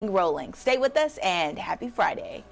rolling. Stay with us and happy Friday.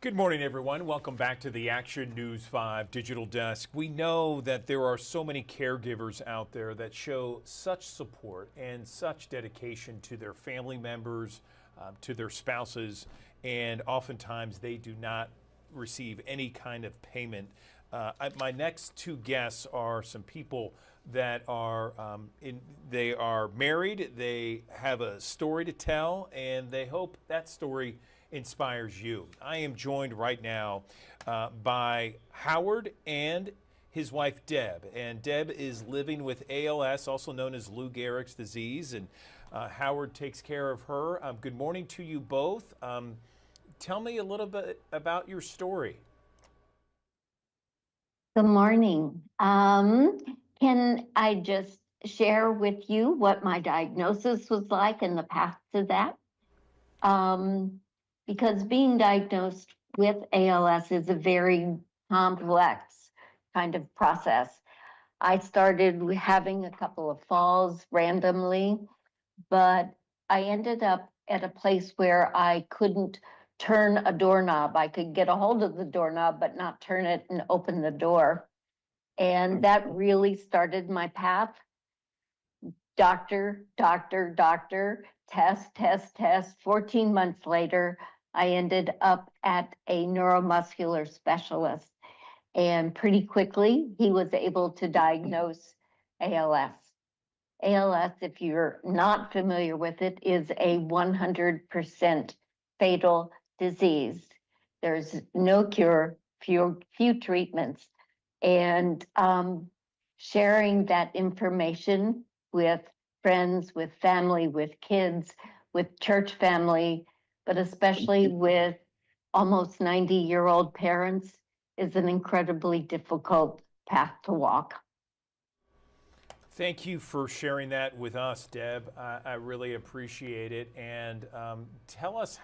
Good morning, everyone. Welcome back to the Action News 5 Digital Desk. We know that there are so many caregivers out there that show such support and such dedication to their family members, to their spouses, and oftentimes they do not receive any kind of payment. My next two guests are some people that are they are married, they have a story to tell, and they hope that story inspires you. I am joined right now by Howard and his wife Deb, and Deb is living with ALS, also known as Lou Gehrig's disease, and Howard takes care of her. Good morning to you both. Tell me a little bit about your story. Good morning. Can I just share with you what my diagnosis was like and the path to that? Because being diagnosed with ALS is a very complex kind of process. I started having a couple of falls randomly, but I ended up at a place where I couldn't turn a doorknob. I could get a hold of the doorknob, but not turn it and open the door. And that really started my path. Doctor, test. 14 months later, I ended up at a neuromuscular specialist. And pretty quickly, he was able to diagnose ALS. ALS, if you're not familiar with it, is a 100% fatal disease. There's no cure, few treatments. And sharing that information with friends, with family, with kids, with church family, but especially with almost 90-year-old parents is an incredibly difficult path to walk. Thank you for sharing that with us, Deb. I really appreciate it. And tell us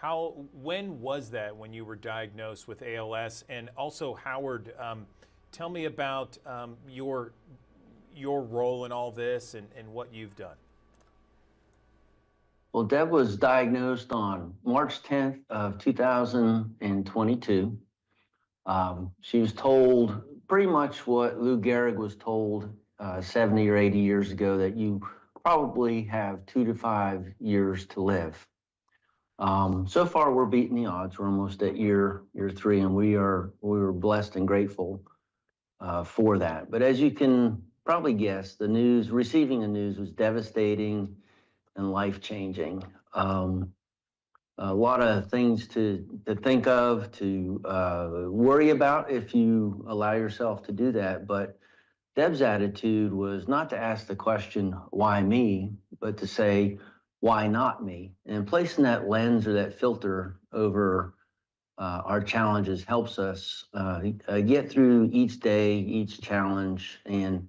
when was that when you were diagnosed with ALS? And also, Howard, tell me about your role in all this and what you've done. Well, Deb was diagnosed on March 10th of 2022. She was told pretty much what Lou Gehrig was told 70 or 80 years ago, that you probably have 2 to 5 years to live. So far, we're beating the odds. We're almost at year 3, and we were blessed and grateful for that. But as you can probably guess, receiving the news was devastating and life-changing. A lot of things to think of, to worry about if you allow yourself to do that. But Deb's attitude was not to ask the question, why me, but to say, why not me? And placing that lens or that filter over our challenges helps us get through each day, each challenge, and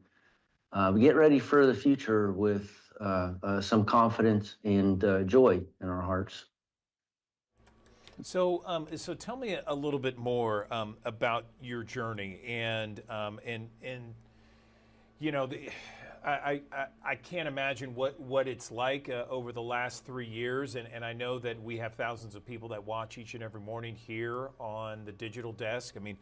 get ready for the future with some confidence and joy in our hearts. So tell me a little bit more about your journey, and you know, I can't imagine what it's like over the last 3 years, and I know that we have thousands of people that watch each and every morning here on the Digital Desk. I mean,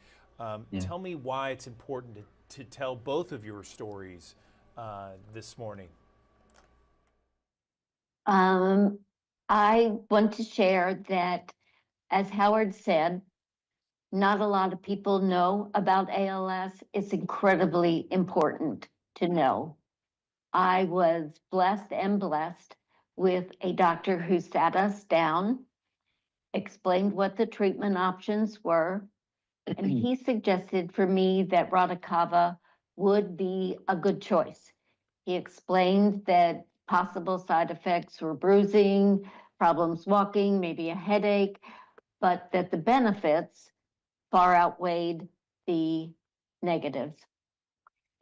tell me why it's important to tell both of your stories this morning. I want to share that, as Howard said, not a lot of people know about ALS. It's incredibly important to know. I was blessed with a doctor who sat us down, explained what the treatment options were, and he suggested for me that Radicava would be a good choice. He explained that possible side effects were bruising, problems walking, maybe a headache, but that the benefits far outweighed the negatives.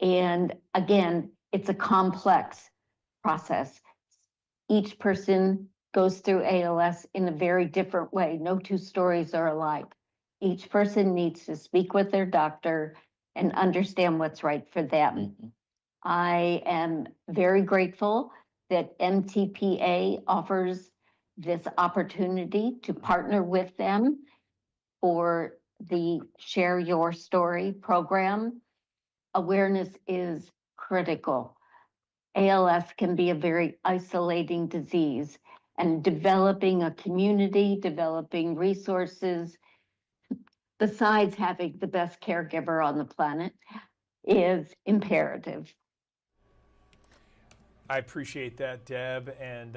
And again, it's a complex process. Each person goes through ALS in a very different way. No two stories are alike. Each person needs to speak with their doctor and understand what's right for them. I am very grateful that MTPA offers this opportunity to partner with them for the Share Your Story program. Awareness is critical. ALS can be a very isolating disease, and developing a community, developing resources, besides having the best caregiver on the planet, is imperative. I appreciate that, Deb. And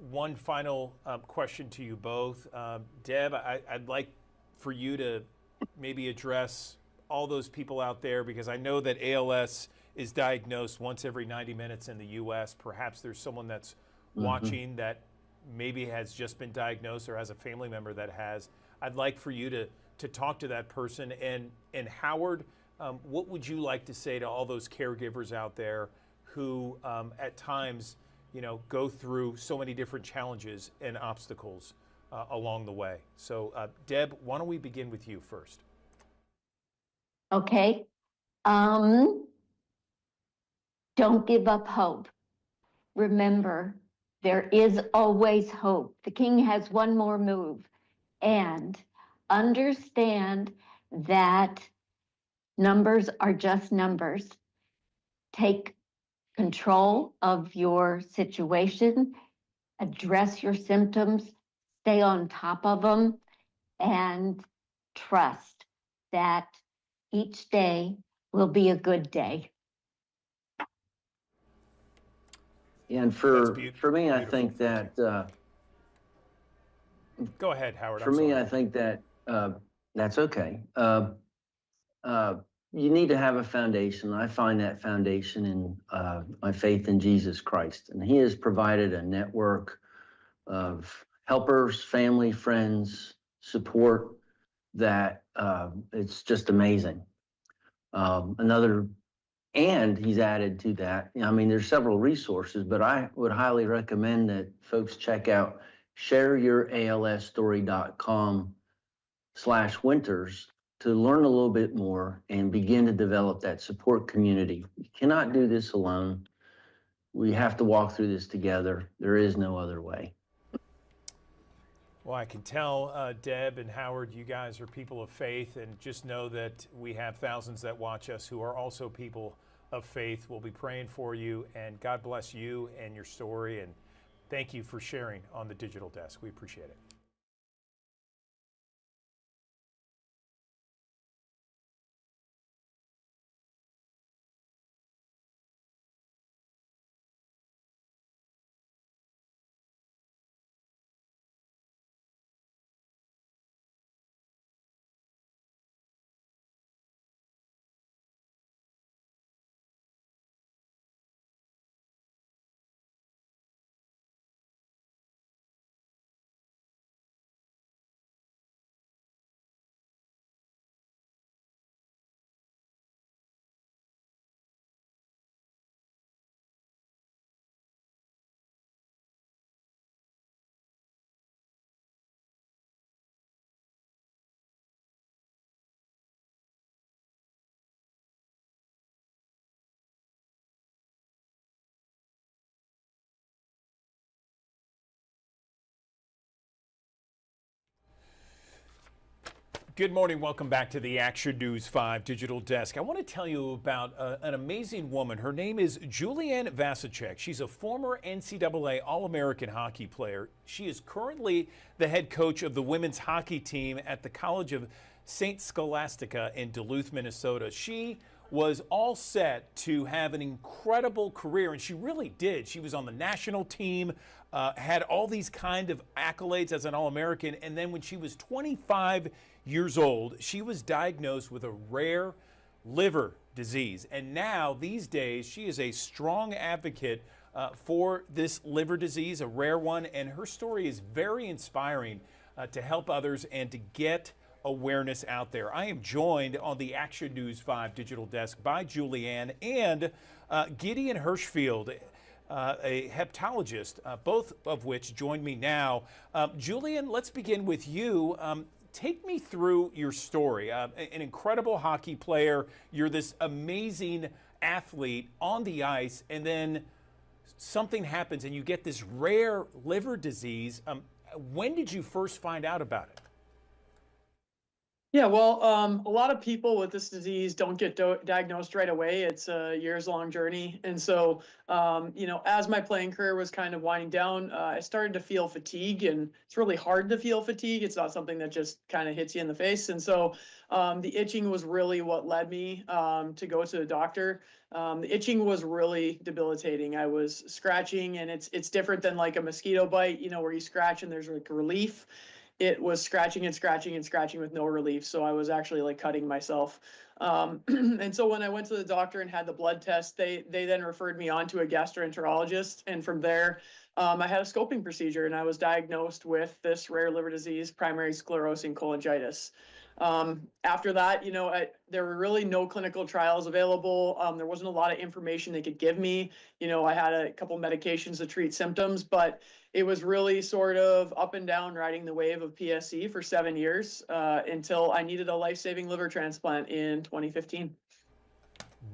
one final question to you both. Deb, I'd like for you to maybe address all those people out there, because I know that ALS is diagnosed once every 90 minutes in the U.S. Perhaps there's someone that's watching that maybe has just been diagnosed or has a family member that has. I'd like for you to talk to that person. And Howard, what would you like to say to all those caregivers out there who at times, go through so many different challenges and obstacles along the way? So Deb, why don't we begin with you first? Okay. Don't give up hope. Remember, there is always hope. The king has one more move. And understand that numbers are just numbers. Take control of your situation, address your symptoms, stay on top of them, and trust that each day will be a good day. And for me, I think that go ahead, Howard. For me, I think that that's okay. You need to have a foundation. I find that foundation in my faith in Jesus Christ. And He has provided a network of helpers, family, friends, support that it's just amazing. And He's added to that. I mean, there's several resources, but I would highly recommend that folks check out shareyouralsstory.com/winters to learn a little bit more and begin to develop that support community. You cannot do this alone. We have to walk through this together. There is no other way. Well, I can tell, Deb and Howard, you guys are people of faith, and just know that we have thousands that watch us who are also people of faith. We'll be praying for you, and God bless you and your story, and thank you for sharing on the Digital Desk. We appreciate it. Good morning. Welcome back to the Action News 5 Digital Desk. I want to tell you about an amazing woman. Her name is Julianne Vasicek. She's a former NCAA All-American hockey player. She is currently the head coach of the women's hockey team at the College of St. Scholastica in Duluth, Minnesota. She was all set to have an incredible career, and she really did. She was on the national team, had all these kind of accolades as an All-American, and then when she was 25 years old, she was diagnosed with a rare liver disease. And now, these days, she is a strong advocate for this liver disease, a rare one, and her story is very inspiring to help others and to get awareness out there. I am joined on the Action News 5 Digital Desk by Julianne and Gideon Hirschfield, a hepatologist, both of which join me now. Julianne, let's begin with you. Take me through your story. An incredible hockey player. You're this amazing athlete on the ice, and then something happens and you get this rare liver disease. When did you first find out about it? Yeah, well, a lot of people with this disease don't get diagnosed right away. It's a years-long journey. And so, as my playing career was kind of winding down, I started to feel fatigue, and it's really hard to feel fatigue. It's not something that just kind of hits you in the face. And so the itching was really what led me to go to the doctor. The itching was really debilitating. I was scratching, and it's different than like a mosquito bite, where you scratch and there's like relief. It was scratching and scratching and scratching with no relief. So I was actually like cutting myself. And so when I went to the doctor and had the blood test, they then referred me on to a gastroenterologist. And from there, I had a scoping procedure, and I was diagnosed with this rare liver disease, primary sclerosing cholangitis. After that, there were really no clinical trials available. There wasn't a lot of information they could give me. I had a couple medications to treat symptoms, but it was really sort of up and down riding the wave of PSC for 7 years until I needed a life-saving liver transplant in 2015.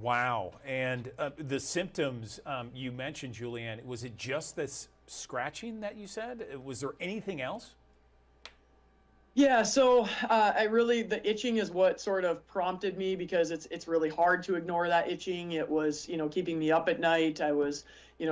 Wow. And the symptoms you mentioned, Julianne, was it just this scratching that you said? Was there anything else? Yeah, so the itching is what sort of prompted me, because it's really hard to ignore that itching. It was, keeping me up at night. I was,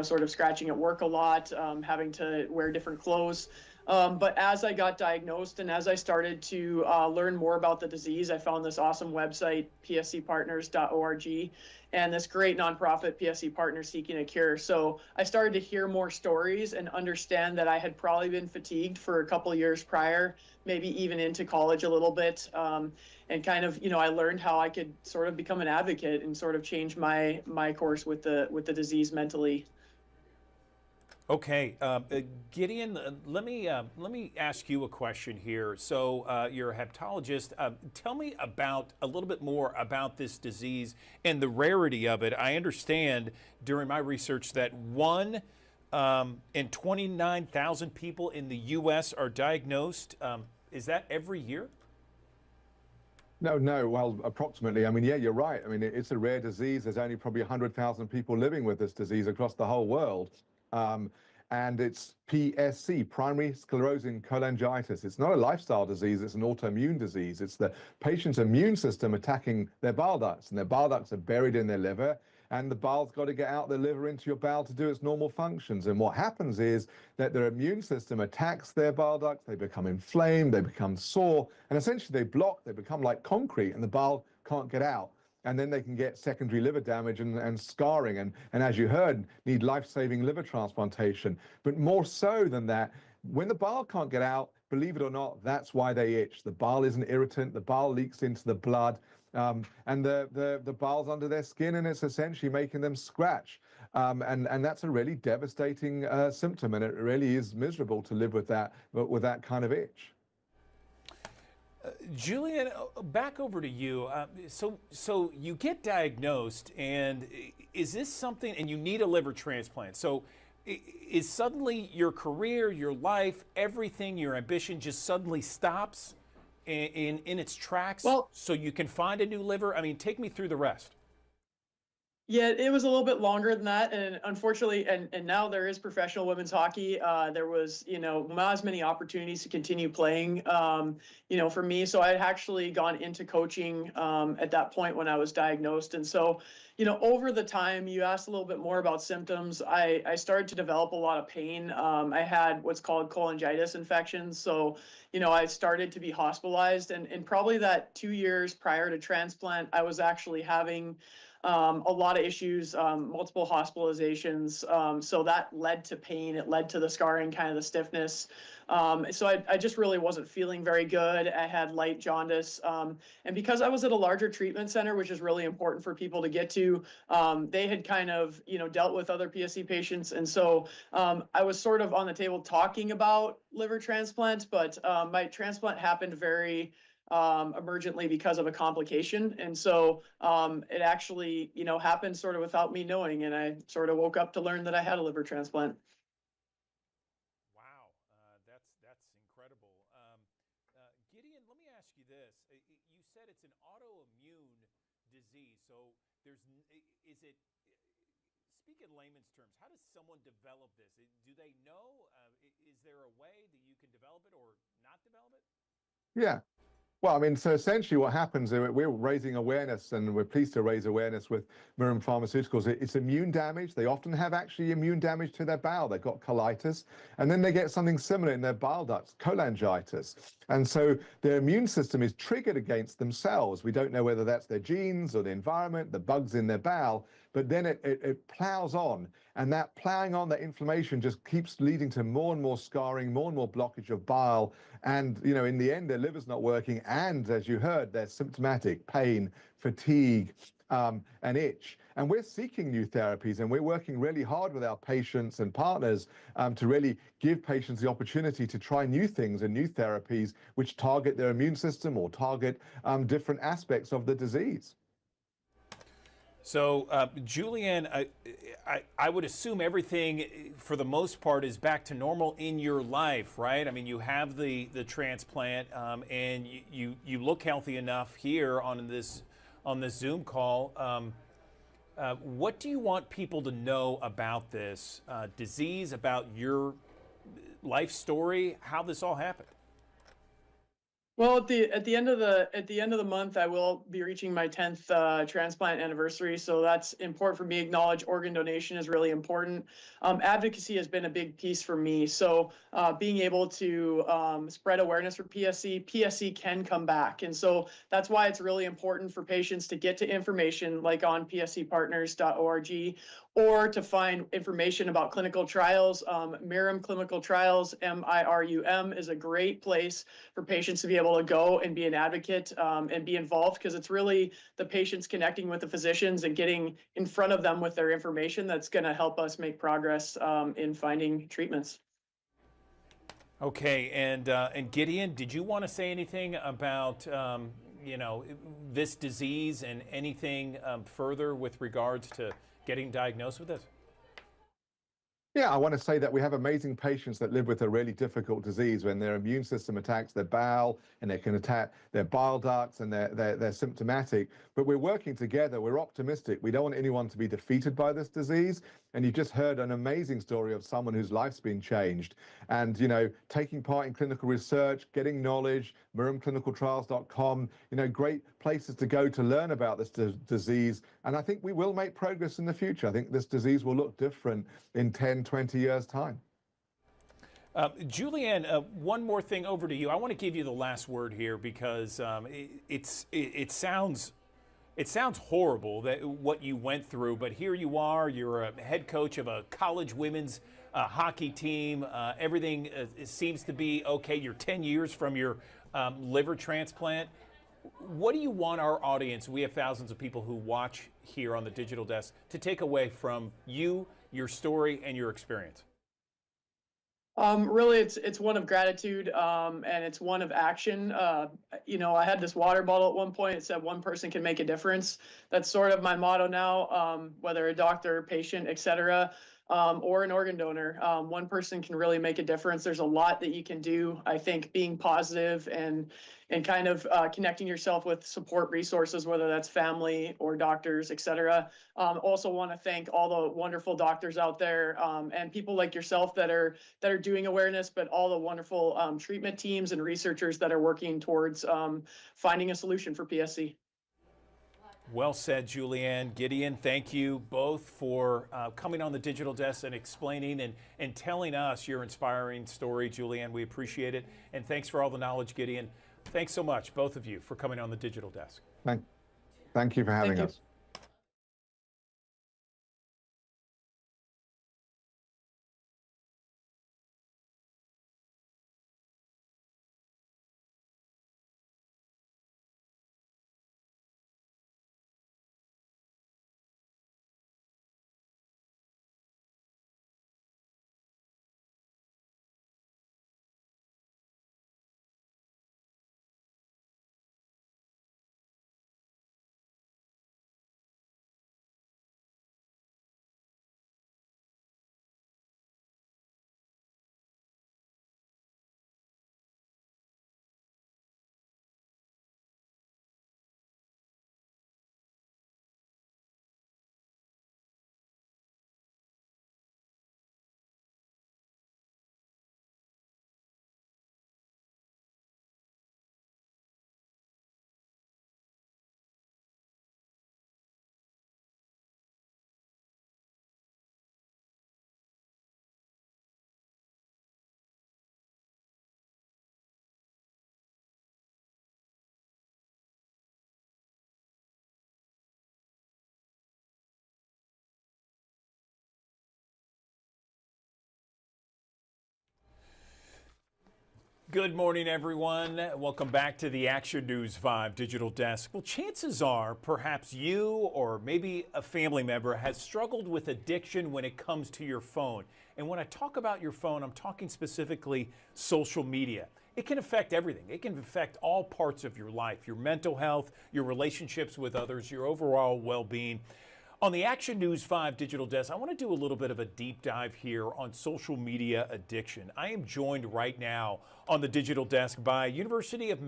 sort of scratching at work a lot, having to wear different clothes. But as I got diagnosed and as I started to learn more about the disease, I found this awesome website, pscpartners.org, and this great nonprofit, PSC Partners Seeking a Cure. So I started to hear more stories and understand that I had probably been fatigued for a couple years prior, maybe even into college a little bit. And kind of, I learned how I could sort of become an advocate and sort of change my course with the disease mentally. Okay, Gideon, let me ask you a question here. So you're a hepatologist. Tell me a little bit more about this disease and the rarity of it. I understand during my research that 1 in 29,000 people in the U.S. are diagnosed. Is that every year? No. Well, approximately. I mean, yeah, you're right. I mean, it's a rare disease. There's only probably 100,000 people living with this disease across the whole world. And it's PSC, primary sclerosing cholangitis. It's not a lifestyle disease, it's an autoimmune disease. It's the patient's immune system attacking their bile ducts, and their bile ducts are buried in their liver, and the bile's got to get out the liver into your bowel to do its normal functions. And what happens is that their immune system attacks their bile ducts, they become inflamed, they become sore, and essentially they block, they become like concrete, and the bile can't get out. And then they can get secondary liver damage and scarring, and as you heard, need life-saving liver transplantation. But more so than that, when the bile can't get out, believe it or not, that's why they itch. The bile is an irritant, the bile leaks into the blood, and the bile's under their skin, and it's essentially making them scratch. And that's a really devastating symptom, and it really is miserable to live with that kind of itch. Julianne, back over to you. So you get diagnosed, and is this something, and you need a liver transplant. So is suddenly your career, your life, everything, your ambition just suddenly stops in its tracks, Well, so you can find a new liver? I mean, take me through the rest. Yeah, it was a little bit longer than that, and unfortunately, and now there is professional women's hockey. There was, not as many opportunities to continue playing, for me. So I had actually gone into coaching at that point when I was diagnosed, and so, over the time, you asked a little bit more about symptoms. I started to develop a lot of pain. I had what's called cholangitis infections, so I started to be hospitalized, and probably that 2 years prior to transplant, I was actually having a lot of issues, multiple hospitalizations. So that led to pain. It led to the scarring, kind of the stiffness. So I just really wasn't feeling very good. I had light jaundice. And because I was at a larger treatment center, which is really important for people to get to, they had kind of, dealt with other PSC patients. And so I was sort of on the table talking about liver transplant, but my transplant happened very emergently because of a complication. And so it actually, happened sort of without me knowing. And I sort of woke up to learn that I had a liver transplant. Wow, that's incredible. Gideon, let me ask you this. You said it's an autoimmune disease. So is it, speak in layman's terms, how does someone develop this? Do they know? Is there a way that you can develop it or not develop it? Yeah. Well, I mean, so essentially what happens, we're raising awareness, and we're pleased to raise awareness with Mirum Pharmaceuticals. It's immune damage. They often have actually immune damage to their bowel. They've got colitis, and then they get something similar in their bile ducts, cholangitis. And so their immune system is triggered against themselves. We don't know whether that's their genes or the environment, the bugs in their bowel, but then it plows on. And that plowing on, that inflammation just keeps leading to more and more scarring, more and more blockage of bile. And, in the end, their liver's not working. And as you heard, they're symptomatic, pain, fatigue, and itch. And we're seeking new therapies, and we're working really hard with our patients and partners to really give patients the opportunity to try new things and new therapies which target their immune system or target different aspects of the disease. So, Julianne, I would assume everything, for the most part, is back to normal in your life, right? I mean, you have the transplant, and you look healthy enough here on this Zoom call. What do you want people to know about this disease, about your life story, how this all happened? Well, at the end of the month, I will be reaching my 10th transplant anniversary, so that's important for me to acknowledge. Organ donation is really important. Advocacy has been a big piece for me, so being able to spread awareness for PSC. PSC can come back, and so that's why it's really important for patients to get to information like on pscpartners.org, or to find information about clinical trials. Mirum Clinical Trials, MIRUM, is a great place for patients to be able to go and be an advocate and be involved, because it's really the patients connecting with the physicians and getting in front of them with their information that's going to help us make progress in finding treatments. Okay, and Gideon, did you want to say anything about this disease and anything further with regards to getting diagnosed with this? Yeah, I want to say that we have amazing patients that live with a really difficult disease when their immune system attacks their bowel, and they can attack their bile ducts, and they're symptomatic. But we're working together. We're optimistic. We don't want anyone to be defeated by this disease. And you just heard an amazing story of someone whose life's been changed. And, taking part in clinical research, getting knowledge, MirumClinicalTrials.com, great places to go to learn about this disease. And I think we will make progress in the future. I think this disease will look different in 10, 20 years' time. Julianne, one more thing over to you. I want to give you the last word here, because it sounds horrible that what you went through, but here you are. You're a head coach of a college women's hockey team. Everything seems to be okay. You're 10 years from your liver transplant. What do you want our audience, we have thousands of people who watch here on the Digital Desk, to take away from you, your story, and your experience? Really, it's one of gratitude, and it's one of action. I had this water bottle at one point. It said one person can make a difference. That's sort of my motto now, whether a doctor, patient, etc. or an organ donor. One person can really make a difference. There's a lot that you can do. I think being positive and kind of connecting yourself with support resources, whether that's family or doctors, et cetera. Also want to thank all the wonderful doctors out there and people like yourself that are doing awareness, but all the wonderful treatment teams and researchers that are working towards finding a solution for PSC. Well said, Julianne. Gideon, thank you both for coming on the Digital Desk and explaining and telling us your inspiring story. Julianne, we appreciate it. And thanks for all the knowledge, Gideon. Thanks so much, both of you, for coming on the Digital Desk. Thank you for having Thank you. us. Good morning, everyone. Welcome back to the Action News 5 Digital Desk. Well, chances are perhaps you or maybe a family member has struggled with addiction when it comes to your phone. And when I talk about your phone, I'm talking specifically social media. It can affect everything. It can affect all parts of your life, your mental health, your relationships with others, your overall well-being. On the Action News 5 Digital Desk, I want to do a little bit of a deep dive here on social media addiction. I am joined right now on the Digital Desk by University of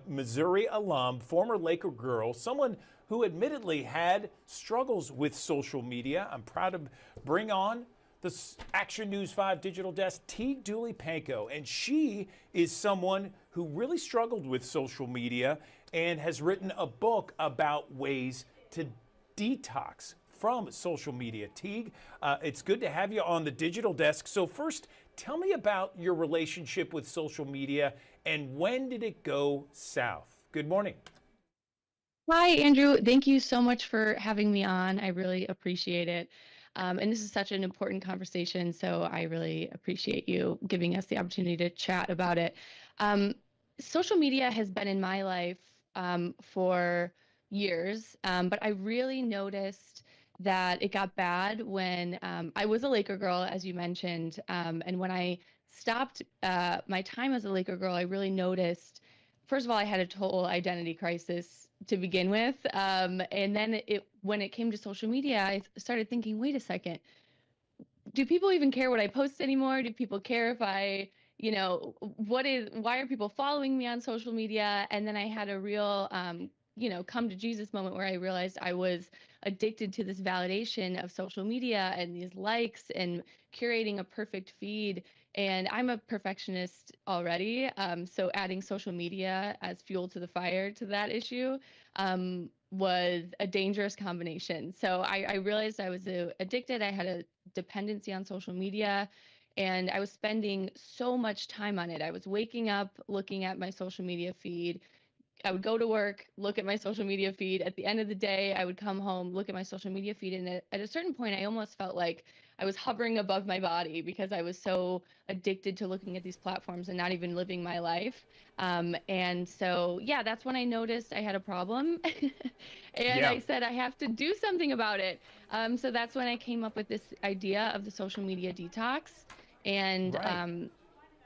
Missouri alum, former Laker girl, someone who admittedly had struggles with social media. I'm proud to bring on the Action News 5 Digital Desk, Teague Dooley Pankow, and she is someone who really struggled with social media and has written a book about ways to detox from social media. Teague, it's good to have you on the Digital Desk. So first, tell me about your relationship with social media and when did it go south? Good morning. Hi, Andrew. Thank you so much for having me on. I really appreciate it. And this is such an important conversation, so I really appreciate you giving us the opportunity to chat about it. Social media has been in my life for years, but I really noticed that it got bad when I was a Laker girl, as you mentioned, and when I stopped my time as a Laker girl, I really noticed, first of all, I had a total identity crisis to begin with, and then when it came to social media, I started thinking, wait a second, do people even care what I post anymore? Do people care if I, why are people following me on social media? And then I had a real, come to Jesus moment where I realized I was addicted to this validation of social media and these likes and curating a perfect feed. And I'm a perfectionist already. So adding social media as fuel to the fire to that issue was a dangerous combination. So I realized I was addicted. I had a dependency on social media. And I was spending so much time on it. I was waking up, looking at my social media feed. I would go to work, look at my social media feed. At the end of the day, I would come home, look at my social media feed. And at a certain point, I almost felt like I was hovering above my body because I was so addicted to looking at these platforms and not even living my life. And so, yeah, that's when I noticed I had a problem. And I said, I have to do something about it. So that's when I came up with this idea of the social media detox. And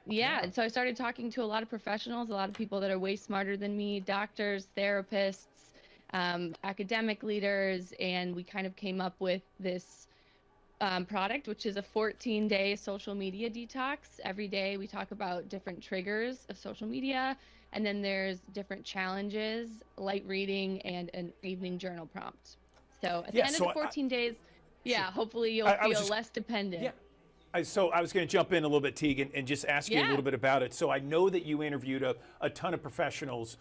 and so I started talking to a lot of professionals, a lot of people that are way smarter than me, doctors, therapists, academic leaders, and we kind of came up with this product, which is a 14-day social media detox. Every day we talk about different triggers of social media, and then there's different challenges, light reading, and an evening journal prompt. So at the end of the 14 days, yeah, hopefully you'll I was feel just- less dependent. Yeah. So I was going to jump in a little bit, Teague, and just ask you a Yeah. little bit about it. So I know that you interviewed a ton of professionals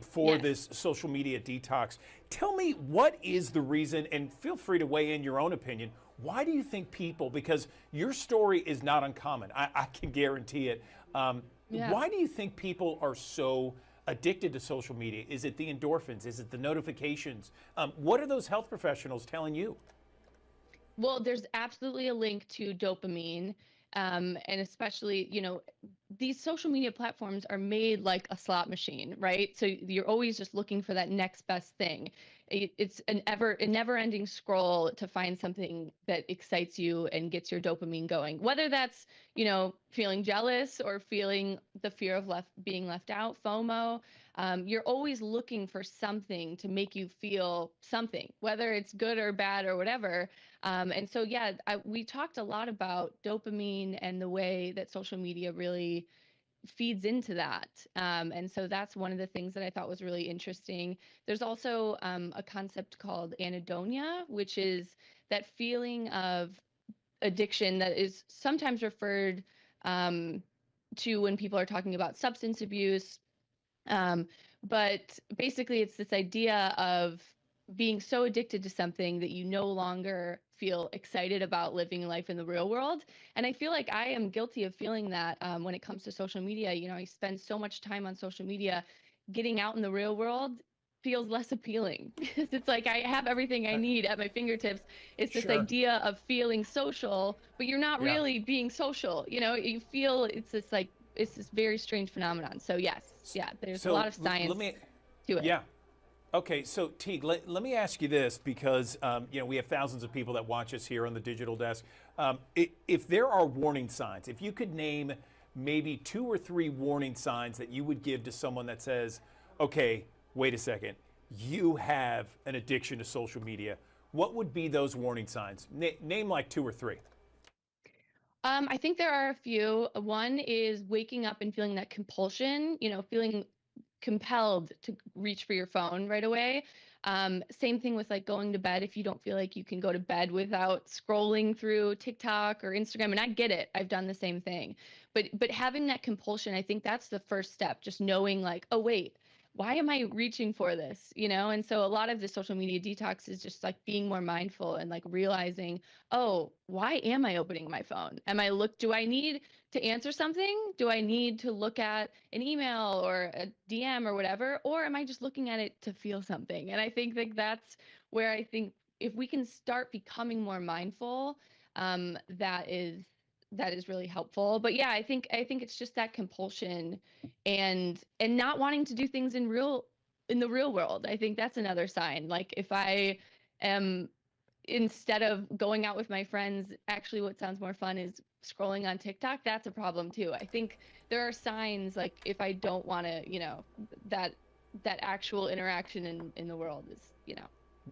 for Yes. this social media detox. Tell me, what is the reason, and feel free to weigh in your own opinion, why do you think people, because your story is not uncommon, I can guarantee it, Yeah. why do you think people are so addicted to social media? Is it the endorphins? Is it the notifications? What are those health professionals telling you? Well, there's absolutely a link to dopamine. And especially, these social media platforms are made like a slot machine, right? So you're always just looking for that next best thing. It's a never ending scroll to find something that excites you and gets your dopamine going. Whether that's, feeling jealous or feeling the fear of being left out, FOMO, you're always looking for something to make you feel something, whether it's good or bad or whatever. And so, yeah, we talked a lot about dopamine and the way that social media really feeds into that. And so that's one of the things that I thought was really interesting. There's also a concept called anhedonia, which is that feeling of addiction that is sometimes referred to when people are talking about substance abuse. But basically, it's this idea of being so addicted to something that you no longer feel excited about living life in the real world. And I feel like I am guilty of feeling that when it comes to social media. I spend so much time on social media. Getting out in the real world feels less appealing because it's like I have everything I need at my fingertips. It's this Sure. idea of feeling social, but you're not Yeah. really being social. You feel it's this very strange phenomenon. So yes, yeah, there's a lot of science to it. Yeah. Okay, so Teague, let me ask you this because we have thousands of people that watch us here on the Digital Desk. If there are warning signs, if you could name maybe 2 or 3 warning signs that you would give to someone that says, okay, wait a second, you have an addiction to social media, what would be those warning signs? Name like 2 or 3. I think there are a few. One is waking up and feeling that compulsion, feeling compelled to reach for your phone right away. Same thing with like going to bed if you don't feel like you can go to bed without scrolling through TikTok or Instagram. And I get it. I've done the same thing. But having that compulsion, I think that's the first step, just knowing like, oh, wait, why am I reaching for this? And so a lot of the social media detox is just like being more mindful and like realizing, oh, why am I opening my phone? Do I need to answer something? Do I need to look at an email or a DM or whatever? Or am I just looking at it to feel something? And I think that that's where I think if we can start becoming more mindful, that is really helpful. But yeah, I think it's just that compulsion and not wanting to do things in the real world. I think that's another sign. Like if I am, instead of going out with my friends, actually what sounds more fun is scrolling on TikTok, that's a problem too. I think there are signs like if I don't want to, that actual interaction in the world is,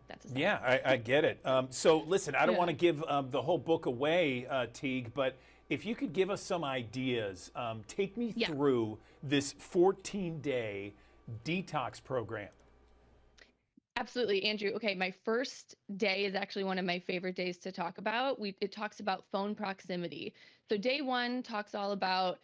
that's a sign. Yeah, I get it. So listen, I don't Yeah. want to give the whole book away, Teague, but if you could give us some ideas, take me Yeah. through this 14-day detox program. Absolutely, Andrew. Okay, my first day is actually one of my favorite days to talk about. It talks about phone proximity. So day 1 talks all about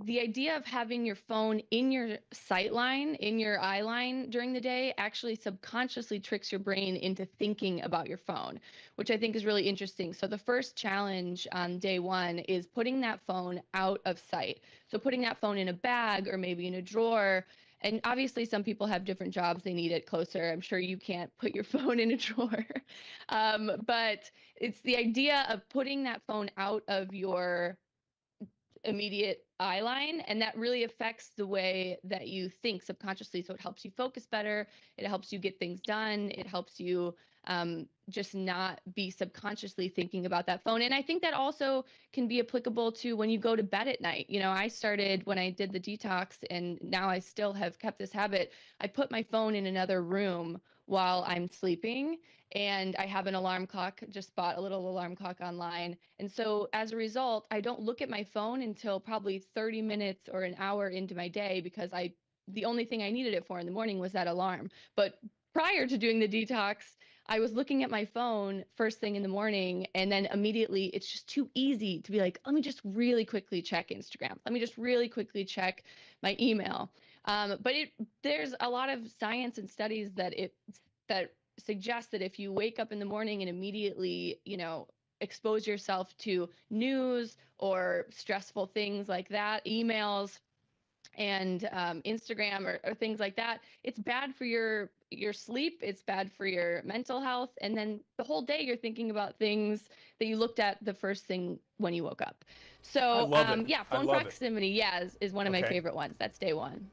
the idea of having your phone in your sight line, in your eye line during the day actually subconsciously tricks your brain into thinking about your phone, which I think is really interesting. So the first challenge on day 1 is putting that phone out of sight. So putting that phone in a bag or maybe in a drawer. And obviously some people have different jobs, they need it closer. I'm sure you can't put your phone in a drawer. But it's the idea of putting that phone out of your immediate eye line, and that really affects the way that you think subconsciously. So it helps you focus better, it helps you get things done, it helps you just not be subconsciously thinking about that phone. And I think that also can be applicable to when you go to bed at night. I started when I did the detox, and now I still have kept this habit. I put my phone in another room while I'm sleeping. And I have an alarm clock, just bought a little alarm clock online. And so as a result, I don't look at my phone until probably 30 minutes or an hour into my day because the only thing I needed it for in the morning was that alarm. But prior to doing the detox, I was looking at my phone first thing in the morning, and then immediately it's just too easy to be like, let me just really quickly check Instagram. Let me just really quickly check my email. But there's a lot of science and studies that suggest that if you wake up in the morning and immediately, expose yourself to news or stressful things like that, emails, and Instagram or things like that, it's bad for your sleep, it's bad for your mental health, and then the whole day you're thinking about things that you looked at the first thing when you woke up. I So love it. yeah, I phone love it. proximity, yeah, is one of my Okay. favorite ones. That's day one.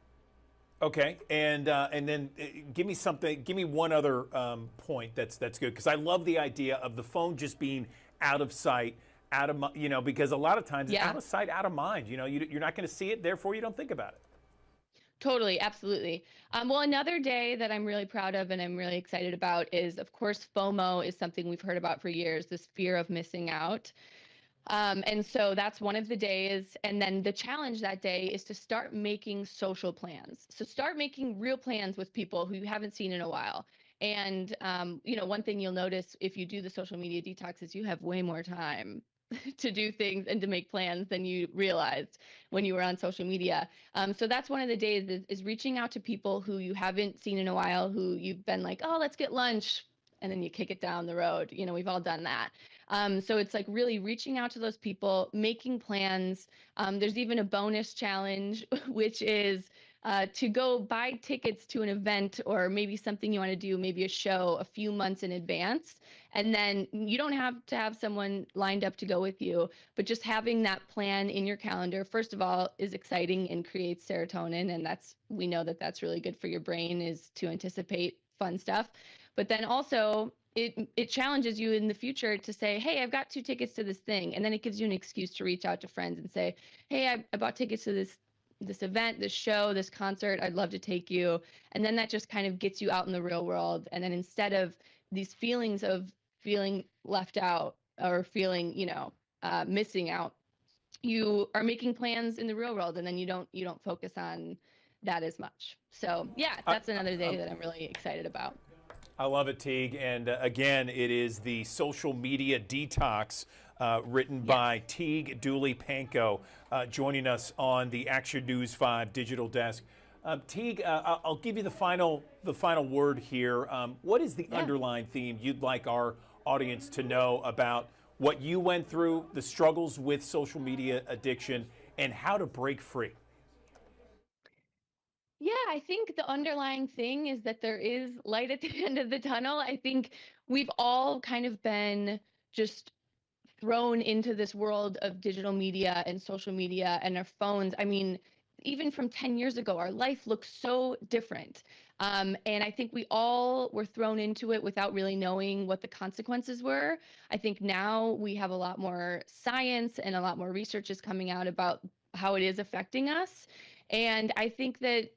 Okay, and then give me something. Give me one other point that's good, because I love the idea of the phone just being out of sight, out of because a lot of times it's Yeah. out of sight, out of mind. You're not going to see it, therefore you don't think about it. Totally, absolutely. Well, another day that I'm really proud of and I'm really excited about is, of course, FOMO is something we've heard about for years, this fear of missing out. And so that's one of the days. And then the challenge that day is to start making social plans. So start making real plans with people who you haven't seen in a while. And, one thing you'll notice if you do the social media detox is you have way more time to do things and to make plans than you realized when you were on social media. So that's one of the days is reaching out to people who you haven't seen in a while, who you've been like, oh, let's get lunch. And then you kick it down the road. We've all done that. So it's like really reaching out to those people, making plans. There's even a bonus challenge, which is to go buy tickets to an event or maybe something you want to do, maybe a show a few months in advance. And then you don't have to have someone lined up to go with you, but just having that plan in your calendar, first of all, is exciting and creates serotonin. And we know that that's really good for your brain, is to anticipate fun stuff. But then also it challenges you in the future to say, hey, I've got 2 tickets to this thing. And then it gives you an excuse to reach out to friends and say, hey, I bought tickets to this event, this show, this concert. I'd love to take you. And then that just kind of gets you out in the real world. And then instead of these feelings of feeling left out or feeling, missing out, you are making plans in the real world, and then you don't focus on that as much. So yeah, that's another day that I'm really excited about. I love it, Teague. And again, it is the social media detox, written by Teague Dooley Pankow, joining us on the Action News 5 digital desk. Teague, I'll give you the final word here. What is the underlying theme you'd like our audience to know about what you went through, the struggles with social media addiction, and how to break free? Yeah, I think the underlying thing is that there is light at the end of the tunnel. I think we've all kind of been just thrown into this world of digital media and social media and our phones. I mean, even from 10 years ago, our life looks so different. And I think we all were thrown into it without really knowing what the consequences were. I think now we have a lot more science and a lot more research is coming out about how it is affecting us. And I think that,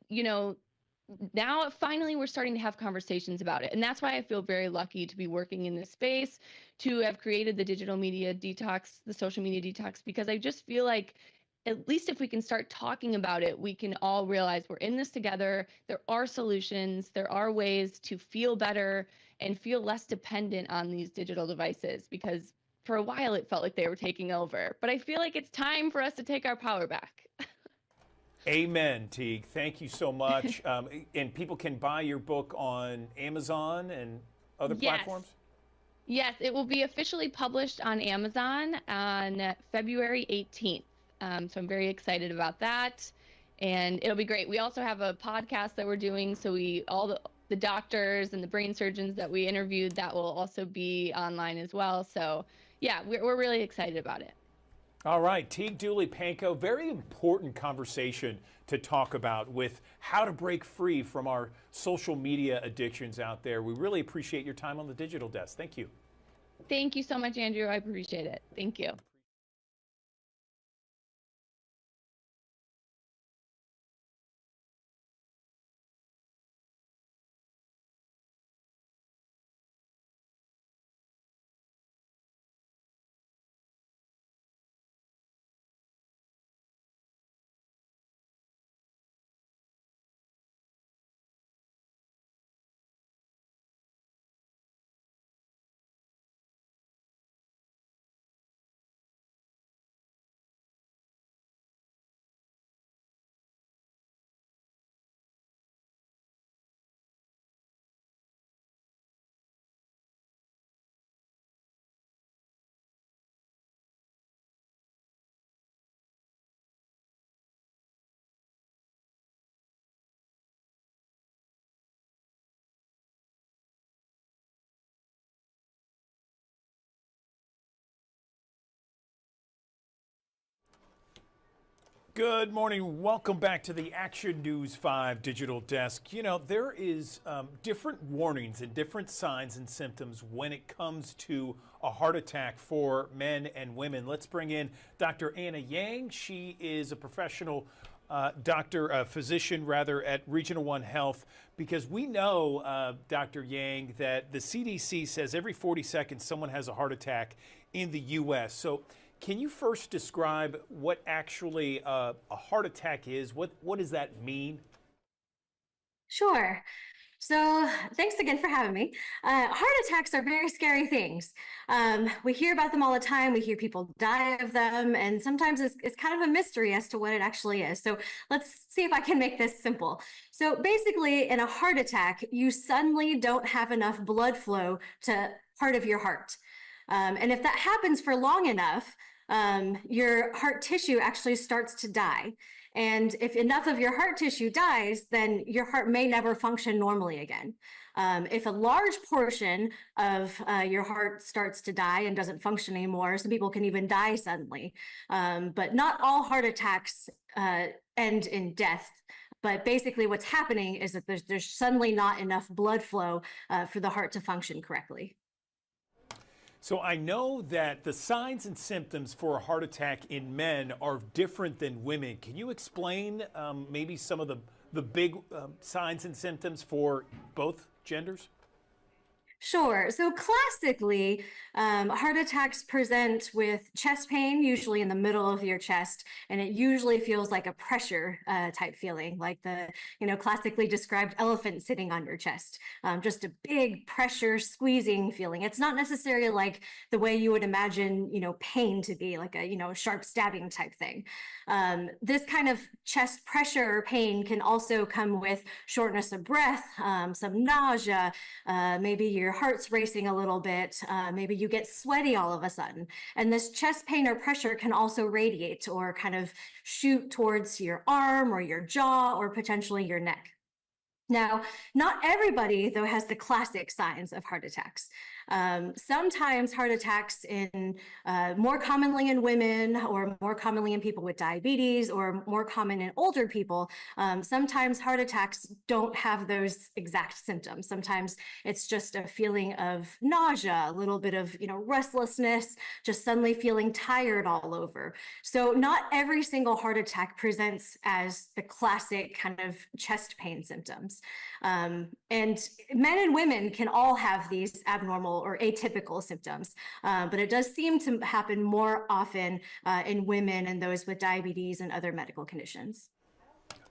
now finally we're starting to have conversations about it. And that's why I feel very lucky to be working in this space, to have created the digital media detox, the social media detox, because I just feel like at least if we can start talking about it, we can all realize we're in this together. There are solutions, there are ways to feel better and feel less dependent on these digital devices, because for a while it felt like they were taking over. But I feel like it's time for us to take our power back. Amen, Teague. Thank you so much. And people can buy your book on Amazon and other platforms? Yes, it will be officially published on Amazon on February 18th. So I'm very excited about that. And it'll be great. We also have a podcast that we're doing. So all the doctors and the brain surgeons that we interviewed, that will also be online as well. So yeah, we're really excited about it. All right, Teague Dooley Pankow, very important conversation to talk about with how to break free from our social media addictions out there. We really appreciate your time on the digital desk. Thank you. Thank you so much, Andrew. I appreciate it. Thank you. Good morning. Welcome back to the Action News 5 digital desk. You know, there is different warnings and different signs and symptoms when it comes to a heart attack for men and women. Let's bring in Dr. Anna Yang. She is a professional physician at Regional One Health, because we know, Dr. Yang, that the CDC says every 40 seconds someone has a heart attack in the U.S. So can you first describe what actually a heart attack is? What does that mean? Sure. So thanks again for having me. Heart attacks are very scary things. We hear about them all the time. We hear people die of them, and sometimes it's kind of a mystery as to what it actually is. So let's see if I can make this simple. So basically, in a heart attack, you suddenly don't have enough blood flow to part of your heart. And if that happens for long enough, your heart tissue actually starts to die. And if enough of your heart tissue dies, then your heart may never function normally again. If a large portion of your heart starts to die and doesn't function anymore, some people can even die suddenly. But not all heart attacks end in death. But basically what's happening is that there's suddenly not enough blood flow for the heart to function correctly. So I know that the signs and symptoms for a heart attack in men are different than women. Can you explain maybe some of the big signs and symptoms for both genders? Sure. So classically, heart attacks present with chest pain, usually in the middle of your chest, and it usually feels like a pressure type feeling, like the classically described elephant sitting on your chest. Just a big pressure squeezing feeling. It's not necessarily like the way you would imagine pain to be, like a sharp stabbing type thing. This kind of chest pressure or pain can also come with shortness of breath, some nausea, maybe your heart's racing a little bit, maybe you get sweaty all of a sudden. And this chest pain or pressure can also radiate or kind of shoot towards your arm or your jaw or potentially your neck. Now, not everybody, though, has the classic signs of heart attacks. Sometimes heart attacks more commonly in women, or more commonly in people with diabetes, or more common in older people. Sometimes heart attacks don't have those exact symptoms. Sometimes it's just a feeling of nausea, a little bit of restlessness, just suddenly feeling tired all over. So not every single heart attack presents as the classic kind of chest pain symptoms. And men and women can all have these abnormal or atypical symptoms, but it does seem to happen more often in women and those with diabetes and other medical conditions.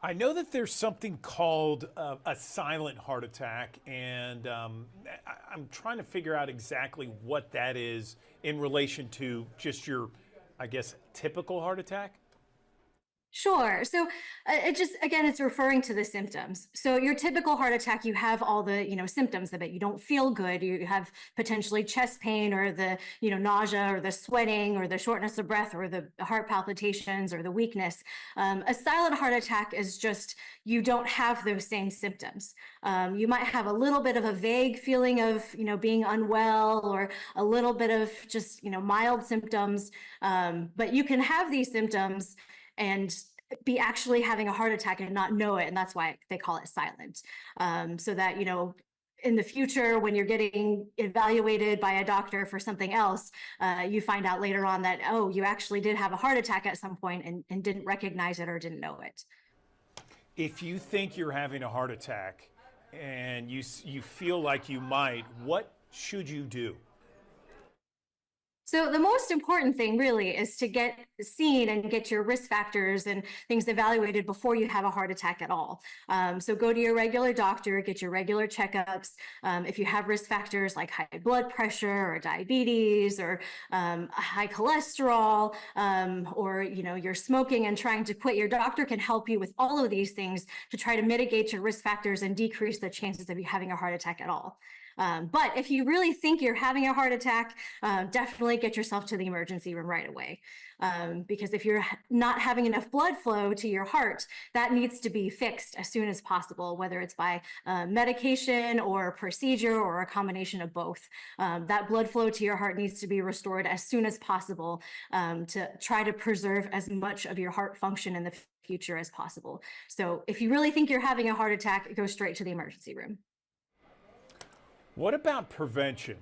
I know that there's something called a silent heart attack, and I'm trying to figure out exactly what that is in relation to just your, I guess, typical heart attack. Sure. So it's referring to the symptoms. So your typical heart attack, you have all the, symptoms of it. You don't feel good. You have potentially chest pain or the, nausea or the sweating or the shortness of breath or the heart palpitations or the weakness. A silent heart attack is just, you don't have those same symptoms. You might have a little bit of a vague feeling of, being unwell, or a little bit of just, mild symptoms. But you can have these symptoms and be actually having a heart attack and not know it. And that's why they call it silent. So that, in the future, when you're getting evaluated by a doctor for something else, you find out later on that, oh, you actually did have a heart attack at some point and didn't recognize it or didn't know it. If you think you're having a heart attack and you feel like you might, what should you do? So the most important thing really is to get seen and get your risk factors and things evaluated before you have a heart attack at all. So go to your regular doctor, get your regular checkups. If you have risk factors like high blood pressure or diabetes or high cholesterol, or you're smoking and trying to quit, your doctor can help you with all of these things to try to mitigate your risk factors and decrease the chances of you having a heart attack at all. But if you really think you're having a heart attack, definitely get yourself to the emergency room right away. Because if you're not having enough blood flow to your heart, that needs to be fixed as soon as possible, whether it's by medication or procedure or a combination of both. That blood flow to your heart needs to be restored as soon as possible to try to preserve as much of your heart function in the future as possible. So if you really think you're having a heart attack, go straight to the emergency room. What about prevention?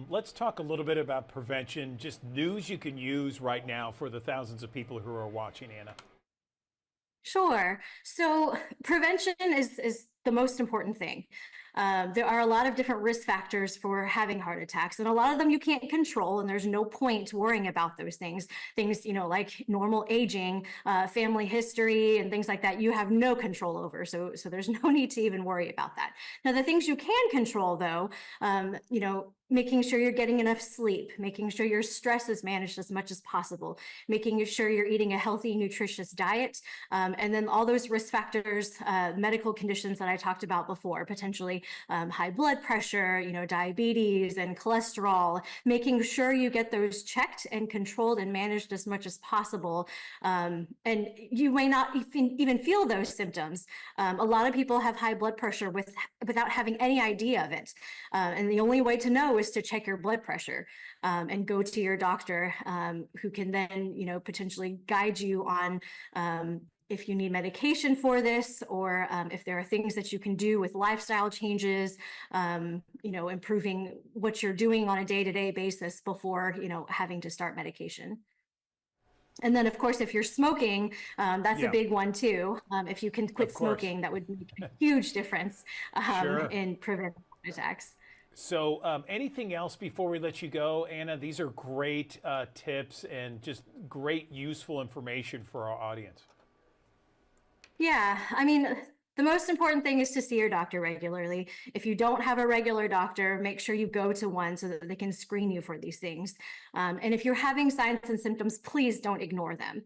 Let's talk a little bit about prevention, just news you can use right now for the thousands of people who are watching, Anna. Sure. So prevention is the most important thing. There are a lot of different risk factors for having heart attacks, and a lot of them you can't control, and there's no point worrying about those things. Things, like normal aging, family history, and things like that, you have no control over. So there's no need to even worry about that. Now, the things you can control, though, making sure you're getting enough sleep, making sure your stress is managed as much as possible, making sure you're eating a healthy, nutritious diet, and then all those risk factors, medical conditions that I talked about before, potentially high blood pressure, diabetes and cholesterol, making sure you get those checked and controlled and managed as much as possible. And you may not even feel those symptoms. A lot of people have high blood pressure without having any idea of it. And the only way to know is to check your blood pressure and go to your doctor, who can then, potentially guide you on if you need medication for this, or if there are things that you can do with lifestyle changes, improving what you're doing on a day-to-day basis before, having to start medication. And then, of course, if you're smoking, that's a big one too. If you can quit smoking, that would make a huge difference in preventing attacks. So anything else before we let you go, Anna? These are great tips and just great useful information for our audience. Yeah, the most important thing is to see your doctor regularly. If you don't have a regular doctor, make sure you go to one so that they can screen you for these things. And if you're having signs and symptoms, please don't ignore them.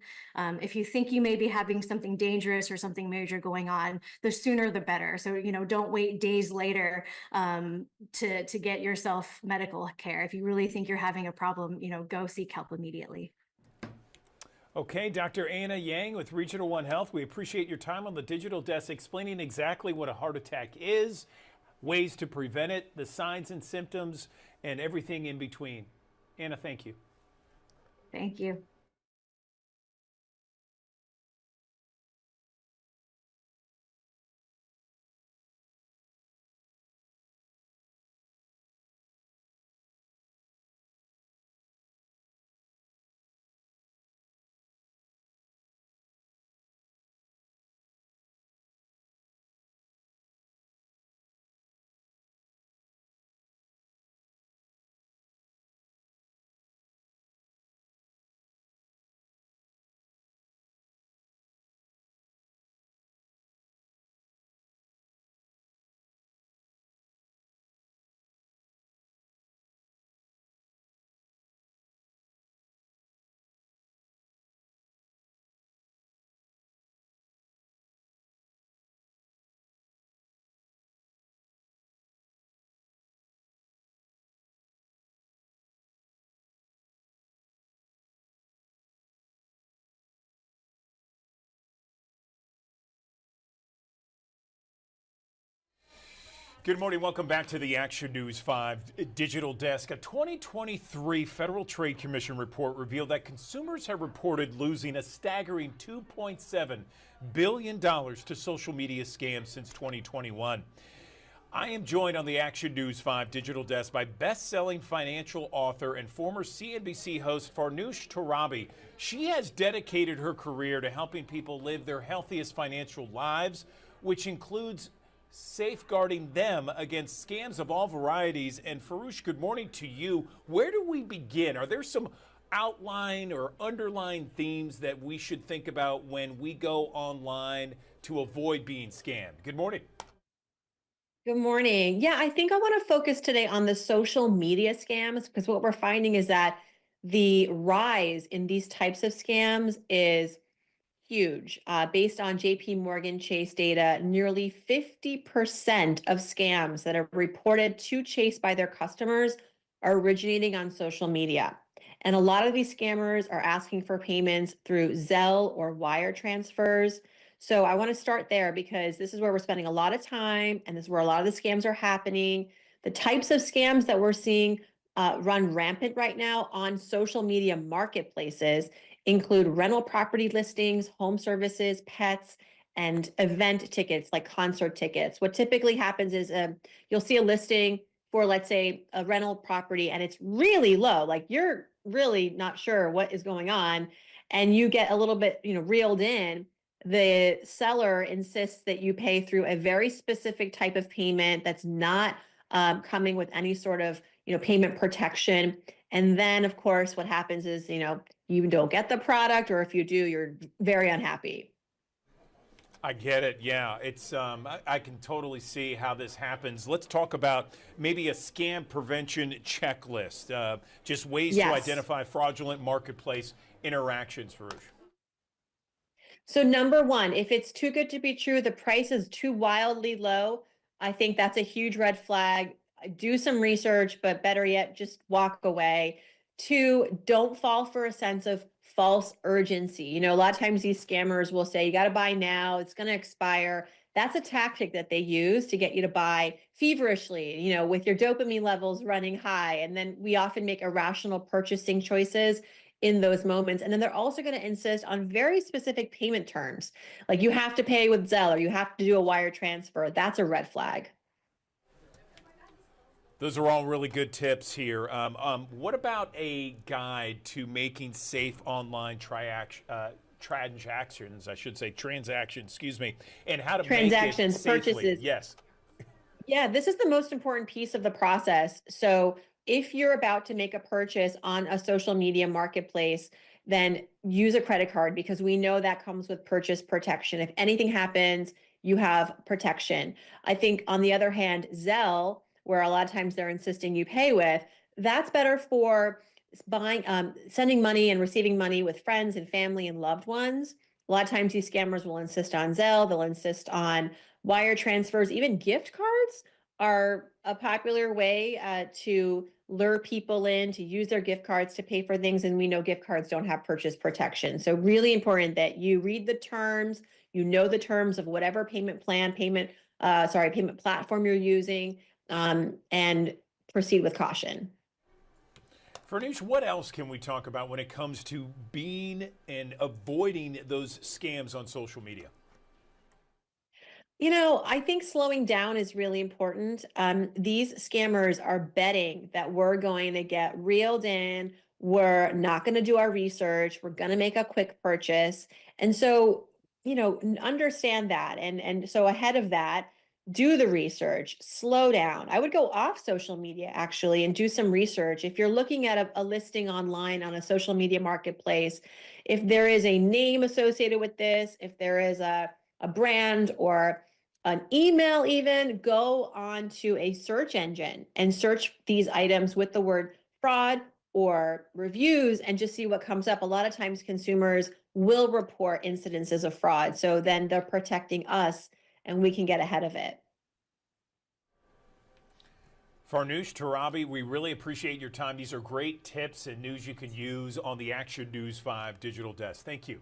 If you think you may be having something dangerous or something major going on, the sooner the better. So, don't wait days later to get yourself medical care. If you really think you're having a problem, go seek help immediately. Okay, Dr. Anna Yang with Regional One Health, we appreciate your time on the Digital Desk explaining exactly what a heart attack is, ways to prevent it, the signs and symptoms, and everything in between. Anna, thank you. Thank you. Good morning. Welcome back to the Action News 5 Digital Desk. A 2023 Federal Trade Commission report revealed that consumers have reported losing a staggering $2.7 billion to social media scams since 2021. I am joined on the Action News 5 Digital Desk by best-selling financial author and former CNBC host Farnoosh Torabi. She has dedicated her career to helping people live their healthiest financial lives, which includes safeguarding them against scams of all varieties. And Farnoosh, good morning to you. Where do we begin? Are there some outline or underlying themes that we should think about when we go online to avoid being scammed? Good morning. Good morning. Yeah, I think I want to focus today on the social media scams, because what we're finding is that the rise in these types of scams is huge. Based on JP Morgan Chase data, nearly 50% of scams that are reported to Chase by their customers are originating on social media. And a lot of these scammers are asking for payments through Zelle or wire transfers. So I want to start there because this is where we're spending a lot of time and this is where a lot of the scams are happening. The types of scams that we're seeing run rampant right now on social media marketplaces include rental property listings, home services, pets, and event tickets like concert tickets. What typically happens is you'll see a listing for, let's say, a rental property and it's really low, like you're really not sure what is going on, and you get a little bit, reeled in. The seller insists that you pay through a very specific type of payment that's not coming with any sort of, payment protection. And then, of course, what happens is, you don't get the product, or if you do, you're very unhappy. I get it. Yeah, it's I can totally see how this happens. Let's talk about maybe a scam prevention checklist. Just ways to identify fraudulent marketplace interactions, Farouche. So number one, if it's too good to be true, the price is too wildly low, I think that's a huge red flag. Do some research, but better yet, just walk away. Two, don't fall for a sense of false urgency. A lot of times these scammers will say, you got to buy now, it's going to expire. That's a tactic that they use to get you to buy feverishly, with your dopamine levels running high. And then we often make irrational purchasing choices in those moments. And then they're also going to insist on very specific payment terms. Like you have to pay with Zelle or you have to do a wire transfer. That's a red flag. Those are all really good tips here. What about a guide to making safe online transactions, excuse me, and how to transactions, make it safely? purchases. Yes. Yeah, this is the most important piece of the process. So if you're about to make a purchase on a social media marketplace, then use a credit card because we know that comes with purchase protection. If anything happens, you have protection. I think on the other hand, Zelle, where a lot of times they're insisting you pay with, that's better for buying, sending money and receiving money with friends and family and loved ones. A lot of times these scammers will insist on Zelle, they'll insist on wire transfers, even gift cards are a popular way to lure people in to use their gift cards to pay for things. And we know gift cards don't have purchase protection. So really important that you read the terms, the terms of whatever payment platform you're using, and proceed with caution. Farnoosh, what else can we talk about when it comes to being and avoiding those scams on social media? I think slowing down is really important. These scammers are betting that we're going to get reeled in. We're not going to do our research. We're going to make a quick purchase. And so, understand that. And so ahead of that, do the research, slow down. I would go off social media actually and do some research. If you're looking at a listing online on a social media marketplace, if there is a name associated with this, if there is a brand or an email, even go on to a search engine and search these items with the word fraud or reviews and just see what comes up. A lot of times consumers will report incidences of fraud. So then they're protecting us and we can get ahead of it. Farnoosh Torabi, we really appreciate your time. These are great tips and news you can use on the Action News 5 digital desk. Thank you.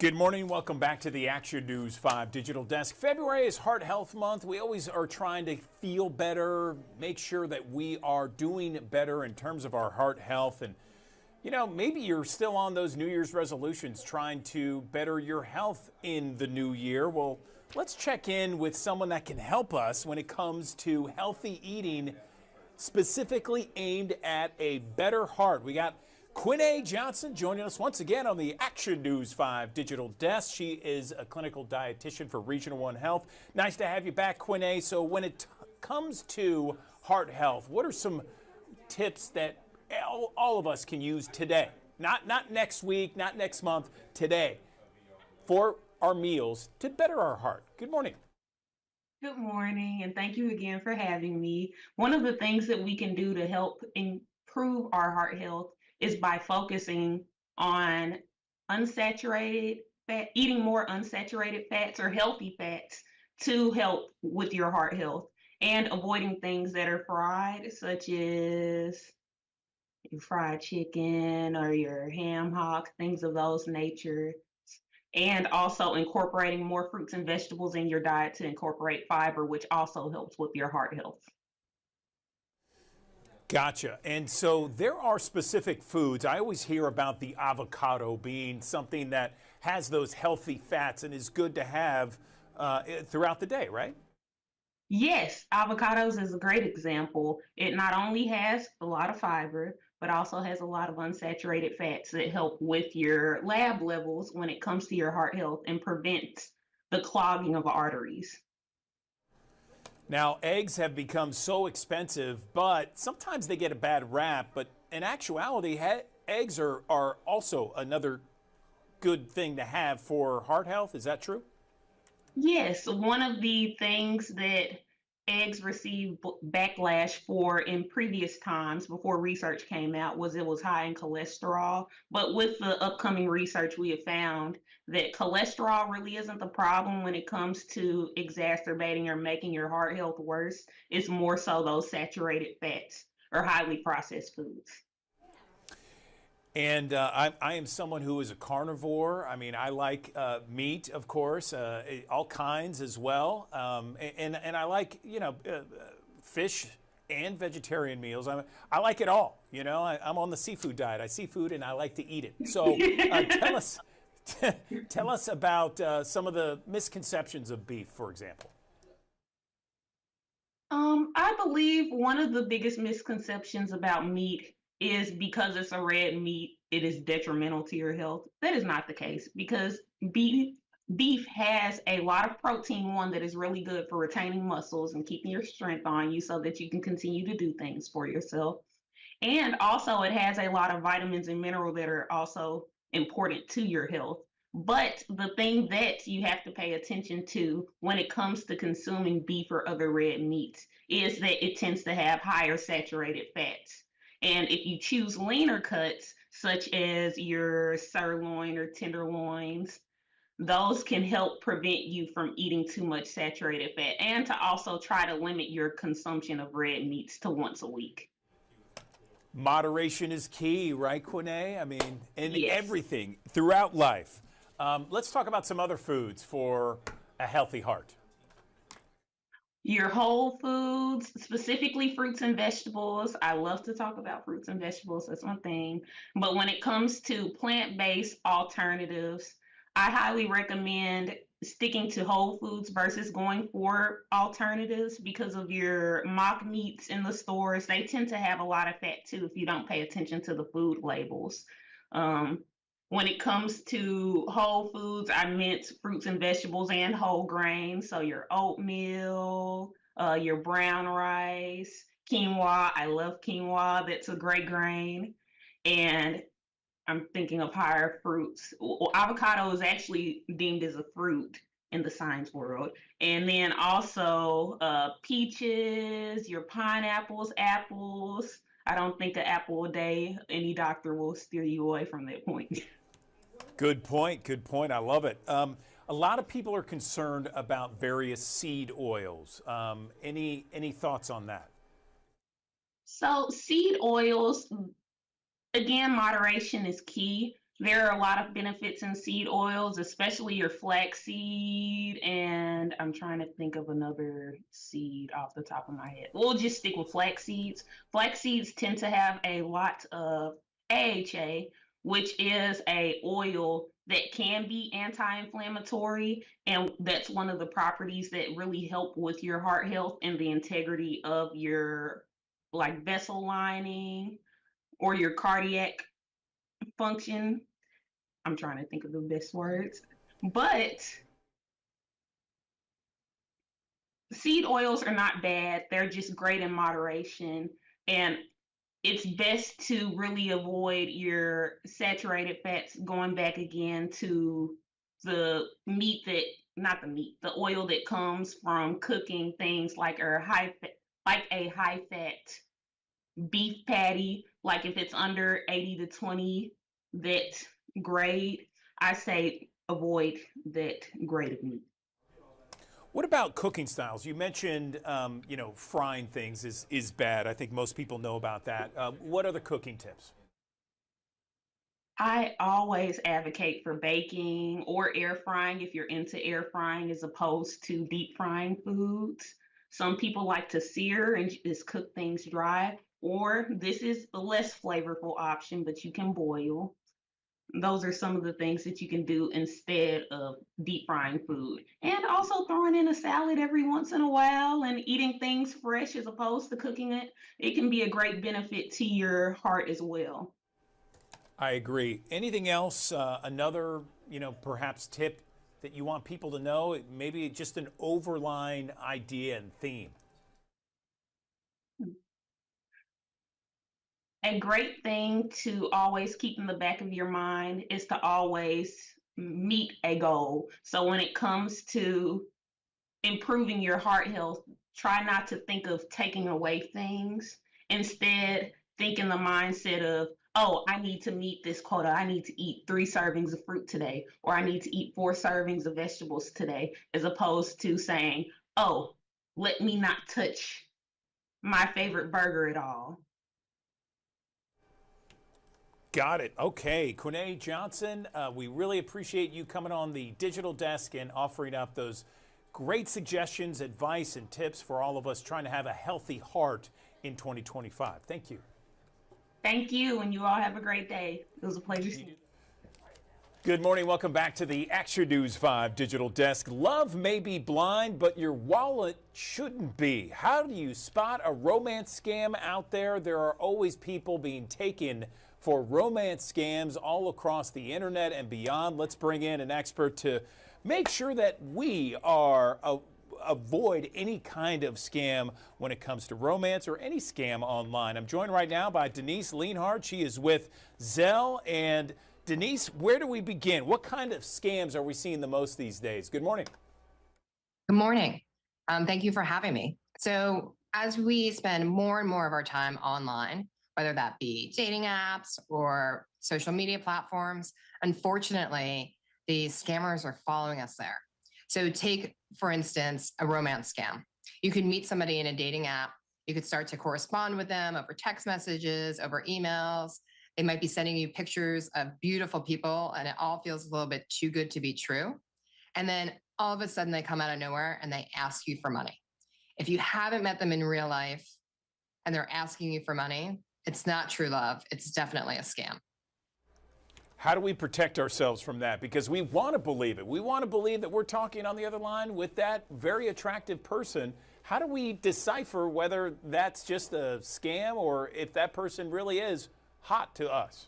Good morning. Welcome back to the Action News 5 Digital Desk. February is Heart Health Month. We always are trying to feel better, make sure that we are doing better in terms of our heart health. And, you know, maybe you're still on those New Year's resolutions trying to better your health in the new year. Well, let's check in with someone that can help us when it comes to healthy eating, specifically aimed at a better heart. We got Quinay Johnson joining us once again on the Action News 5 Digital Desk. She is a clinical dietitian for Regional One Health. Nice to have you back, Quinay. So when it comes to heart health, what are some tips that all of us can use today? Not next week, not next month, today, for our meals to better our heart. Good morning. Good morning, and thank you again for having me. One of the things that we can do to help improve our heart health is by focusing on unsaturated fat, eating more unsaturated fats or healthy fats to help with your heart health, and avoiding things that are fried, such as your fried chicken or your ham hock, things of those nature. And also incorporating more fruits and vegetables in your diet to incorporate fiber, which also helps with your heart health. Gotcha. And so there are specific foods. I always hear about the avocado being something that has those healthy fats and is good to have throughout the day, right? Yes, avocados is a great example. It not only has a lot of fiber, but also has a lot of unsaturated fats that help with your lab levels when it comes to your heart health and prevents the clogging of arteries. Now, eggs have become so expensive, but sometimes they get a bad rap. But in actuality, eggs are also another good thing to have for heart health. Is that true? Yes, one of the things that eggs received backlash for in previous times before research came out was it was high in cholesterol. But with the upcoming research, we have found that cholesterol really isn't the problem when it comes to exacerbating or making your heart health worse. It's more so those saturated fats or highly processed foods. And I am someone who is a carnivore. I mean, I like meat, of course, all kinds as well. And I like, fish and vegetarian meals. I like it all. I'm on the seafood diet. I see food and I like to eat it. So tell us about some of the misconceptions of beef, for example. I believe one of the biggest misconceptions about meat is because it's a red meat, it is detrimental to your health. That is not the case because beef has a lot of protein, one that is really good for retaining muscles and keeping your strength on you so that you can continue to do things for yourself. And also it has a lot of vitamins and minerals that are also important to your health. But the thing that you have to pay attention to when it comes to consuming beef or other red meats is that it tends to have higher saturated fats. And if you choose leaner cuts, such as your sirloin or tenderloins, those can help prevent you from eating too much saturated fat and to also try to limit your consumption of red meats to once a week. Moderation is key, right, Quinay? I mean, in Yes. everything throughout life. Let's talk about some other foods for a healthy heart. Your whole foods, specifically fruits and vegetables. I love to talk about fruits and vegetables. That's one thing. But when it comes to plant-based alternatives, I highly recommend sticking to whole foods versus going for alternatives because of your mock meats in the stores. They tend to have a lot of fat too if you don't pay attention to the food labels. When it comes to whole foods, I meant fruits and vegetables and whole grains. So your oatmeal, your brown rice, quinoa. I love quinoa. That's a great grain. And I'm thinking of higher fruits. Avocado is actually deemed as a fruit in the science world. And then also peaches, your pineapples, apples. I don't think an apple a day, any doctor will steer you away from that point. Good point. Good point. I love it. A lot of people are concerned about various seed oils. Any thoughts on that? So seed oils, again, moderation is key. There are a lot of benefits in seed oils, especially your flaxseed. And I'm trying to think of another seed off the top of my head. We'll just stick with flax seeds. Flax seeds tend to have a lot of AHA, which is a oil that can be anti-inflammatory. And that's one of the properties that really help with your heart health and the integrity of your like vessel lining or your cardiac function. I'm trying to think of the best words, but seed oils are not bad. They're just great in moderation. And it's best to really avoid your saturated fats going back again to the meat that, not the meat, the oil that comes from cooking things like a high fat beef patty. Like if it's under 80 to 20, that grade, I say avoid that grade of meat. What about cooking styles? You mentioned, frying things is bad. I think most people know about that. What are the cooking tips? I always advocate for baking or air frying if you're into air frying as opposed to deep frying foods. Some people like to sear and just cook things dry, or this is a less flavorful option, but you can boil. Those are some of the things that you can do instead of deep frying food. And also throwing in a salad every once in a while and eating things fresh as opposed to cooking it. It can be a great benefit to your heart as well. I agree. Anything else? Another, perhaps tip that you want people to know? Maybe just an overline idea and theme. A great thing to always keep in the back of your mind is to always meet a goal. So when it comes to improving your heart health, try not to think of taking away things. Instead, think in the mindset of, oh, I need to meet this quota. I need to eat 3 servings of fruit today, or I need to eat 4 servings of vegetables today, as opposed to saying, oh, let me not touch my favorite burger at all. Got it. Okay. Queneé Johnson, we really appreciate you coming on the digital desk and offering up those great suggestions, advice, and tips for all of us trying to have a healthy heart in 2025. Thank you. Thank you, and you all have a great day. It was a pleasure seeing you. Good morning. Welcome back to the Action News 5 digital desk. Love may be blind, but your wallet shouldn't be. How do you spot a romance scam out there? There are always people being taken for romance scams all across the internet and beyond. Let's bring in an expert to make sure that we are avoid any kind of scam when it comes to romance or any scam online. I'm joined right now by Denise Lienhard. She is with Zelle. And Denise, where do we begin? What kind of scams are we seeing the most these days? Good morning. Good morning. Thank you for having me. So as we spend more and more of our time online, whether that be dating apps or social media platforms, unfortunately, the scammers are following us there. So take, for instance, a romance scam. You could meet somebody in a dating app. You could start to correspond with them over text messages, over emails. They might be sending you pictures of beautiful people, and it all feels a little bit too good to be true. And then all of a sudden they come out of nowhere and they ask you for money. If you haven't met them in real life and they're asking you for money, it's not true love. It's definitely a scam. How do we protect ourselves from that? Because we want to believe it. We want to believe that we're talking on the other line with that very attractive person. How do we decipher whether that's just a scam or if that person really is hot to us?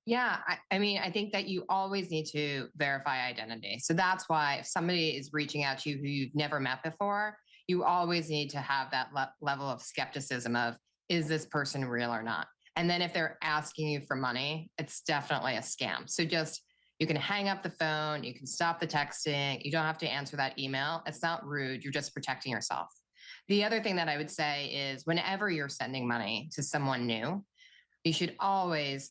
Yeah, I mean, I think that you always need to verify identity. So that's why if somebody is reaching out to you who you've never met before, you always need to have that level of skepticism of, is this person real or not? And then if they're asking you for money, it's definitely a scam. So just, you can hang up the phone, you can stop the texting, you don't have to answer that email. It's not rude, you're just protecting yourself. The other thing that I would say is whenever you're sending money to someone new, you should always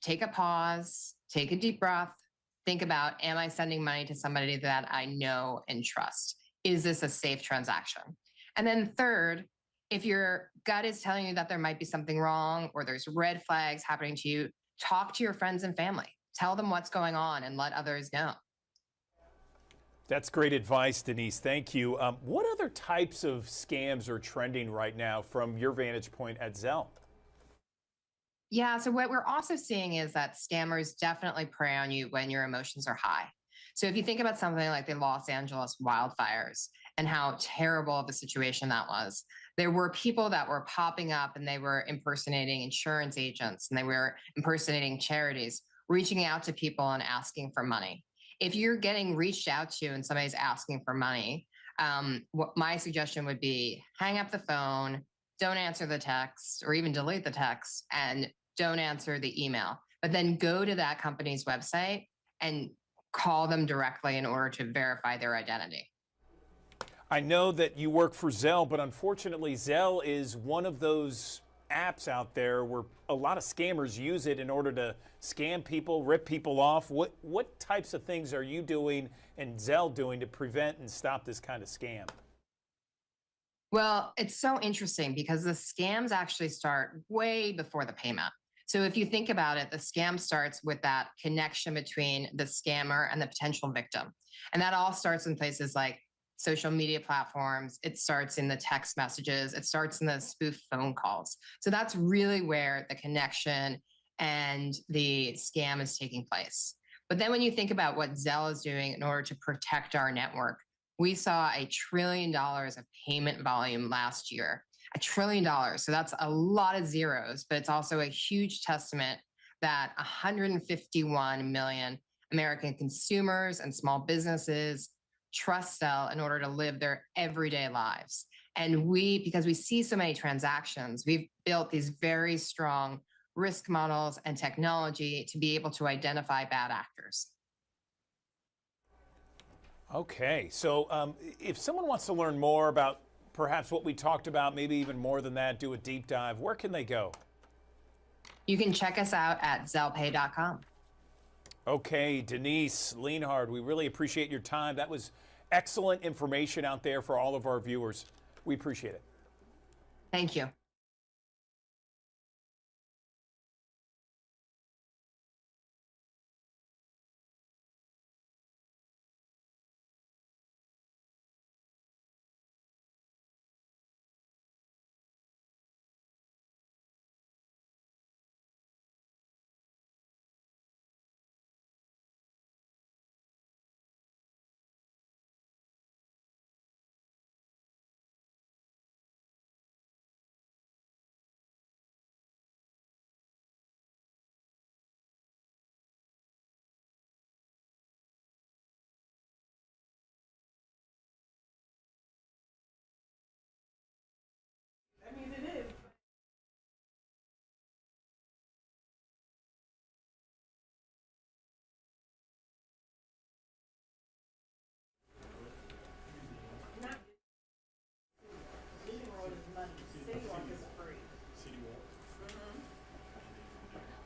take a pause, take a deep breath, think about, am I sending money to somebody that I know and trust? Is this a safe transaction? And then third, if your gut is telling you that there might be something wrong or there's red flags happening to you, talk to your friends and family. Tell them what's going on and let others know. That's great advice, Denise. Thank you. What other types of scams are trending right now from your vantage point at Zelle? Yeah, so what we're also seeing is that scammers definitely prey on you when your emotions are high. So if you think about something like the Los Angeles wildfires and how terrible of a situation that was, there were people that were popping up and they were impersonating insurance agents and they were impersonating charities, reaching out to people and asking for money. If you're getting reached out to and somebody's asking for money, what my suggestion would be, hang up the phone, don't answer the text or even delete the text, and don't answer the email. But then go to that company's website and call them directly in order to verify their identity. I know that you work for Zelle, but unfortunately, Zelle is one of those apps out there where a lot of scammers use it in order to scam people, rip people off. What types of things are you doing and Zelle doing to prevent and stop this kind of scam? Well, it's so interesting because the scams actually start way before the payment. So if you think about it, the scam starts with that connection between the scammer and the potential victim. And that all starts in places like social media platforms. It starts in the text messages. It starts in the spoof phone calls. So that's really where the connection and the scam is taking place. But then when you think about what Zelle is doing in order to protect our network, we saw $1 trillion of payment volume last year. $1 trillion. So that's a lot of zeros, but it's also a huge testament that 151 million American consumers and small businesses trust Zelle in order to live their everyday lives. And because we see so many transactions, we've built these very strong risk models and technology to be able to identify bad actors. Okay, so if someone wants to learn more about perhaps what we talked about, maybe even more than that, do a deep dive, where can they go? You can check us out at zellepay.com. Okay, Denise Lienhard, we really appreciate your time. That was excellent information out there for all of our viewers. We appreciate it. Thank you.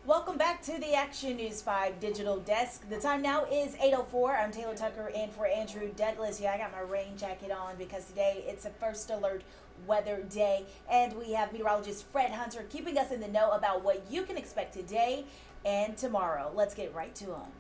Welcome back to the Action News 5 Digital Desk. The time now is 8:04. I'm Taylor Tucker in for Andrew Douglas. Yeah, I got my rain jacket on because today it's a first alert weather day. And we have meteorologist Fred Hunter keeping us in the know about what you can expect today and tomorrow. Let's get right to him.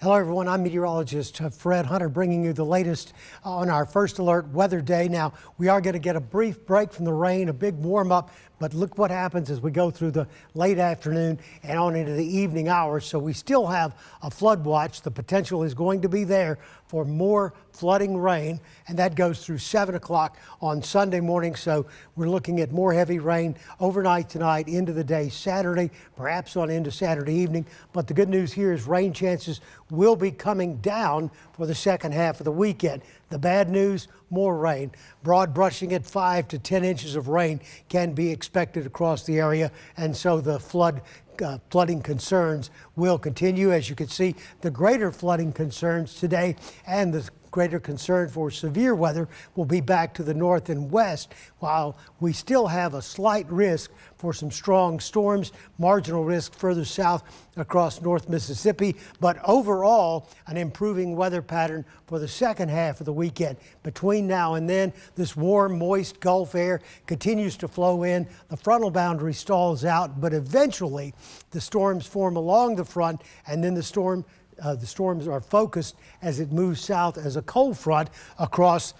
Hello, everyone. I'm meteorologist Fred Hunter bringing you the latest on our first alert weather day. Now, we are going to get a brief break from the rain, a big warm up, but look what happens as we go through the late afternoon and on into the evening hours. So we still have a flood watch. The potential is going to be there for more flooding rain, and that goes through 7 o'clock on Sunday morning. So we're looking at more heavy rain overnight tonight into the day Saturday, perhaps on into Saturday evening. But the good news here is rain chances will be coming down for the second half of the weekend. The bad news, more rain. Broad brushing at 5 to 10 inches of rain can be expected across the area, and so the flooding concerns will continue. As you can see, the greater flooding concerns today and the greater concern for severe weather will be back to the north and west, while we still have a slight risk for some strong storms, marginal risk further south across North Mississippi, but overall an improving weather pattern for the second half of the weekend. Between now and then, this warm, moist Gulf air continues to flow in. The frontal boundary stalls out, but eventually the storms form along the front, and then the storms are focused as it moves south as a cold front across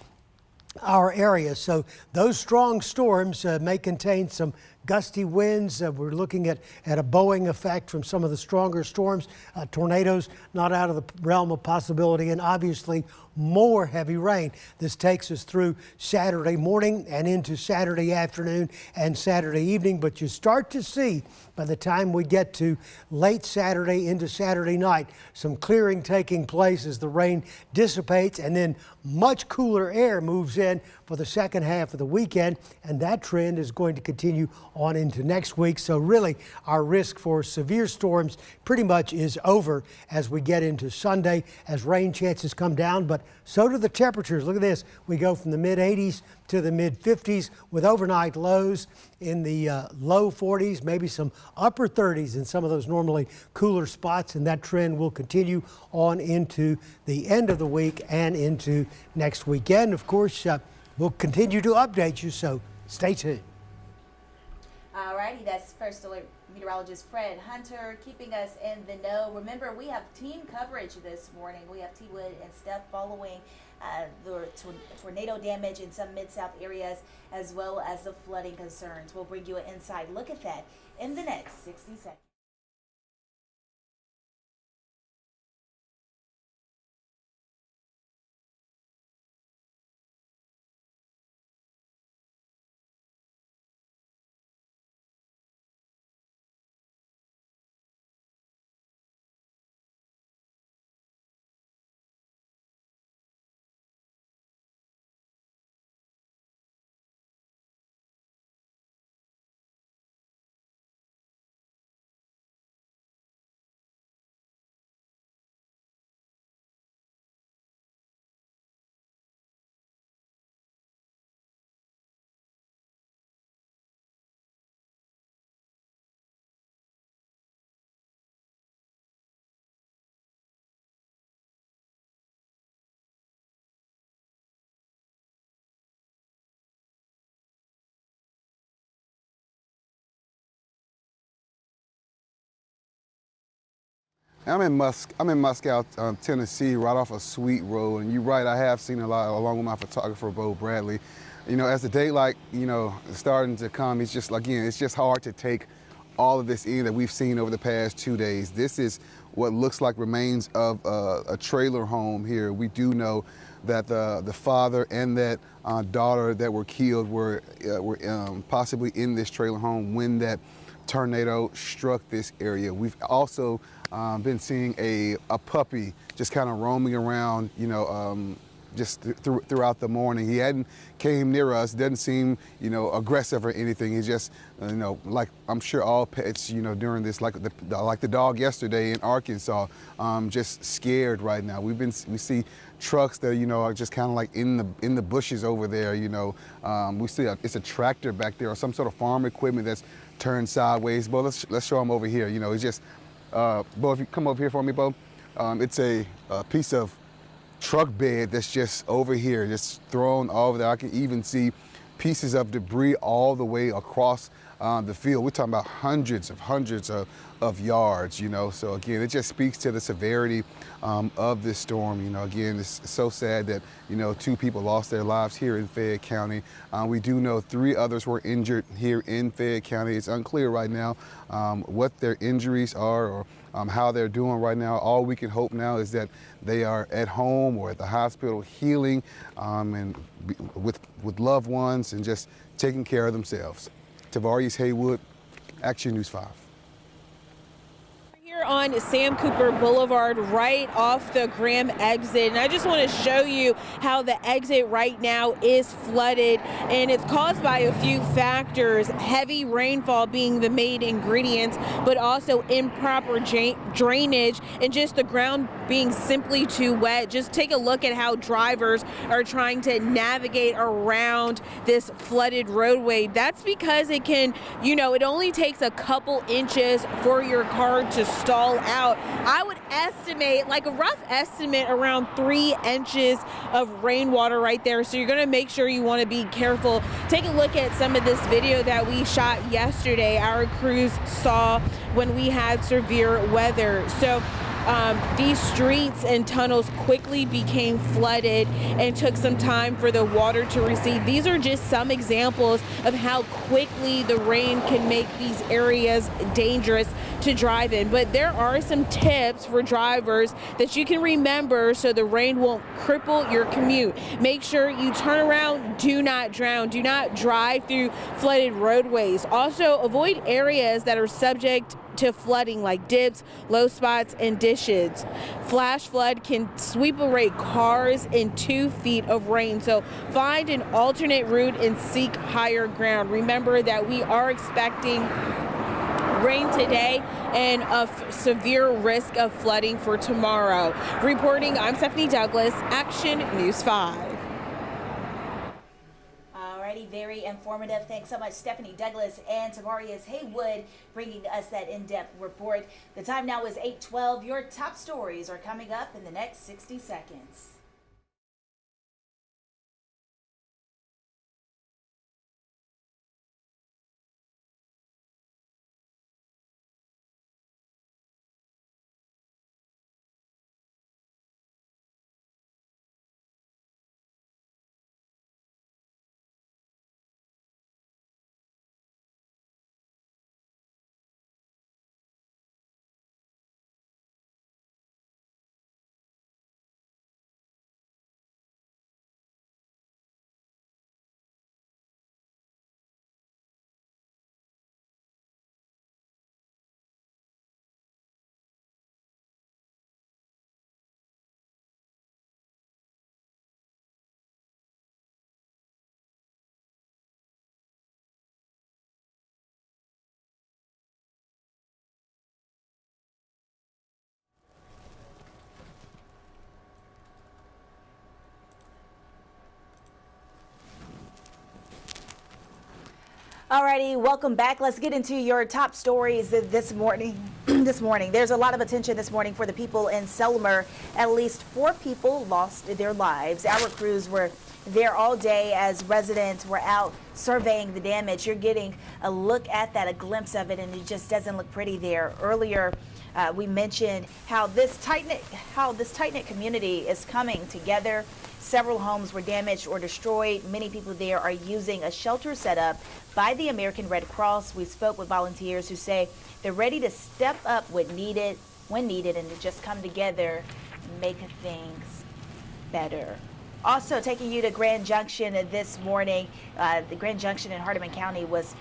our area. So those strong storms may contain some gusty winds. We're looking at a bowing effect from some of the stronger storms. Tornadoes not out of the realm of possibility, and obviously more heavy rain. This takes us through Saturday morning and into Saturday afternoon and Saturday evening, but you start to see by the time we get to late Saturday into Saturday night some clearing taking place as the rain dissipates, and then much cooler air moves in for the second half of the weekend, and that trend is going to continue on into next week. So really our risk for severe storms pretty much is over as we get into Sunday, as rain chances come down, but so do the temperatures. Look at this. We go from the mid 80s to the mid 50s with overnight lows in the low 40s, maybe some upper 30s in some of those normally cooler spots, and that trend will continue on into the end of the week and into next weekend. Of course, we'll continue to update you, so stay tuned. All righty, that's First Alert meteorologist Fred Hunter keeping us in the know. Remember, we have team coverage this morning. We have T. Wood and Steph following the tornado damage in some Mid-South areas, as well as the flooding concerns. We'll bring you an inside look at that in the next 60 seconds. I'm in Moscow, Tennessee, right off a Sweet Road, and you're right, I have seen a lot, along with my photographer, Bo Bradley. You know, as the daylight, starting to come, it's just, again, it's just hard to take all of this in that we've seen over the past 2 days. This is what looks like remains of a trailer home here. We do know that the father and that daughter that were killed were possibly in this trailer home when that tornado struck this area. We've also been seeing a puppy just kind of roaming around, just throughout the morning. He hadn't came near us, doesn't seem, aggressive or anything. He's just, like I'm sure all pets, during this, like the dog yesterday in Arkansas, just scared right now. We see trucks that, are just kind of like in the bushes over there, we see it's a tractor back there or some sort of farm equipment that's turned sideways. Bo, let's show him over here. It's just, Bo, if you come over here for me, Bo, it's a piece of truck bed that's just over here, just thrown over there. I can even see pieces of debris all the way across the field. We're talking about hundreds of yards, So again, it just speaks to the severity of this storm. Again, it's so sad that, 2 people lost their lives here in Fayette County. We do know 3 others were injured here in Fayette County. It's unclear right now what their injuries are or how they're doing right now. All we can hope now is that they are at home or at the hospital healing and with loved ones and just taking care of themselves. Tavares Haywood, Action News 5. Here on Sam Cooper Boulevard, right off the Graham exit. And I just want to show you how the exit right now is flooded, and it's caused by a few factors, heavy rainfall being the main ingredients, but also improper drainage and just the ground being simply too wet. Just take a look at how drivers are trying to navigate around this flooded roadway. That's because it can, it only takes a couple inches for your car to stall out. I would estimate, like a rough estimate, around 3 inches of rainwater right there. So you're going to make sure you want to be careful. Take a look at some of this video that we shot yesterday. Our crews saw when we had severe weather. So these streets and tunnels quickly became flooded and took some time for the water to recede. These are just some examples of how quickly the rain can make these areas dangerous to drive in. But there are some tips for drivers that you can remember so the rain won't cripple your commute. Make sure you turn around, do not drown, do not drive through flooded roadways. Also, avoid areas that are subject to flooding like dips, low spots, and dishes. Flash flood can sweep away cars in 2 feet of rain, so find an alternate route and seek higher ground. Remember that we are expecting rain today and a severe risk of flooding for tomorrow. Reporting, I'm Stephanie Douglas, Action News 5. Very informative. Thanks so much, Stephanie Douglas and Tamarius Haywood, bringing us that in-depth report. The time now is 8:12. Your top stories are coming up in the next 60 seconds. Alrighty, welcome back. Let's get into your top stories this morning. There's a lot of attention this morning for the people in Selmer. At least 4 people lost their lives. Our crews were there all day as residents were out surveying the damage. You're getting a look at that, a glimpse of it, and it just doesn't look pretty there. Earlier, we mentioned how this tight-knit community is coming together. Several homes were damaged or destroyed. Many people there are using a shelter set up by the American Red Cross. We spoke with volunteers who say they're ready to step up when needed, and to just come together and make things better. Also taking you to Grand Junction this morning. The Grand Junction in Hardeman County was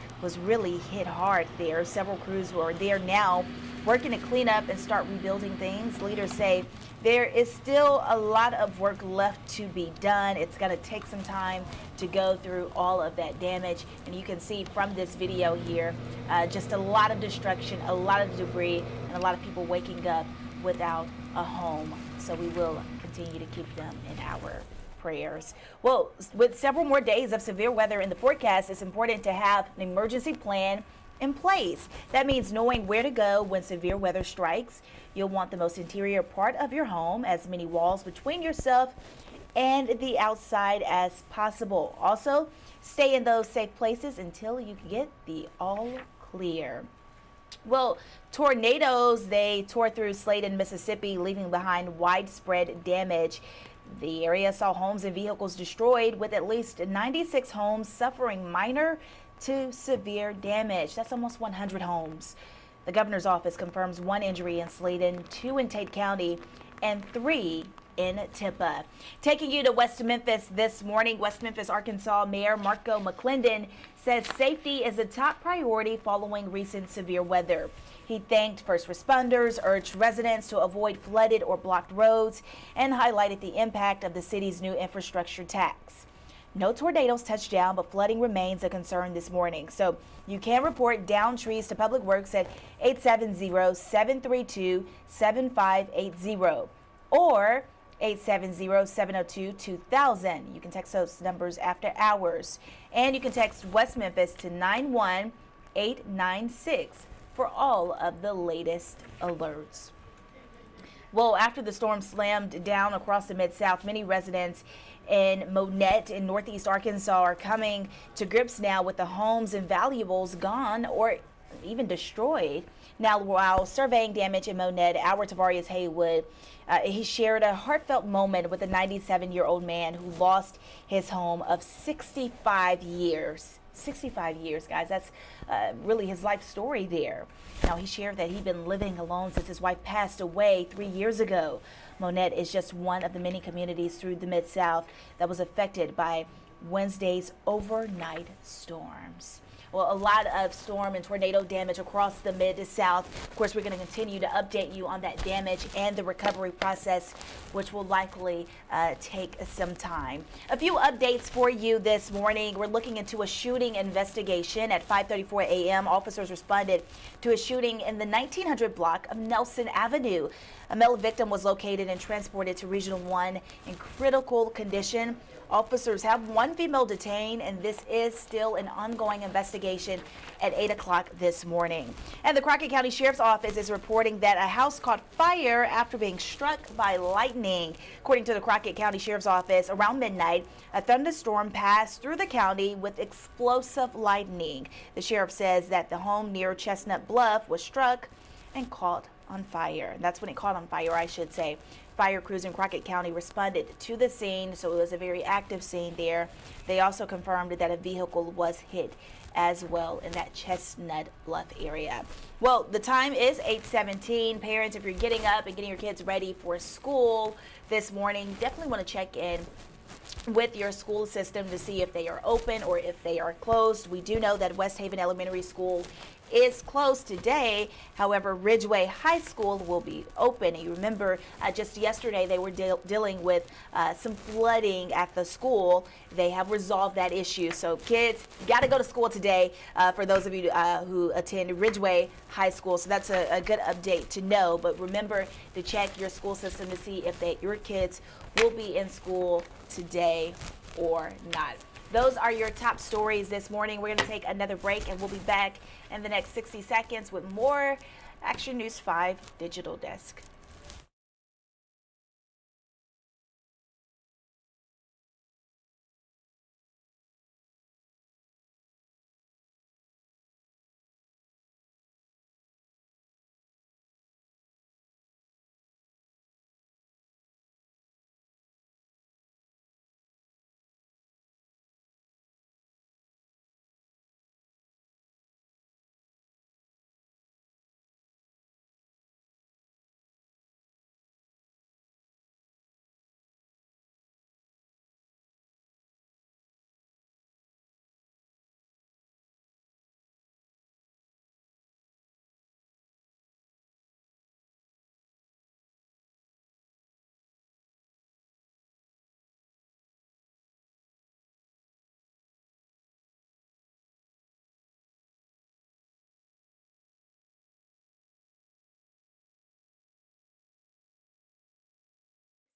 really hit hard there. Several crews were there now working to clean up and start rebuilding things. Leaders say there is still a lot of work left to be done. It's going to take some time to go through all of that damage. And you can see from this video here, just a lot of destruction, a lot of debris, and a lot of people waking up without a home. So we will continue to keep them in our prayers. Well, with several more days of severe weather in the forecast, it's important to have an emergency plan in place. That means knowing where to go when severe weather strikes. You'll want the most interior part of your home, as many walls between yourself and the outside as possible. Also, stay in those safe places until you get the all clear. Well, tornadoes, they tore through Sladen, Mississippi, leaving behind widespread damage. The area saw homes and vehicles destroyed, with at least 96 homes suffering minor to severe damage. That's almost 100 homes. The governor's office confirms 1 injury in Sladen, 2 in Tate County, and 3 in Tampa. Taking you to West Memphis this morning, West Memphis, Arkansas Mayor Marco McClendon says safety is a top priority following recent severe weather. He thanked first responders, urged residents to avoid flooded or blocked roads, and highlighted the impact of the city's new infrastructure tax. No tornadoes touched down, but flooding remains a concern this morning. So you can report down trees to Public Works at 870-732-7580 or 870-702-2000. You can text those numbers after hours. And you can text West Memphis to 91896 for all of the latest alerts. Well, after the storm slammed down across the Mid-South, many residents in Monette in Northeast Arkansas are coming to grips now with the homes and valuables gone or even destroyed. Now, while surveying damage in Monette, our Tavarius Haywood, he shared a heartfelt moment with a 97-year-old man who lost his home of 65 years. 65 years, guys. That's really his life story there. Now, he shared that he'd been living alone since his wife passed away 3 years ago. Monette is just one of the many communities through the Mid-South that was affected by Wednesday's overnight storms. Well, a lot of storm and tornado damage across the Mid-South. Of course, we're going to continue to update you on that damage and the recovery process, which will likely take some time. A few updates for you this morning. We're looking into a shooting investigation. At 5:34 a.m., officers responded to a shooting in the 1900 block of Nelson Avenue. A male victim was located and transported to Regional 1 in critical condition. Officers have one female detained, and this is still an ongoing investigation at 8 o'clock this morning. And the Crockett County Sheriff's Office is reporting that a house caught fire after being struck by lightning. According to the Crockett County Sheriff's Office, around midnight, a thunderstorm passed through the county with explosive lightning. The sheriff says that the home near Chestnut Bluff was struck and caught on fire. That's when it caught on fire, I should say. Fire crews in Crockett County responded to the scene, so it was a very active scene there. They also confirmed that a vehicle was hit as well in that Chestnut Bluff area. Well, the time is 8:17. Parents, if you're getting up and getting your kids ready for school this morning, definitely want to check in with your school system to see if they are open or if they are closed. We do know that West Haven Elementary School is closed today. However, Ridgeway High School will be open. And you remember just yesterday they were dealing with some flooding at the school. They have resolved that issue. So kids, you got to go to school today for those of you who attend Ridgeway High School. So that's a good update to know. But remember to check your school system to see if your kids will be in school today or not. Those are your top stories this morning. We're going to take another break and we'll be back in the next 60 seconds with more Action News 5 Digital Desk.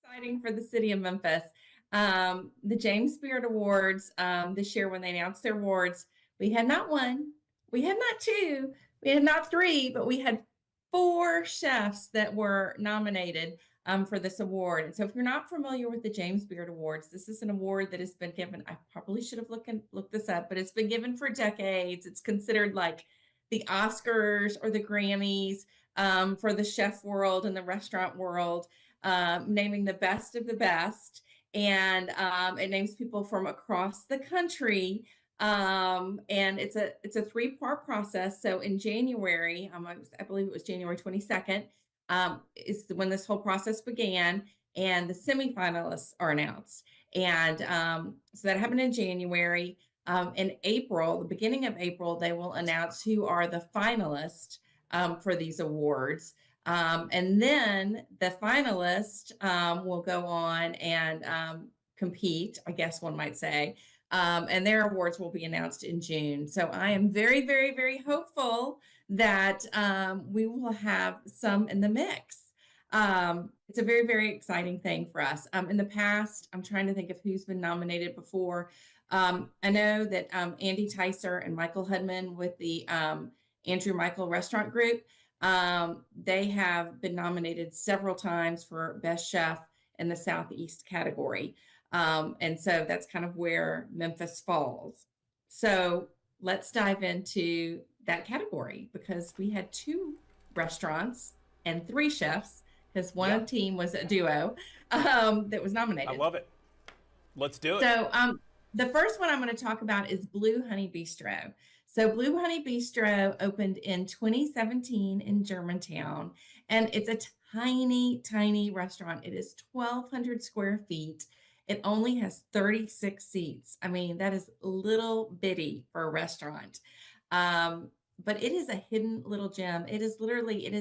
Exciting for the city of Memphis. The James Beard Awards this year, when they announced their awards, we had not one, we had not two, we had not three, but we had 4 chefs that were nominated for this award. And so if you're not familiar with the James Beard Awards, this is an award that has been given, I probably should have looked this up, but it's been given for decades. It's considered like the Oscars or the Grammys for the chef world and the restaurant world, naming the best of the best. And it names people from across the country. And it's a 3-part process. So in January, I believe it was January 22nd, is when this whole process began. and the semifinalists are announced. And so that happened in January. In April, the beginning of April, they will announce who are the finalists for these awards. And then the finalists will go on and compete, I guess one might say, and their awards will be announced in June. So I am very, very, very hopeful that we will have some in the mix. It's a very, very exciting thing for us. In the past, I'm trying to think of who's been nominated before. I know that Andy Ticer and Michael Hudman with the Andrew Michael Restaurant Group, they have been nominated several times for Best Chef in the Southeast category. And so that's kind of where Memphis falls. So let's dive into that category, because we had 2 restaurants and 3 chefs, because one team was a duo that was nominated. I love it. Let's do it. So the first one I'm going to talk about is Blue Honey Bistro. So Blue Honey Bistro opened in 2017 in Germantown, and it's a tiny, tiny restaurant. It is 1,200 square feet. It only has 36 seats. I mean, that is little bitty for a restaurant. But it is a hidden little gem. It is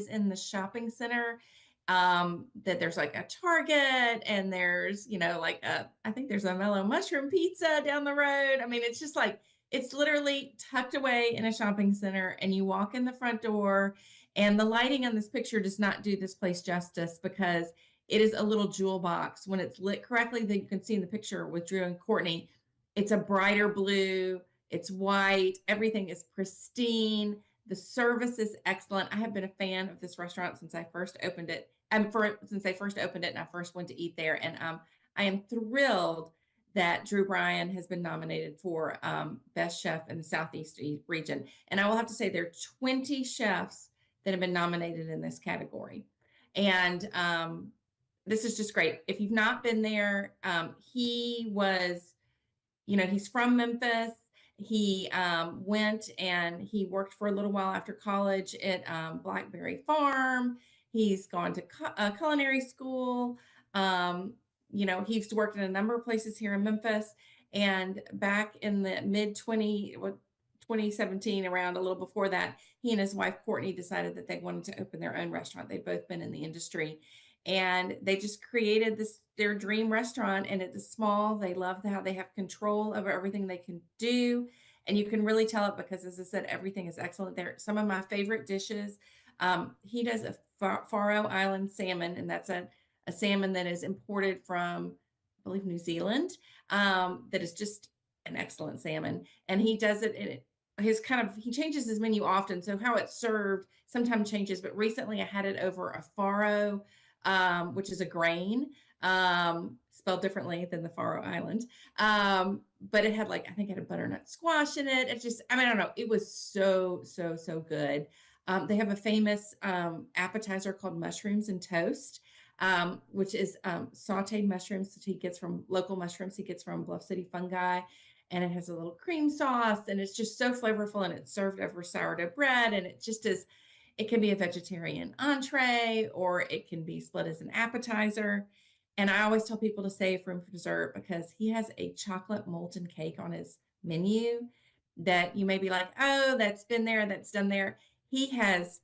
in the shopping center, that there's like a Target, and there's, I think there's a Mellow Mushroom Pizza down the road. I mean, it's just like, it's literally tucked away in a shopping center, and you walk in the front door, and the lighting on this picture does not do this place justice, because it is a little jewel box. When it's lit correctly, that you can see in the picture with Drew and Courtney, it's a brighter blue, it's white, everything is pristine. The service is excellent. I have been a fan of this restaurant since I first opened it. And I first went to eat there. And I am thrilled that Drew Bryan has been nominated for Best Chef in the Southeast region. And I will have to say there are 20 chefs that have been nominated in this category. And this is just great. If you've not been there, he was, he's from Memphis. He went and he worked for a little while after college at Blackberry Farm. He's gone to culinary school. He's worked in a number of places here in Memphis. And back in the mid-2017, around a little before that, he and his wife, Courtney, decided that they wanted to open their own restaurant. They've both been in the industry. And they just created their dream restaurant, and it's small. They love how they have control over everything they can do. And you can really tell it because, as I said, everything is excellent there. Some of my favorite dishes, he does a Faroe Island salmon, and that's a salmon that is imported from, I believe, New Zealand, that is just an excellent salmon. And he does it in he changes his menu often. So how it's served sometimes changes, but recently I had it over a farro, which is a grain, spelled differently than the Faroe Island. But it had I think it had butternut squash in it. I don't know. It was so, so, so good. They have a famous appetizer called mushrooms and toast, which is sauteed mushrooms that he gets from local mushrooms he gets from Bluff City Fungi. And it has a little cream sauce, and it's just so flavorful, and it's served over sourdough bread, and it just is. It can be a vegetarian entree, or it can be split as an appetizer. And I always tell people to save room for dessert, because he has a chocolate molten cake on his menu that you may be like, oh, that's been there, that's done there. He has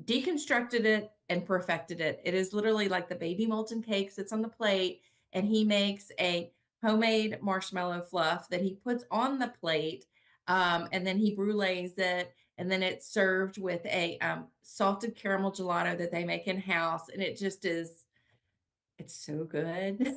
deconstructed it and perfected it. It is literally like the baby molten cake sits on the plate, and he makes a homemade marshmallow fluff that he puts on the plate, and then he brulees it. And then it's served with a salted caramel gelato that they make in-house. And it just is, it's so good.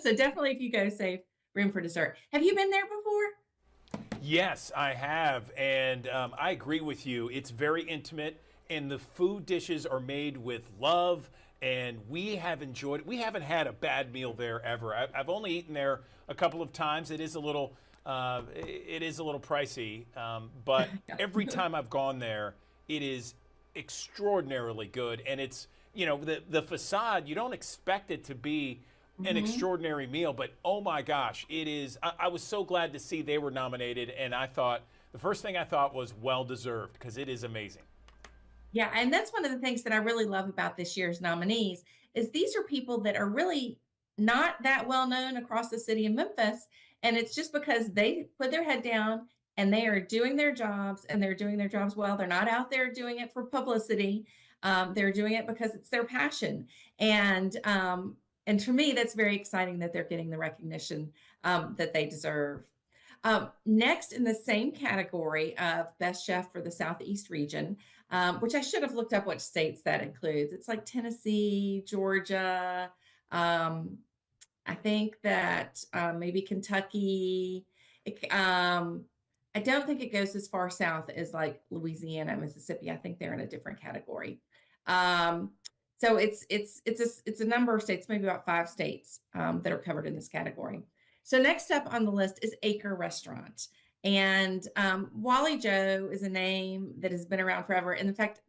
So definitely, if you go, save room for dessert. Have you been there before? Yes, I have. And I agree with you. It's very intimate, and the food dishes are made with love. And we have enjoyed it. We haven't had a bad meal there ever. I've only eaten there a couple of times. It is a little pricey, but every time I've gone there, it is extraordinarily good. And it's, the facade, you don't expect it to be an extraordinary meal, but oh my gosh, it is. I was so glad to see they were nominated, and the first thing I thought was well deserved, because it is amazing. Yeah, and that's one of the things that I really love about this year's nominees is these are people that are really not that well known across the city of Memphis. And it's just because they put their head down and they are doing their jobs and they're doing their jobs well. They're not out there doing it for publicity. They're doing it because it's their passion. And for me, that's very exciting that they're getting the recognition that they deserve. Next in the same category of Best Chef for the Southeast region, which I should have looked up what states that includes. It's like Tennessee, Georgia, I think that maybe Kentucky. I don't think it goes as far south as like Louisiana, Mississippi. I think they're in a different category. So it's a number of states, maybe about 5 states that are covered in this category. So next up on the list is Acre Restaurant. And Wally Joe is a name that has been around forever. And in fact,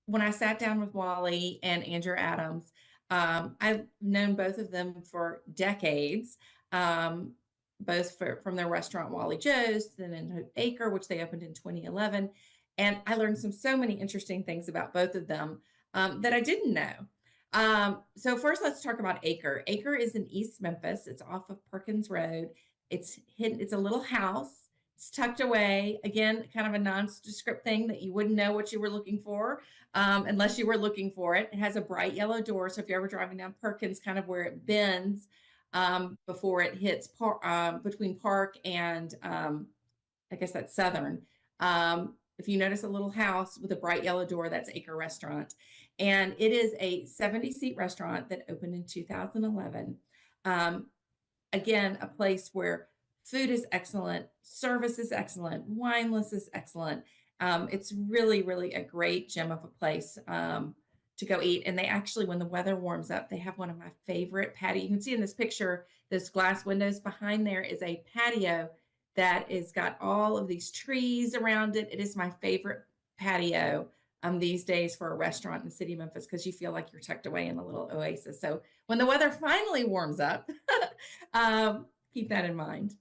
when I sat down with Wally and Andrew Adams, I've known both of them for decades, both from their restaurant Wally Joe's, then in Acre, which they opened in 2011. And I learned so many interesting things about both of them that I didn't know. So first, let's talk about Acre. Acre is in East Memphis. It's off of Perkins Road. It's hidden. It's a little house. It's tucked away. Again, kind of a nondescript thing that you wouldn't know what you were looking for unless you were looking for it. It has a bright yellow door. So if you're ever driving down Perkins, kind of where it bends before it hits between Park and I guess that's Southern. If you notice a little house with a bright yellow door, that's Acre Restaurant. And it is a 70-seat restaurant that opened in 2011. Again, a place where food is excellent, service is excellent, wine list is excellent. It's really, really a great gem of a place to go eat. And they actually, when the weather warms up, they have one of my favorite patio. You can see in this picture, those glass windows behind there is a patio that is got all of these trees around it. It is my favorite patio these days for a restaurant in the city of Memphis because you feel like you're tucked away in a little oasis. So when the weather finally warms up, keep that in mind.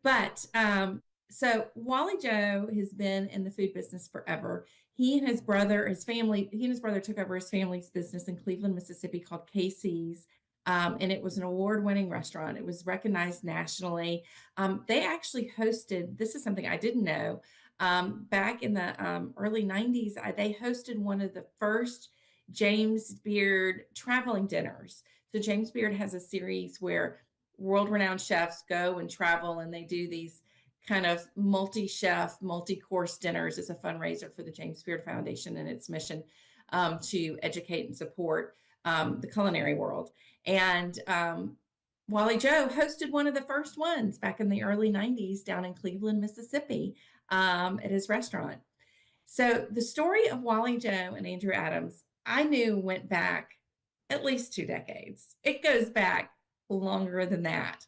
But so Wally Joe has been in the food business forever. He and his brother took over his family's business in Cleveland, Mississippi called KC's. And it was an award-winning restaurant. It was recognized nationally. They actually hosted, this is something I didn't know, back in the early 90s, they hosted one of the first James Beard traveling dinners. So James Beard has a series where world-renowned chefs go and travel and they do these kind of multi-chef, multi-course dinners as a fundraiser for the James Beard Foundation and its mission to educate and support the culinary world. And Wally Joe hosted one of the first ones back in the early 90s down in Cleveland, Mississippi at his restaurant. So the story of Wally Joe and Andrew Adams, I knew went back at least 2 decades. It goes back longer than that.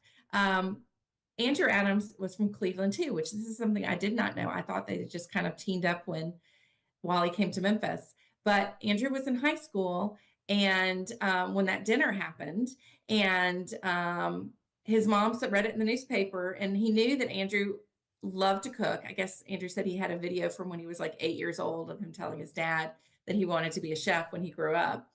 Andrew Adams was from Cleveland too, which this is something I did not know. I thought they just kind of teamed up when Wally came to Memphis. But Andrew was in high school and when that dinner happened and his mom read it in the newspaper and he knew that Andrew loved to cook. I guess Andrew said he had a video from when he was like 8 years old of him telling his dad that he wanted to be a chef when he grew up.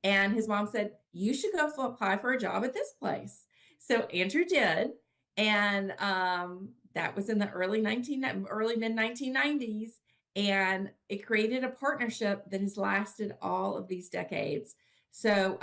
And his mom said, you should go apply for a job at this place. So Andrew did. And that was in the early mid 1990s. And it created a partnership that has lasted all of these decades. So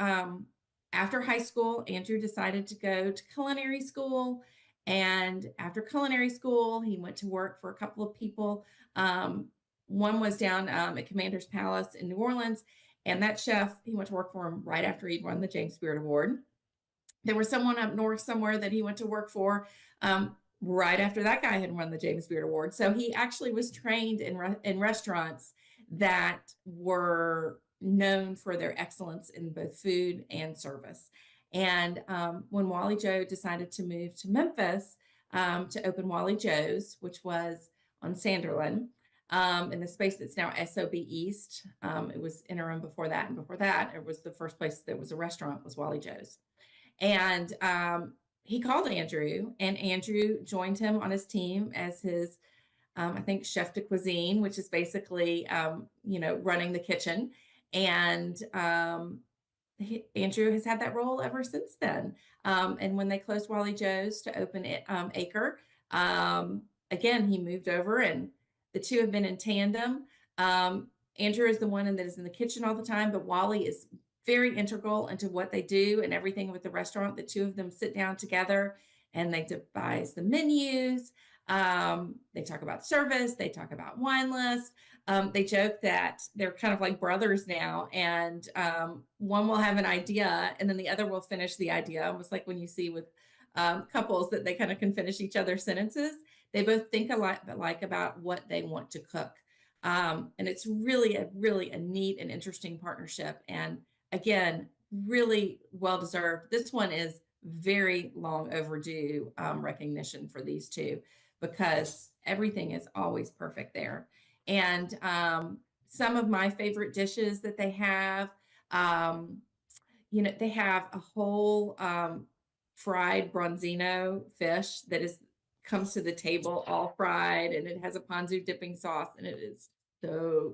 after high school, Andrew decided to go to culinary school. And after culinary school, he went to work for a couple of people. One was down at Commander's Palace in New Orleans. And that chef, he went to work for him right after he'd won the James Beard Award. There was someone up north somewhere that he went to work for right after that guy had won the James Beard Award. So he actually was trained in restaurants that were known for their excellence in both food and service. And when Wally Joe decided to move to Memphis to open Wally Joe's, which was on Sanderlin, in the space that's now SOB East, it was interim before that. And before that, it was the first place that was a restaurant was Wally Joe's. And he called Andrew, and Andrew joined him on his team as his I think chef de cuisine, which is basically, running the kitchen. And Andrew has had that role ever since then. And when they closed Wally Joe's to open it, Acre, again, he moved over and the two have been in tandem. Andrew is the one that is in the kitchen all the time, but Wally is very integral into what they do and everything with the restaurant. The two of them sit down together and they devise the menus. They talk about service. They talk about wine lists. They joke that they're kind of like brothers now, and one will have an idea and then the other will finish the idea. Almost like when you see with couples that they kind of can finish each other's sentences. They both think alike about what they want to cook. And it's really a neat and interesting partnership. And again, really well-deserved. This one is very long overdue recognition for these two, because everything is always perfect there. And some of my favorite dishes that they have, they have a whole fried bronzino fish that comes to the table all fried, and it has a ponzu dipping sauce, and it is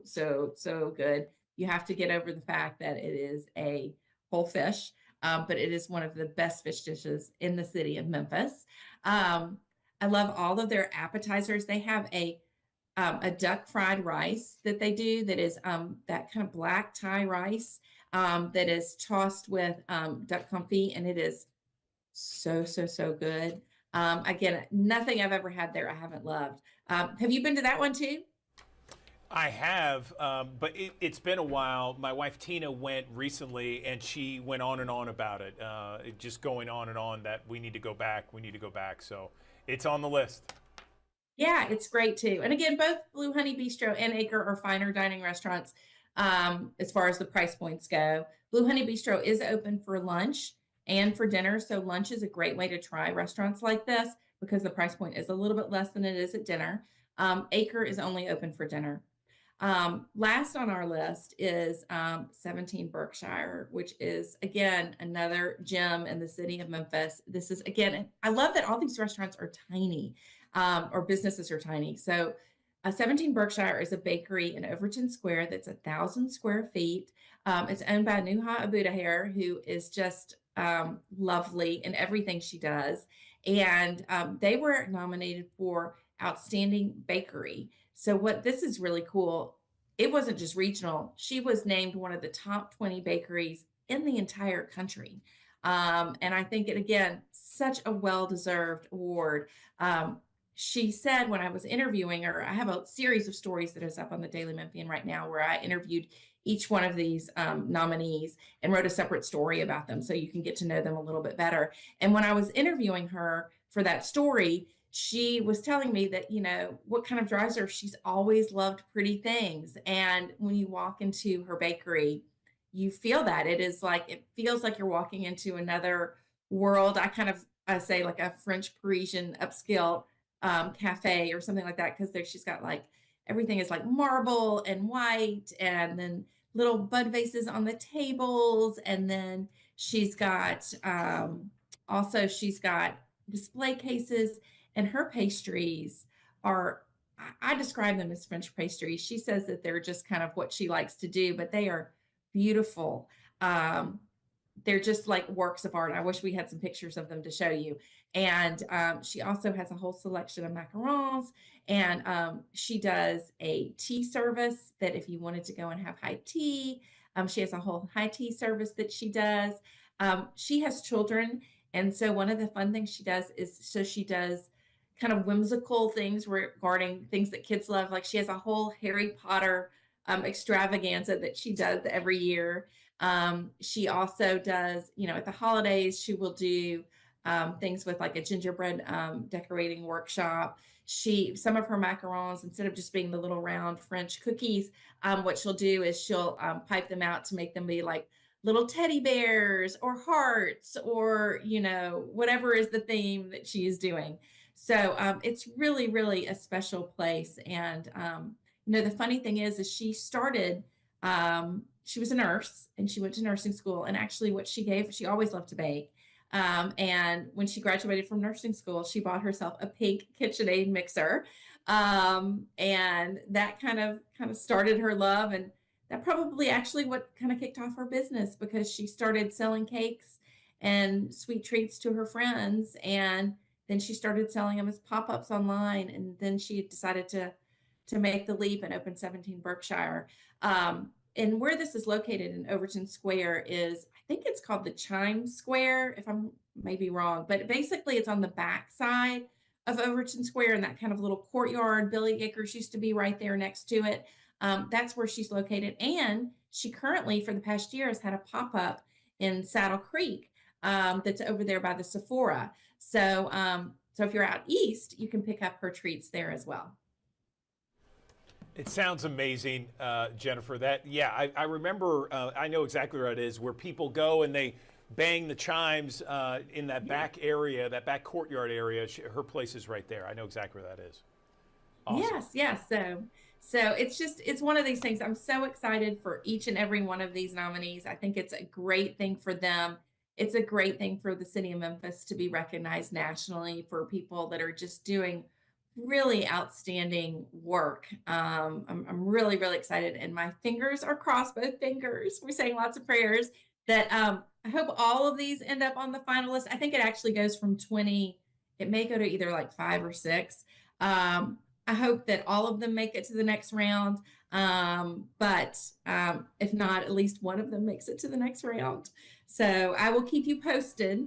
so good. You have to get over the fact that it is a whole fish, but it is one of the best fish dishes in the city of Memphis. I love all of their appetizers. They have a duck fried rice that they do that is that kind of black Thai rice that is tossed with duck confit, and it is so good. Again, nothing I've ever had there I haven't loved. Have you been to that one too? I have, but it's been a while. My wife Tina went recently, and she went on and on about it, just going on and on that we need to go back. So it's on the list. Yeah, it's great too. And again, both Blue Honey Bistro and Acre are finer dining restaurants as far as the price points go. Blue Honey Bistro is open for lunch and for dinner. So lunch is a great way to try restaurants like this because the price point is a little bit less than it is at dinner. Acre is only open for dinner. Last on our list is 17 Berkshire, which is, again, another gem in the city of Memphis. This is, again, I love that all these restaurants are tiny, or businesses are tiny. So 17 Berkshire is a bakery in Overton Square that's 1,000 square feet. It's owned by Nuha Abudaher, who is just lovely in everything she does. And they were nominated for Outstanding Bakery. So this is really cool. It wasn't just regional. She was named one of the top 20 bakeries in the entire country. And I think again, such a well-deserved award. She said when I was interviewing her, I have a series of stories that is up on the Daily Memphian right now where I interviewed each one of these nominees and wrote a separate story about them so you can get to know them a little bit better. And when I was interviewing her for that story, she was telling me that, what kind of drives her, she's always loved pretty things. And when you walk into her bakery, you feel that. It feels like you're walking into another world. I say like a French Parisian upscale cafe or something like that, because she's got everything is like marble and white, and then little bud vases on the tables. And then she's got display cases. And her pastries I describe them as French pastries. She says that they're just kind of what she likes to do, but they are beautiful. They're just like works of art. I wish we had some pictures of them to show you. And she also has a whole selection of macarons. And she does a tea service that if you wanted to go and have high tea, she has a whole high tea service that she does. She has children. And so one of the fun things she does she does kind of whimsical things regarding things that kids love. Like she has a whole Harry Potter extravaganza that she does every year. She also does, at the holidays, she will do things with like a gingerbread decorating workshop. Some of her macarons, instead of just being the little round French cookies, what she'll do is she'll pipe them out to make them be like little teddy bears or hearts or, whatever is the theme that she is doing. So it's really, really a special place. And, the funny thing is she started, she was a nurse and she went to nursing school. And actually she always loved to bake. And when she graduated from nursing school, she bought herself a pink KitchenAid mixer And that kind of started her love, and that probably actually what kind of kicked off her business, because she started selling cakes and sweet treats to her friends, and then she started selling them as pop-ups online, and then she decided to make the leap and open 17 Berkshire. And where this is located in Overton Square is, I think it's called the Chime Square, if I'm maybe wrong, but basically it's on the back side of Overton Square, in that kind of little courtyard. Billy Acres used to be right there next to it. That's where she's located. And she currently, for the past year, has had a pop-up in Saddle Creek, that's over there by the Sephora. So, so if you're out east, you can pick up her treats there as well. It sounds amazing, Jennifer. I remember, I know exactly where it is, where people go and they bang the chimes in that back area, that back courtyard area. Her place is right there. I know exactly where that is. Awesome. Yes. So it's one of these things. I'm so excited for each and every one of these nominees. I think it's a great thing for them. It's a great thing for the city of Memphis to be recognized nationally for people that are just doing really outstanding work. I'm really, really excited, and my fingers are crossed, both fingers. We're saying lots of prayers that I hope all of these end up on the finalist. I think it actually goes from 20. It may go to either like 5 or 6. I hope that all of them make it to the next round. But if not, at least one of them makes it to the next round. So I will keep you posted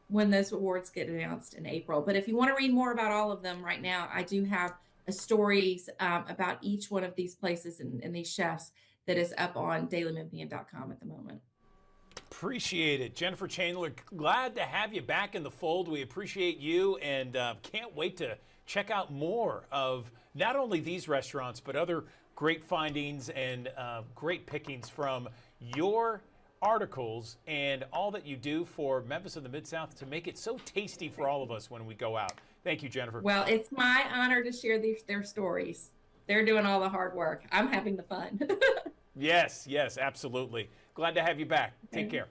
when those awards get announced in April. But if you want to read more about all of them right now, I do have stories about each one of these places and these chefs that is up on dailymemphian.com at the moment. Appreciate it. Jennifer Chandler, glad to have you back in the fold. We appreciate you, and can't wait to check out more of not only these restaurants, but other great findings and great pickings from your articles and all that you do for Memphis and the Mid-South to make it so tasty for all of us when we go out. Thank you, Jennifer. Well, it's my honor to share their stories. They're doing all the hard work. I'm having the fun. Yes, absolutely. Glad to have you back. Take care.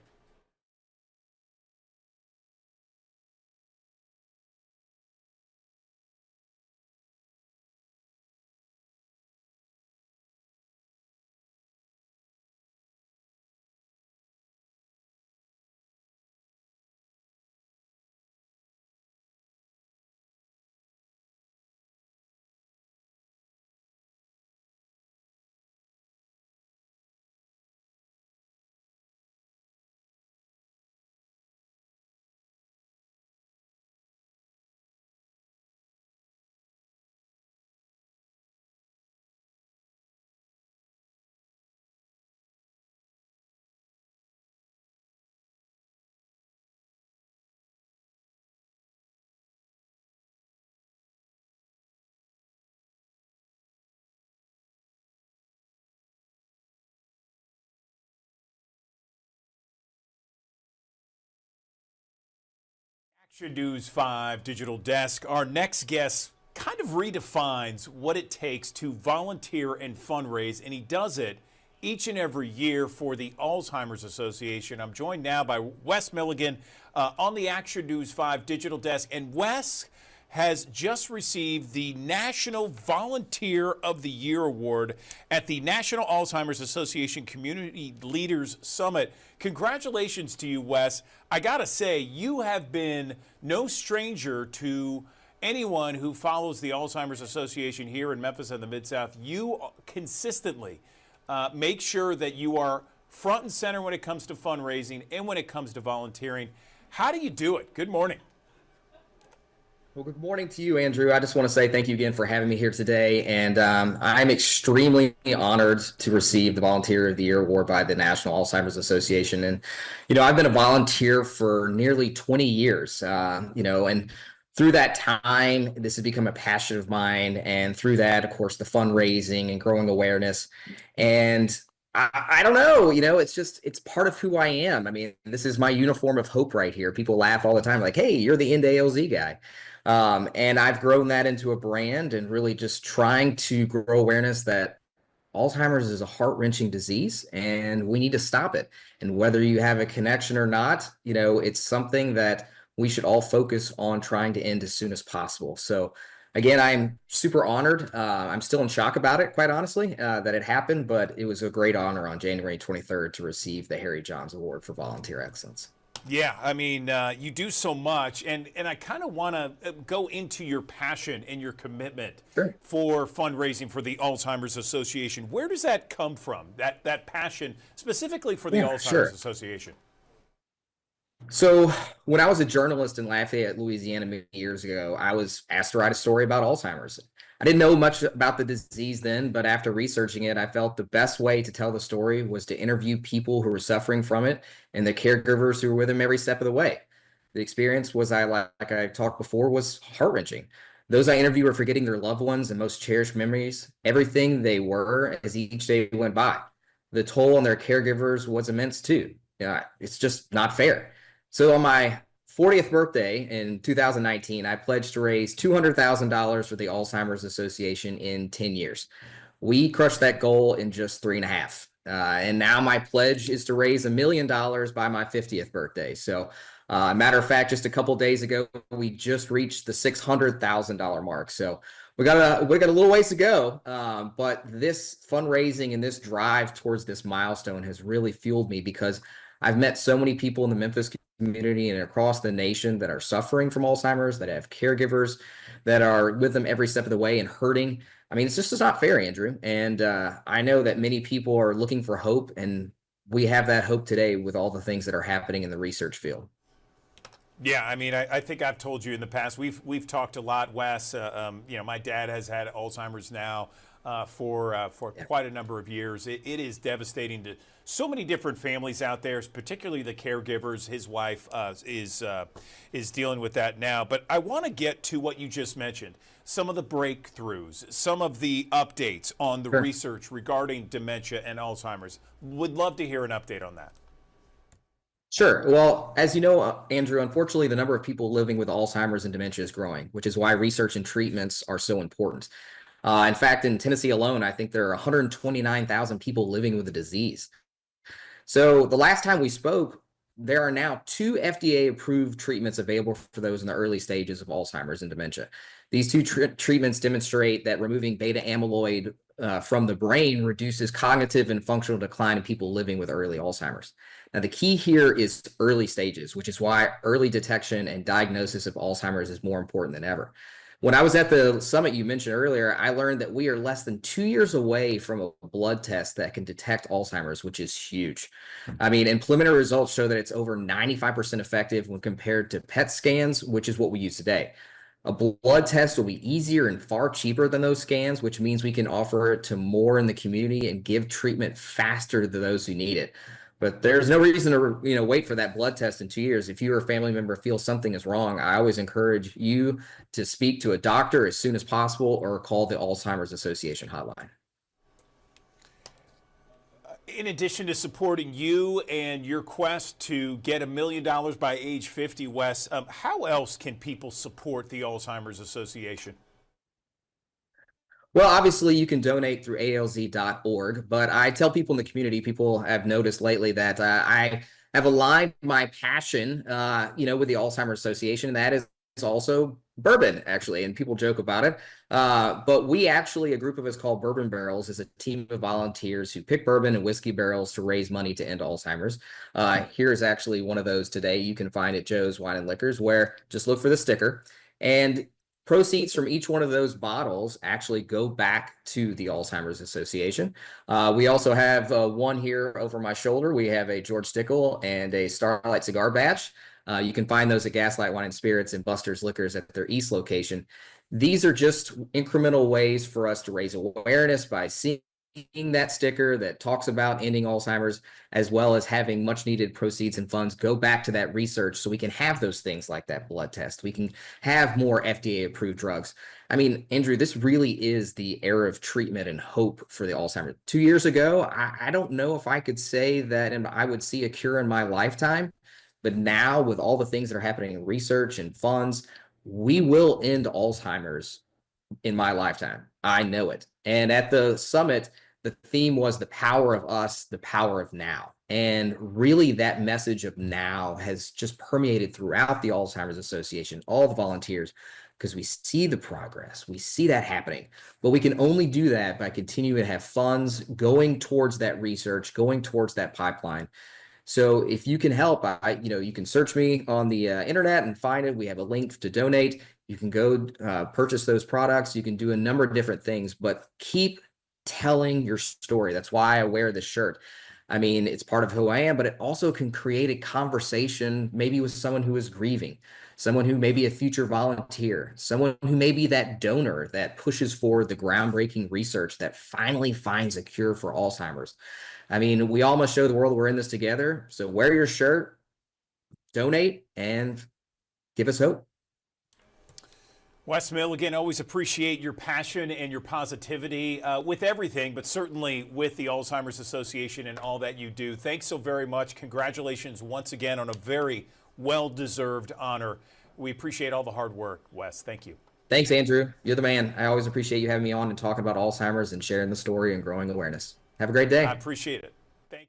Action News 5 Digital Desk. Our next guest kind of redefines what it takes to volunteer and fundraise, and he does it each and every year for the Alzheimer's Association. I'm joined now by Wes Milligan on the Action News 5 Digital Desk, and Wes has just received the National Volunteer of the Year Award at the National Alzheimer's Association Community Leaders Summit. Congratulations to you, Wes. I gotta say, you have been no stranger to anyone who follows the Alzheimer's Association here in Memphis and the Mid-South. You consistently make sure that you are front and center when it comes to fundraising and when it comes to volunteering. How do you do it? Good morning. Well, good morning to you, Andrew. I just want to say thank you again for having me here today. And I'm extremely honored to receive the Volunteer of the Year Award by the National Alzheimer's Association. And, I've been a volunteer for nearly 20 years, and through that time, this has become a passion of mine. And through that, of course, the fundraising and growing awareness. And I don't know, it's part of who I am. I mean, this is my uniform of hope right here. People laugh all the time like, hey, you're the End ALZ guy. And I've grown that into a brand and really just trying to grow awareness that Alzheimer's is a heart-wrenching disease and we need to stop it. And whether you have a connection or not, it's something that we should all focus on trying to end as soon as possible. So again, I'm super honored. I'm still in shock about it, quite honestly, that it happened, but it was a great honor on January 23rd to receive the Harry Johns Award for Volunteer Excellence. Yeah, I mean, you do so much, and I kind of want to go into your passion and your commitment for fundraising for the Alzheimer's Association. Where does that come from, that passion specifically for the Alzheimer's Association? So when I was a journalist in Lafayette, Louisiana, many years ago, I was asked to write a story about Alzheimer's. I didn't know much about the disease then, but after researching it, I felt the best way to tell the story was to interview people who were suffering from it and the caregivers who were with them every step of the way. The experience was, like I talked before, was heart-wrenching. Those I interviewed were forgetting their loved ones and most cherished memories, everything they were as each day went by. The toll on their caregivers was immense too. Yeah, it's just not fair. So on my 40th birthday in 2019, I pledged to raise $200,000 for the Alzheimer's Association in 10 years. We crushed that goal in just 3.5. And now my pledge is to raise $1 million by my 50th birthday. So matter of fact, just a couple of days ago, we just reached the $600,000 mark. So we got a little ways to go. But this fundraising and this drive towards this milestone has really fueled me, because I've met so many people in the Memphis community and across the nation that are suffering from Alzheimer's, that have caregivers that are with them every step of the way and hurting. I mean, it's not fair, Andrew. And I know that many people are looking for hope, and we have that hope today with all the things that are happening in the research field. Yeah, I mean, I think I've told you in the past, we've talked a lot, Wes. You know, my dad has had Alzheimer's now for quite a number of years. It is devastating to so many different families out there, particularly the caregivers. His wife is dealing with that now. But I want to get to what you just mentioned, some of the breakthroughs, some of the updates on the research regarding dementia and Alzheimer's. Would love to hear an update on that. Sure. Well, as you know, Andrew, unfortunately, the number of people living with Alzheimer's and dementia is growing, which is why research and treatments are so important. In fact, in Tennessee alone, I think there are 129,000 people living with the disease. So the last time we spoke, there are now 2 FDA-approved treatments available for those in the early stages of Alzheimer's and dementia. These 2 treatments demonstrate that removing beta amyloid from the brain reduces cognitive and functional decline in people living with early Alzheimer's. Now, the key here is early stages, which is why early detection and diagnosis of Alzheimer's is more important than ever. When I was at the summit you mentioned earlier, I learned that we are less than 2 years away from a blood test that can detect Alzheimer's, which is huge. I mean, and preliminary results show that it's over 95% effective when compared to PET scans, which is what we use today. A blood test will be easier and far cheaper than those scans, which means we can offer it to more in the community and give treatment faster to those who need it. But there's no reason to wait for that blood test in 2 years. If you or a family member feels something is wrong, I always encourage you to speak to a doctor as soon as possible or call the Alzheimer's Association hotline. In addition to supporting you and your quest to get $1 million by age 50, Wes, how else can people support the Alzheimer's Association? Well, obviously, you can donate through alz.org, but I tell people in the community, people have noticed lately that I have aligned my passion, with the Alzheimer's Association, and that is also bourbon, actually, and people joke about it. But we actually, a group of us called Bourbon Barrels, is a team of volunteers who pick bourbon and whiskey barrels to raise money to end Alzheimer's. Here is actually one of those today. You can find at Joe's Wine and Liquors, where just look for the sticker. And proceeds from each one of those bottles actually go back to the Alzheimer's Association. We also have one here over my shoulder. We have a George Stickle and a Starlight Cigar Batch. You can find those at Gaslight Wine and Spirits and Buster's Liquors at their East location. These are just incremental ways for us to raise awareness by seeing that sticker that talks about ending Alzheimer's, as well as having much needed proceeds and funds go back to that research so we can have those things like that blood test. We can have more FDA approved drugs. I mean, Andrew, this really is the era of treatment and hope for the Alzheimer's. 2 years ago, I don't know if I could say that and I would see a cure in my lifetime, but now with all the things that are happening in research and funds, we will end Alzheimer's in my lifetime. I know it. And at the summit, the theme was the power of us, the power of now. And really that message of now has just permeated throughout the Alzheimer's Association, all the volunteers, because we see the progress, we see that happening. But we can only do that by continuing to have funds going towards that research, going towards that pipeline. So if you can help, you can search me on the internet and find it. We have a link to donate. You can go purchase those products. You can do a number of different things, but keep telling your story. That's why I wear this shirt. I mean, it's part of who I am, but it also can create a conversation maybe with someone who is grieving, someone who may be a future volunteer, someone who may be that donor that pushes forward the groundbreaking research that finally finds a cure for Alzheimer's. I mean, we all must show the world we're in this together. So wear your shirt, donate, and give us hope. Wes Milligan, always appreciate your passion and your positivity with everything, but certainly with the Alzheimer's Association and all that you do. Thanks so very much. Congratulations once again on a very well-deserved honor. We appreciate all the hard work, Wes. Thank you. Thanks, Andrew. You're the man. I always appreciate you having me on and talking about Alzheimer's and sharing the story and growing awareness. Have a great day. I appreciate it. Thank you.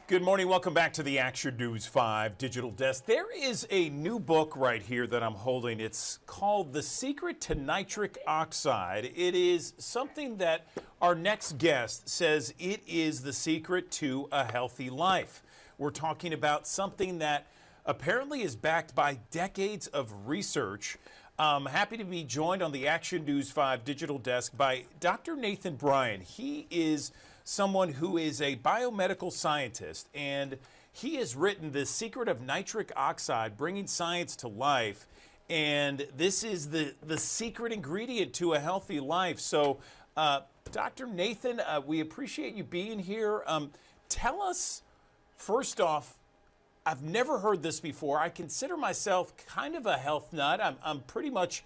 Good morning. Welcome back to the Action News 5 Digital Desk. There is a new book right here that I'm holding. It's called The Secret to Nitric Oxide. It is something that our next guest says it is the secret to a healthy life. We're talking about something that apparently is backed by decades of research. I'm happy to be joined on the Action News 5 Digital Desk by Dr. Nathan Bryan. He is someone who is a biomedical scientist, and he has written The Secret of Nitric Oxide, Bringing Science to Life. And this is the secret ingredient to a healthy life. So, Dr. Nathan, we appreciate you being here. Tell us, first off, I've never heard this before. I consider myself kind of a health nut. I'm pretty much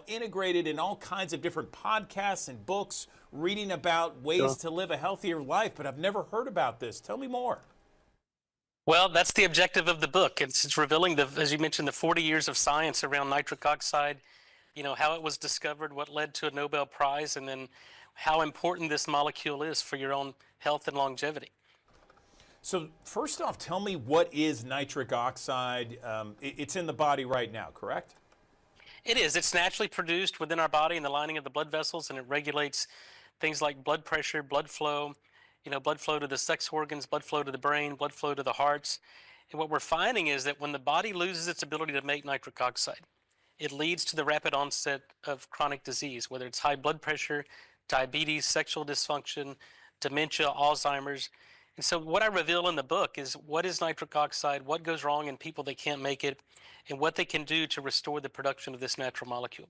integrated in all kinds of different podcasts and books, reading about ways to live a healthier life, but I've never heard about this. Tell me more. Well, that's the objective of the book. It's revealing, as you mentioned, the 40 years of science around nitric oxide, how it was discovered, what led to a Nobel Prize, and then how important this molecule is for your own health and longevity. So first off, tell me, what is nitric oxide? It's in the body right now, correct? It is. It's naturally produced within our body in the lining of the blood vessels, and it regulates things like blood pressure, blood flow to the sex organs, blood flow to the brain, blood flow to the hearts. And what we're finding is that when the body loses its ability to make nitric oxide, it leads to the rapid onset of chronic disease, whether it's high blood pressure, diabetes, sexual dysfunction, dementia, Alzheimer's. And so what I reveal in the book is what is nitric oxide, what goes wrong in people that can't make it, and what they can do to restore the production of this natural molecule.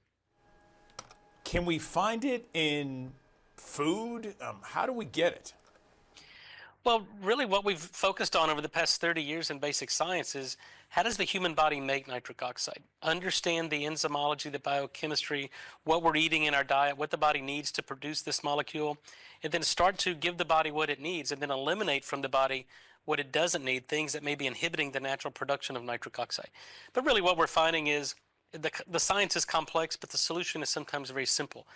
Can we find it in food? How do we get it? Well, really what we've focused on over the past 30 years in basic science is how does the human body make nitric oxide? Understand the enzymology, the biochemistry, what we're eating in our diet, what the body needs to produce this molecule, and then start to give the body what it needs and then eliminate from the body what it doesn't need, things that may be inhibiting the natural production of nitric oxide. But really what we're finding is the science is complex, but the solution is sometimes very simple.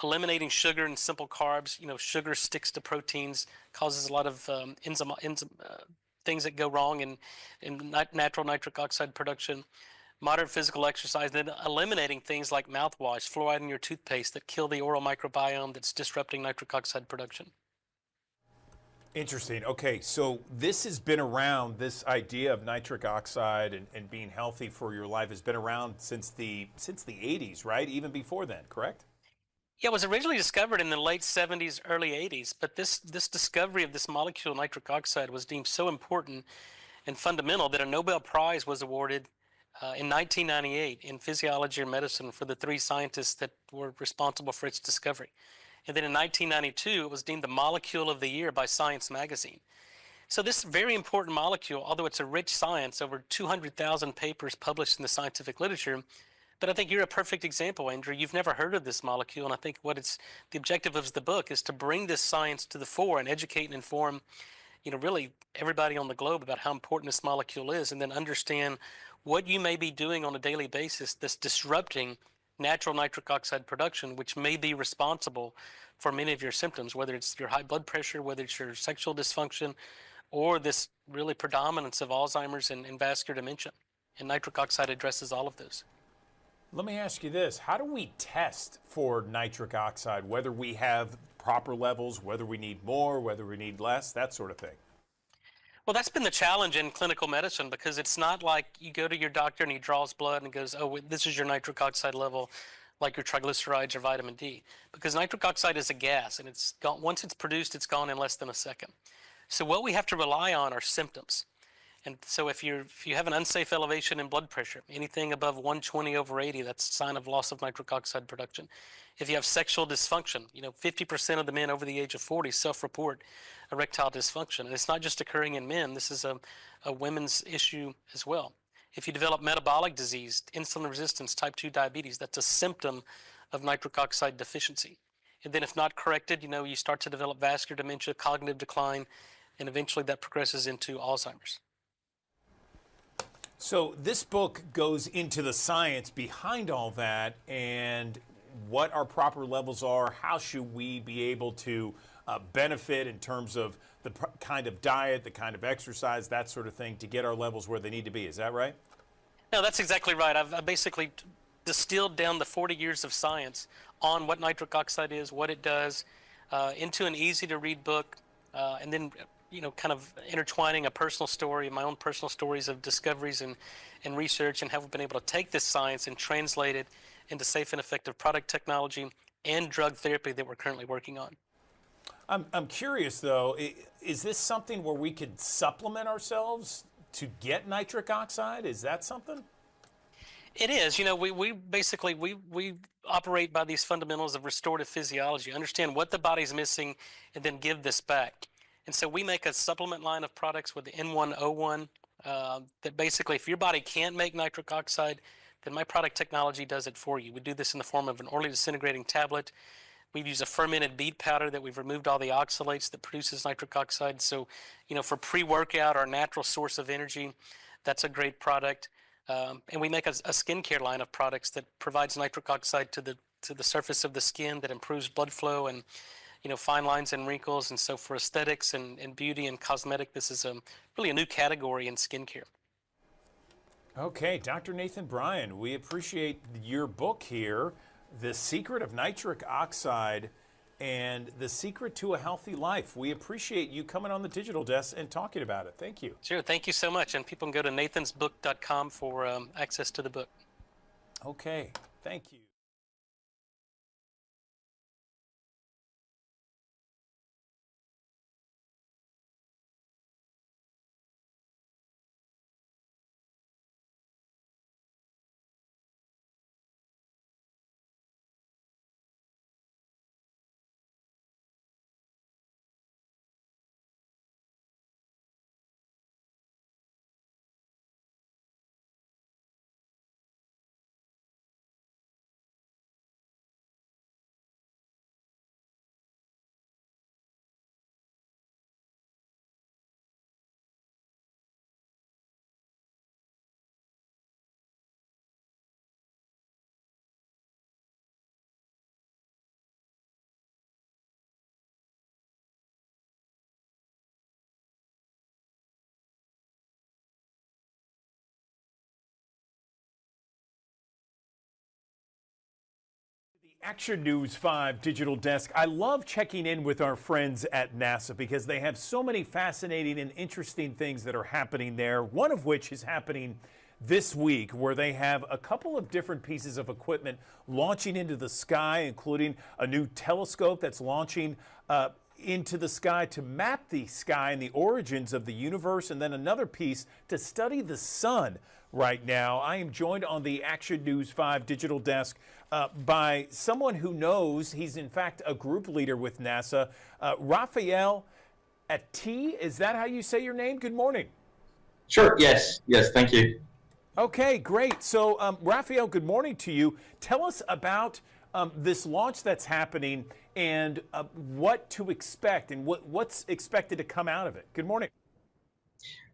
Eliminating sugar and simple carbs, sugar sticks to proteins, causes a lot of things that go wrong in natural nitric oxide production. Moderate physical exercise, and then eliminating things like mouthwash, fluoride in your toothpaste that kill the oral microbiome that's disrupting nitric oxide production. Interesting. Okay, so this has been around, this idea of nitric oxide and being healthy for your life has been around since the 80s, right? Even before then, correct? Yeah, it was originally discovered in the late 70s, early 80s, but this discovery of this molecule, nitric oxide, was deemed so important and fundamental that a Nobel Prize was awarded in 1998 in physiology or medicine for the three scientists that were responsible for its discovery. And then in 1992, it was deemed the molecule of the year by Science magazine. So this very important molecule, although it's a rich science, over 200,000 papers published in the scientific literature, but I think you're a perfect example, Andrew. You've never heard of this molecule, and I think the objective of the book is to bring this science to the fore and educate and inform, really everybody on the globe about how important this molecule is, and then understand what you may be doing on a daily basis that's disrupting natural nitric oxide production, which may be responsible for many of your symptoms, whether it's your high blood pressure, whether it's your sexual dysfunction, or this really predominance of Alzheimer's and vascular dementia. And nitric oxide addresses all of those. Let me ask you this. How do we test for nitric oxide, whether we have proper levels, whether we need more, whether we need less, that sort of thing? Well, that's been the challenge in clinical medicine, because it's not like you go to your doctor and he draws blood and goes, oh, this is your nitric oxide level, like your triglycerides or vitamin D. Because nitric oxide is a gas, and it's gone, once it's produced, it's gone in less than a second. So what we have to rely on are symptoms. And so if you have an unsafe elevation in blood pressure, anything above 120/80, that's a sign of loss of nitric oxide production. If you have sexual dysfunction, 50% of the men over the age of 40 self-report erectile dysfunction. And it's not just occurring in men. This is a women's issue as well. If you develop metabolic disease, insulin resistance, type 2 diabetes, that's a symptom of nitric oxide deficiency. And then if not corrected, you start to develop vascular dementia, cognitive decline, and eventually that progresses into Alzheimer's. So this book goes into the science behind all that and what our proper levels are. How should we be able to benefit in terms of the kind of diet, the kind of exercise, that sort of thing, to get our levels where they need to be. Is that right? No, that's exactly right. I've basically distilled down the 40 years of science on what nitric oxide is, what it does, into an easy-to-read book, and then kind of intertwining a personal story, my own personal stories of discoveries and research, and how we've been able to take this science and translate it into safe and effective product technology and drug therapy that we're currently working on. I'm curious, though, is this something where we could supplement ourselves to get nitric oxide? Is that something? It is. We basically we operate by these fundamentals of restorative physiology, understand what the body's missing, and then give this back. And so we make a supplement line of products with the N101 that basically, if your body can't make nitric oxide, then my product technology does it for you. We do this in the form of an orally disintegrating tablet. We use a fermented beet powder that we've removed all the oxalates that produces nitric oxide. So, for pre-workout, our natural source of energy, that's a great product. And we make a skincare line of products that provides nitric oxide to the surface of the skin, that improves blood flow and fine lines and wrinkles. And so for aesthetics and beauty and cosmetic, this is really a new category in skincare. Okay, Dr. Nathan Bryan, we appreciate your book here, The Secret of Nitric Oxide and the Secret to a Healthy Life. We appreciate you coming on the Digital Desk and talking about it. Thank you. Sure, thank you so much. And people can go to nathansbook.com for access to the book. Okay, thank you. Action News 5 Digital Desk. I love checking in with our friends at NASA because they have so many fascinating and interesting things that are happening there. One of which is happening this week, where they have a couple of different pieces of equipment launching into the sky, including a new telescope that's launching into the sky to map the sky and the origins of the universe, and then another piece to study the sun. Right now, I am joined on the Action News 5 Digital Desk by someone who knows. He's in fact a group leader with NASA, Raphael Ati. Is that how you say your name? Good morning. Sure. Yes. Thank you. Okay, great. So, Raphael, good morning to you. Tell us about this launch that's happening and what to expect and what's expected to come out of it. Good morning.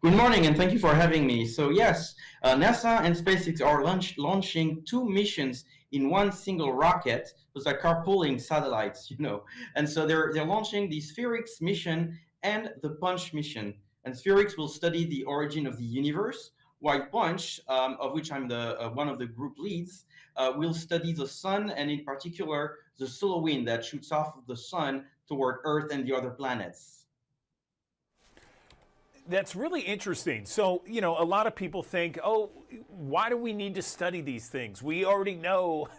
Good morning, and thank you for having me. So yes, NASA and SpaceX are launching 2 missions in one single rocket. Those are carpooling satellites, And so they're launching the SPHEREX mission and the PUNCH mission. And SPHEREX will study the origin of the universe, while PUNCH, of which I'm one of the group leads, will study the sun, and in particular the solar wind that shoots off of the sun toward Earth and the other planets. That's really interesting. So, a lot of people think, oh, why do we need to study these things? We already know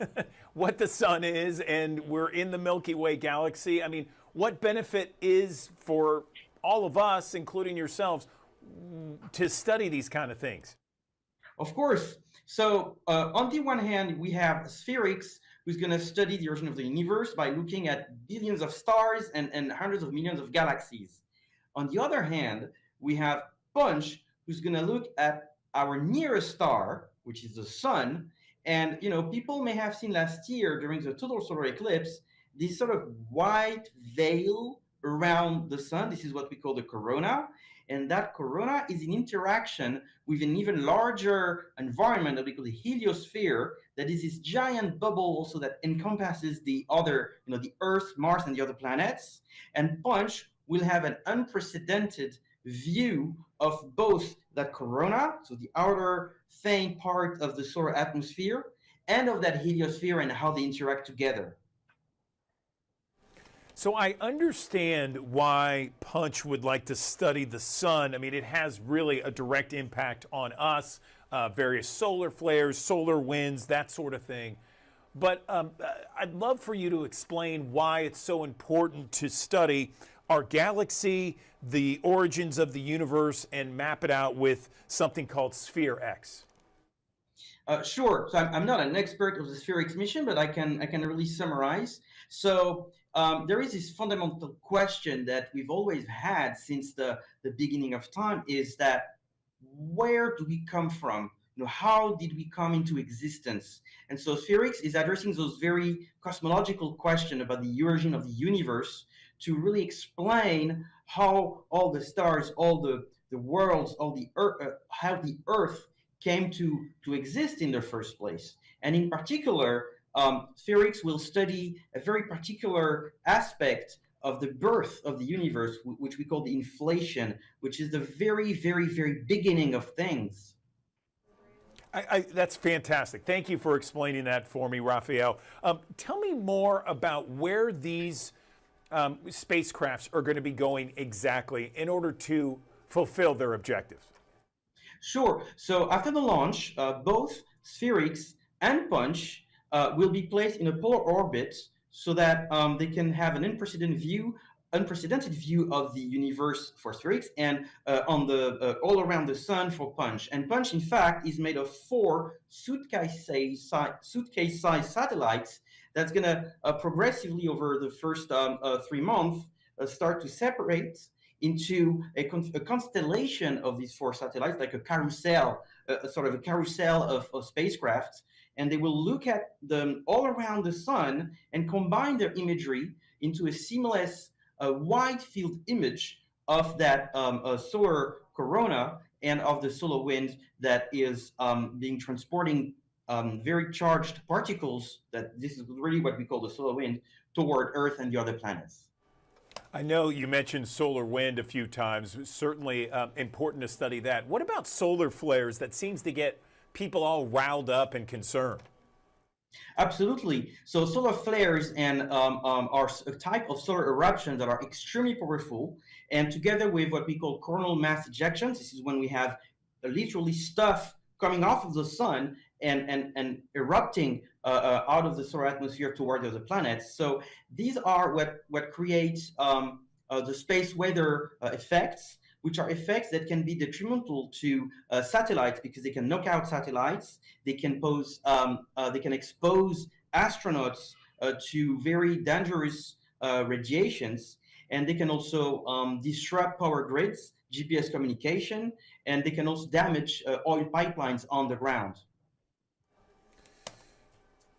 what the sun is, and we're in the Milky Way galaxy. I mean, what benefit is for all of us, including yourselves, to study these kind of things? Of course. So on the one hand, we have SPHEREX, who's going to study the origin of the universe by looking at billions of stars and hundreds of millions of galaxies. On the other hand, we have PUNCH, who's going to look at our nearest star, which is the sun. And, people may have seen last year during the total solar eclipse, this sort of white veil around the sun. This is what we call the corona. And that corona is in interaction with an even larger environment that we call the heliosphere, that is this giant bubble also that encompasses the other, the Earth, Mars, and the other planets. And PUNCH will have an unprecedented view of both that corona, so the outer faint part of the solar atmosphere, and of that heliosphere and how they interact together. So I understand why PUNCH would like to study the sun. I mean, it has really a direct impact on us, various solar flares, solar winds, that sort of thing. But I'd love for you to explain why it's so important to study our galaxy, the origins of the universe, and map it out with something called SPHEREX. Sure. So I'm not an expert of the SPHEREX mission, but I can really summarize. So there is this fundamental question that we've always had since the beginning of time, is that where do we come from? How did we come into existence? And so SPHEREX is addressing those very cosmological questions about the origin of the universe to really explain how all the stars, all the worlds, all the Earth, how the Earth came to exist in the first place. And in particular, SPHEREX will study a very particular aspect of the birth of the universe, which we call the inflation, which is the very, very, very beginning of things. That's fantastic. Thank you for explaining that for me, Raphael. Tell me more about where these spacecrafts are going to be going exactly in order to fulfill their objectives. Sure. So after the launch, both SPHEREX and PUNCH will be placed in a polar orbit so that they can have an unprecedented view of the universe for SPHEREX, and on the all around the sun for PUNCH. And PUNCH, in fact, is made of 4 suitcase-sized satellites that's going to progressively over the first 3 months start to separate into a constellation of these 4 satellites, like a carousel, sort of a carousel of spacecraft. And they will look at them all around the sun and combine their imagery into a seamless wide field image of that solar corona and of the solar wind that is being transporting very charged particles, that this is really what we call the solar wind, toward Earth and the other planets. I know you mentioned solar wind a few times. Certainly important to study that. What about solar flares? That seems to get people all riled up and concerned. Absolutely. So solar flares and are a type of solar eruptions that are extremely powerful. And together with what we call coronal mass ejections, this is when we have literally stuff coming off of the sun and erupting out of the solar atmosphere toward the other planets. So these are what creates the space weather effects, which are effects that can be detrimental to satellites because they can knock out satellites. They can they can expose astronauts to very dangerous radiations, and they can also disrupt power grids, GPS communication, and they can also damage oil pipelines on the ground.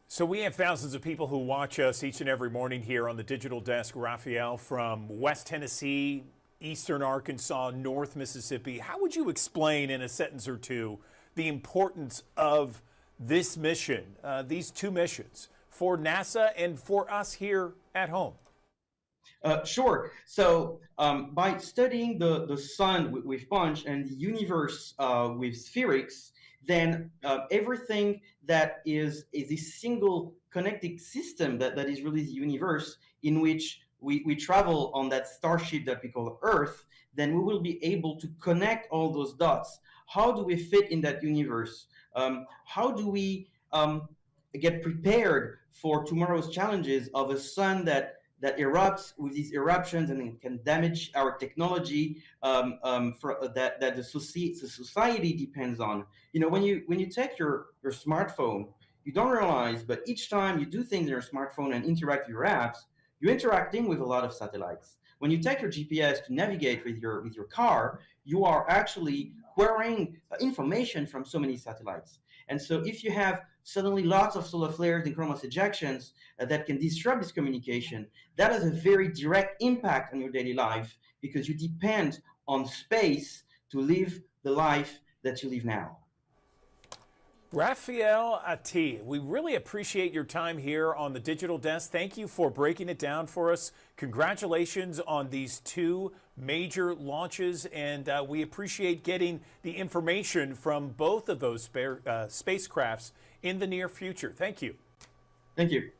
So we have thousands of people who watch us each and every morning here on the Digital Desk. Raphael from West Tennessee, Eastern Arkansas, North Mississippi. How would you explain in a sentence or two the importance of this mission, these two missions, for NASA and for us here at home? Sure. So by studying the sun with PUNCH and the universe with Spherix, then everything that is a single connected system that is really the universe in which we travel on that starship that we call Earth, then we will be able to connect all those dots. How do we fit in that universe? How do we get prepared for tomorrow's challenges of a sun that erupts with these eruptions and it can damage our technology that the society depends on. You know, when you take your smartphone, you don't realize, but each time you do things in your smartphone and interact with your apps, you're interacting with a lot of satellites. When you take your GPS to navigate with your car, you are actually querying information from so many satellites. And so if you have suddenly lots of solar flares and coronal mass ejections that can disrupt this communication, that has a very direct impact on your daily life because you depend on space to live the life that you live now. Raphael Ati, we really appreciate your time here on the Digital Desk. Thank you for breaking it down for us. Congratulations on these two major launches, and we appreciate getting the information from both of those spacecrafts in the near future. Thank you. Thank you.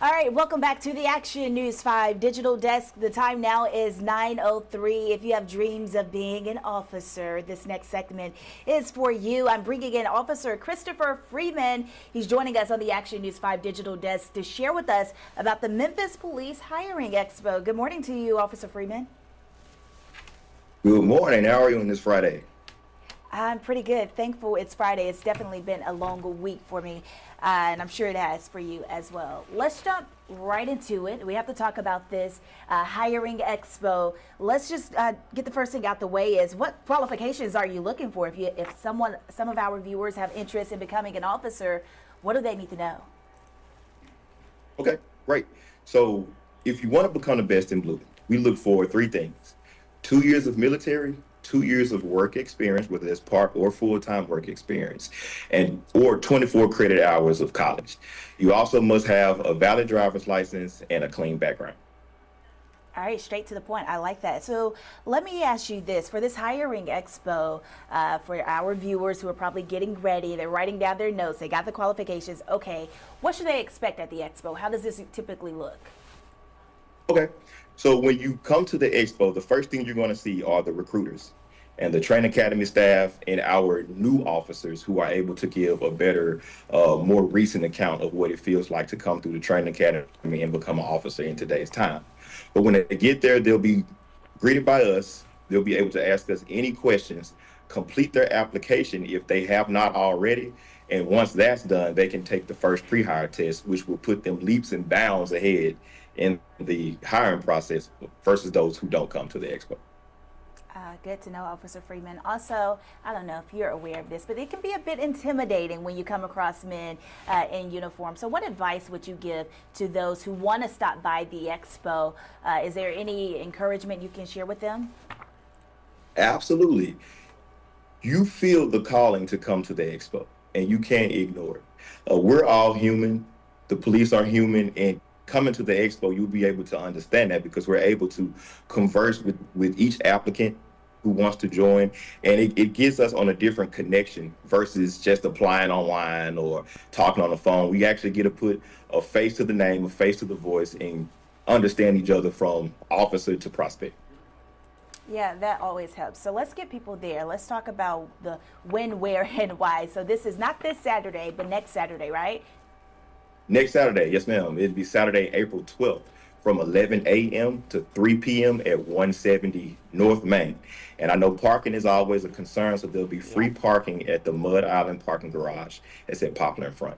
All right, welcome back to the Action News 5 Digital Desk. The time now is 9:03. If you have dreams of being an officer, this next segment is for you. I'm bringing in Officer Christopher Freeman. He's joining us on the Action News 5 Digital Desk to share with us about the Memphis Police Hiring Expo. Good morning to you, Officer Freeman. Good morning. How are you on this Friday? I'm pretty good. Thankful it's Friday. It's definitely been a long week for me, and I'm sure it has for you as well. Let's jump right into it. We have to talk about this hiring expo. Let's just get the first thing out the way is what qualifications are you looking for? If some of our viewers have interest in becoming an officer, what do they need to know? Okay, great. So if you want to become the best in blue, we look for three things: 2 years of military, 2 years of work experience, whether it's part or full-time work experience, or 24 credit hours of college. You also must have a valid driver's license and a clean background. All right, straight to the point. I like that. So let me ask you this. For this hiring expo, for our viewers who are probably getting ready, they're writing down their notes, they got the qualifications. Okay, what should they expect at the expo? How does this typically look? Okay, so when you come to the expo, the first thing you're going to see are the recruiters. and the training academy staff and our new officers who are able to give a better, more recent account of what it feels like to come through the training academy and become an officer in today's time. But when they get there, they'll be greeted by us. They'll be able to ask us any questions, complete their application if they have not already. And once that's done, they can take the first pre-hire test, which will put them leaps and bounds ahead in the hiring process versus those who don't come to the expo. Good to know, Officer Freeman. Also, I don't know if you're aware of this, but it can be a bit intimidating when you come across men in uniform. So what advice would you give to those who want to stop by the expo? Is there any encouragement you can share with them? Absolutely. You feel the calling to come to the expo, and you can't ignore it. We're all human. The police are human, and coming to the expo, you'll be able to understand that because we're able to converse with each applicant who wants to join, and it gets us on a different connection versus just applying online or talking on the phone. We actually get to put a face to the name, a face to the voice, and understand each other from officer to prospect. Yeah, that always helps. So let's get people there. Let's talk about the when, where, and why. So this is not this Saturday, but next Saturday, right? Next Saturday, yes ma'am. It'll be Saturday, April 12th from 11 a.m. to 3 p.m. at 170 North Main. And I know parking is always a concern, so there'll be free parking at the Mud Island Parking Garage. It's at Poplar in front.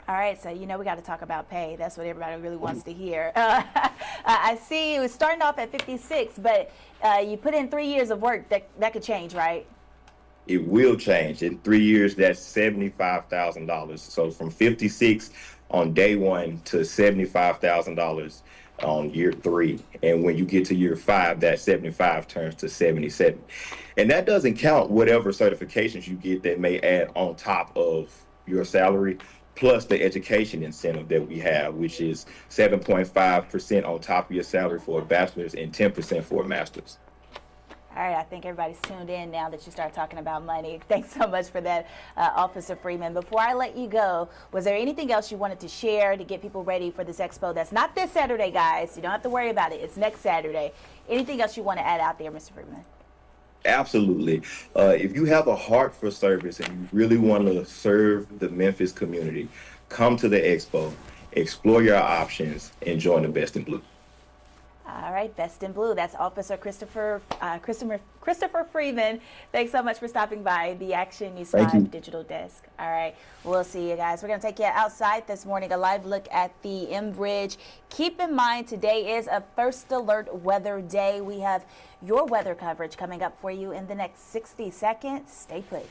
All right, so we got to talk about pay. That's what everybody really wants to hear. I see it was starting off at 56, but you put in 3 years of work. That could change, right? It will change. In 3 years, that's $75,000. So from 56 on day one to $75,000 on year 3. And when you get to year 5, that 75 turns to 77. And that doesn't count whatever certifications you get that may add on top of your salary, plus the education incentive that we have, which is 7.5% on top of your salary for a bachelor's and 10% for a master's. All right, I think everybody's tuned in now that you start talking about money. Thanks so much for that, Officer Freeman. Before I let you go, was there anything else you wanted to share to get people ready for this expo? That's not this Saturday, guys. You don't have to worry about it. It's next Saturday. Anything else you want to add out there, Mr. Freeman? Absolutely. If you have a heart for service and you really want to serve the Memphis community, come to the expo, explore your options, and join the Best in Blue. All right, Best in Blue. That's Officer Christopher Freeman. Thanks so much for stopping by the Action News 5 Digital Desk. All right, we'll see you guys. We're going to take you outside this morning, a live look at the M Bridge. Keep in mind, today is a First Alert weather day. We have your weather coverage coming up for you in the next 60 seconds. Stay put.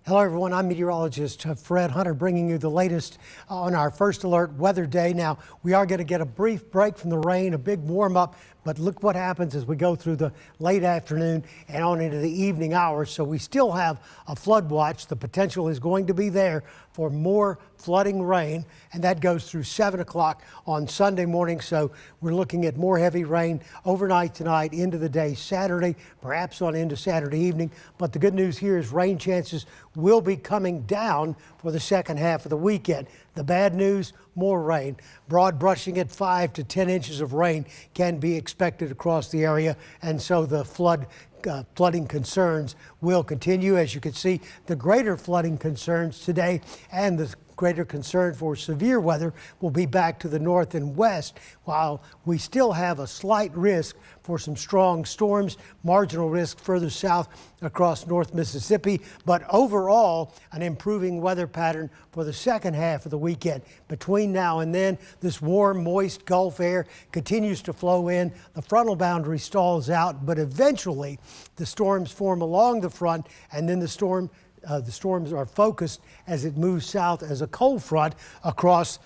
Hello, everyone. I'm meteorologist Fred Hunter, bringing you the latest on our First Alert weather day. Now, we are going to get a brief break from the rain, a big warm up, but look what happens as we go through the late afternoon and on into the evening hours. So we still have a flood watch. The potential is going to be there for more flooding rain, and that goes through 7 o'clock on Sunday morning. So we're looking at more heavy rain overnight tonight into the day Saturday, perhaps on into Saturday evening. But the good news here is rain chances will be coming down for the second half of the weekend. The bad news, more rain. Broad brushing at 5 to 10 inches of rain can be expected across the area, and so the flooding concerns will continue. As you can see, the greater flooding concerns today and the Greater concern for severe weather will be back to the north and west, while we still have a slight risk for some strong storms, marginal risk further south across North Mississippi, but overall an improving weather pattern for the second half of the weekend. Between now and then, this warm, moist Gulf air continues to flow in. The frontal boundary stalls out, but eventually the storms form along the front, and then the storms are focused as it moves south as a cold front across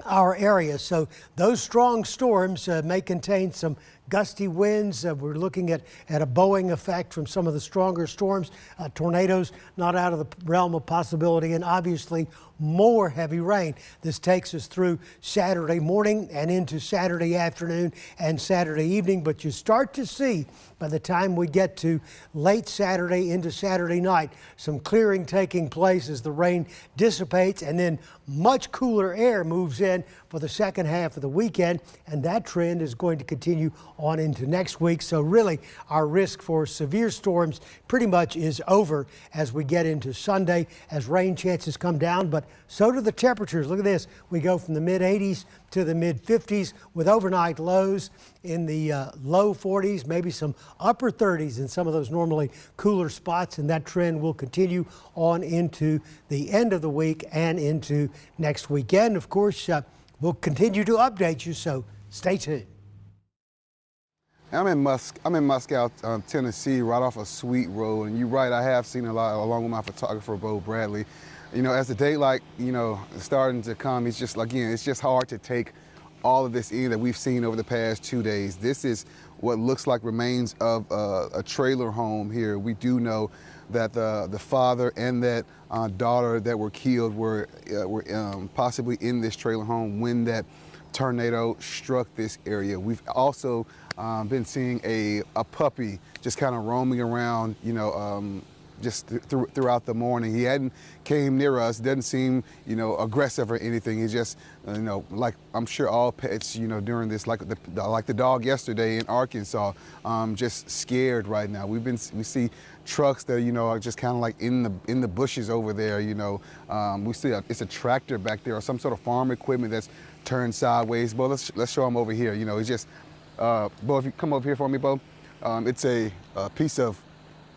our area. So those strong storms may contain some gusty winds. We're looking at a bowing effect from some of the stronger storms. Tornadoes not out of the realm of possibility, and obviously more heavy rain. This takes us through Saturday morning and into Saturday afternoon and Saturday evening, but you start to see by the time we get to late Saturday into Saturday night some clearing taking place as the rain dissipates, and then much cooler air moves in for the second half of the weekend, and that trend is going to continue on into next week. So really our risk for severe storms pretty much is over as we get into Sunday, as rain chances come down, but so do the temperatures. Look at this. We go from the mid 80s to the mid 50s with overnight lows in the low 40s, maybe some upper 30s in some of those normally cooler spots, and that trend will continue on into the end of the week and into next weekend. Of course, we'll continue to update you, so stay tuned. I'm in Moscow, Tennessee, right off a Sweet Road, and you're right, I have seen a lot, along with my photographer, Bo Bradley. You know, as the daylight, starting to come, it's just, again, it's just hard to take all of this in that we've seen over the past 2 days. This is what looks like remains of a trailer home here. We do know that the father and that daughter that were killed were possibly in this trailer home when that tornado struck this area. We've also been seeing a puppy just kind of roaming around, just throughout the morning. He hadn't came near us, doesn't seem, aggressive or anything. He's just, like I'm sure all pets, during this, like the dog yesterday in Arkansas, just scared right now. We see trucks that, are just kind of like in the bushes over there, we see it's a tractor back there or some sort of farm equipment that's turned sideways. Bo, let's show him over here. It's just, Bo, if you come over here for me, Bo, it's a piece of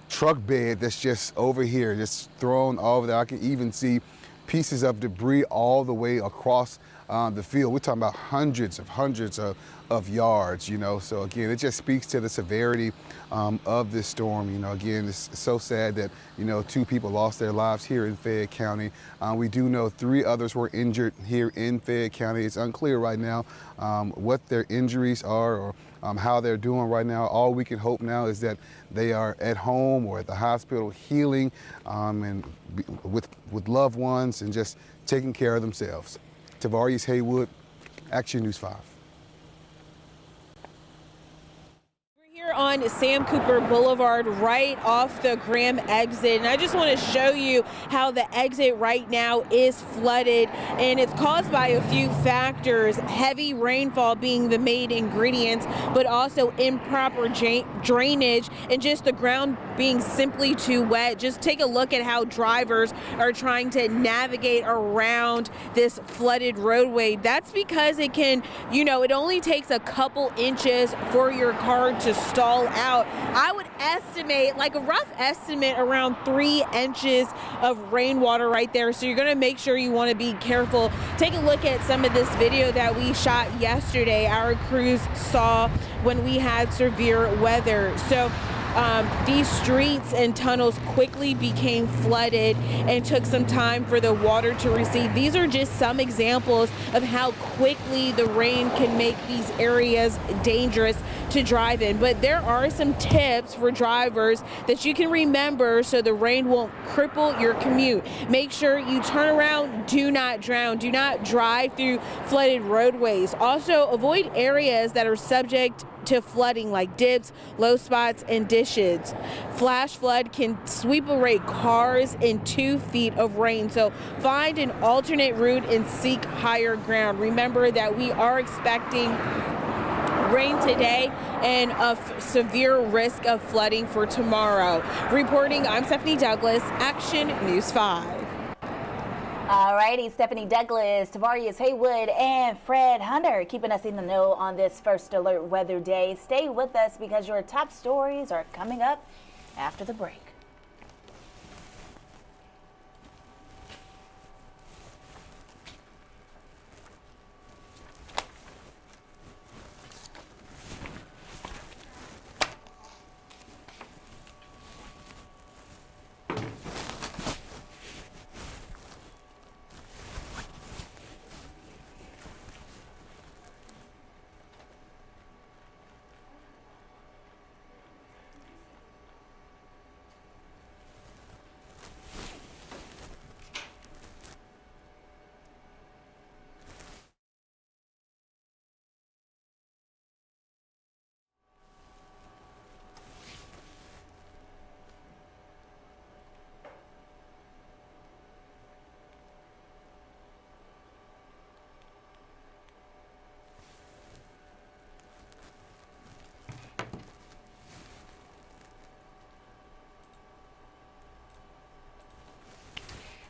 truck bed that's just over here, just thrown over there. I can even see pieces of debris all the way across the field. We're talking about hundreds of yards, So again, it just speaks to the severity of this storm. Again, it's so sad that, 2 people lost their lives here in Fayette County. We do know 3 others were injured here in Fayette County. It's unclear right now what their injuries are or how they're doing right now. All we can hope now is that they are at home or at the hospital healing and with loved ones and just taking care of themselves. Tavares Haywood, Action News 5. On Sam Cooper Boulevard, right off the Graham exit, and I just want to show you how the exit right now is flooded, and it's caused by a few factors, heavy rainfall being the main ingredients, but also improper drainage and just the ground being simply too wet. Just take a look at how drivers are trying to navigate around this flooded roadway. That's because it can, it only takes a couple inches for your car to stall out. I would estimate, like a rough estimate, around 3 inches of rainwater right there. So you're going to make sure you want to be careful. Take a look at some of this video that we shot yesterday. Our crews saw when we had severe weather. So these streets and tunnels quickly became flooded and took some time for the water to recede. These are just some examples of how quickly the rain can make these areas dangerous to drive in. But there are some tips for drivers that you can remember so the rain won't cripple your commute. Make sure you turn around, do not drown, do not drive through flooded roadways. Also, avoid areas that are subject to flooding like dips, low spots, and ditches. Flash flood can sweep away cars in 2 feet of rain, so find an alternate route and seek higher ground. Remember that we are expecting rain today and a severe risk of flooding for tomorrow. Reporting, I'm Stephanie Douglas, Action News 5. All righty, Stephanie Douglas, Tavarius Haywood, and Fred Hunter keeping us in the know on this First Alert Weather Day. Stay with us because your top stories are coming up after the break.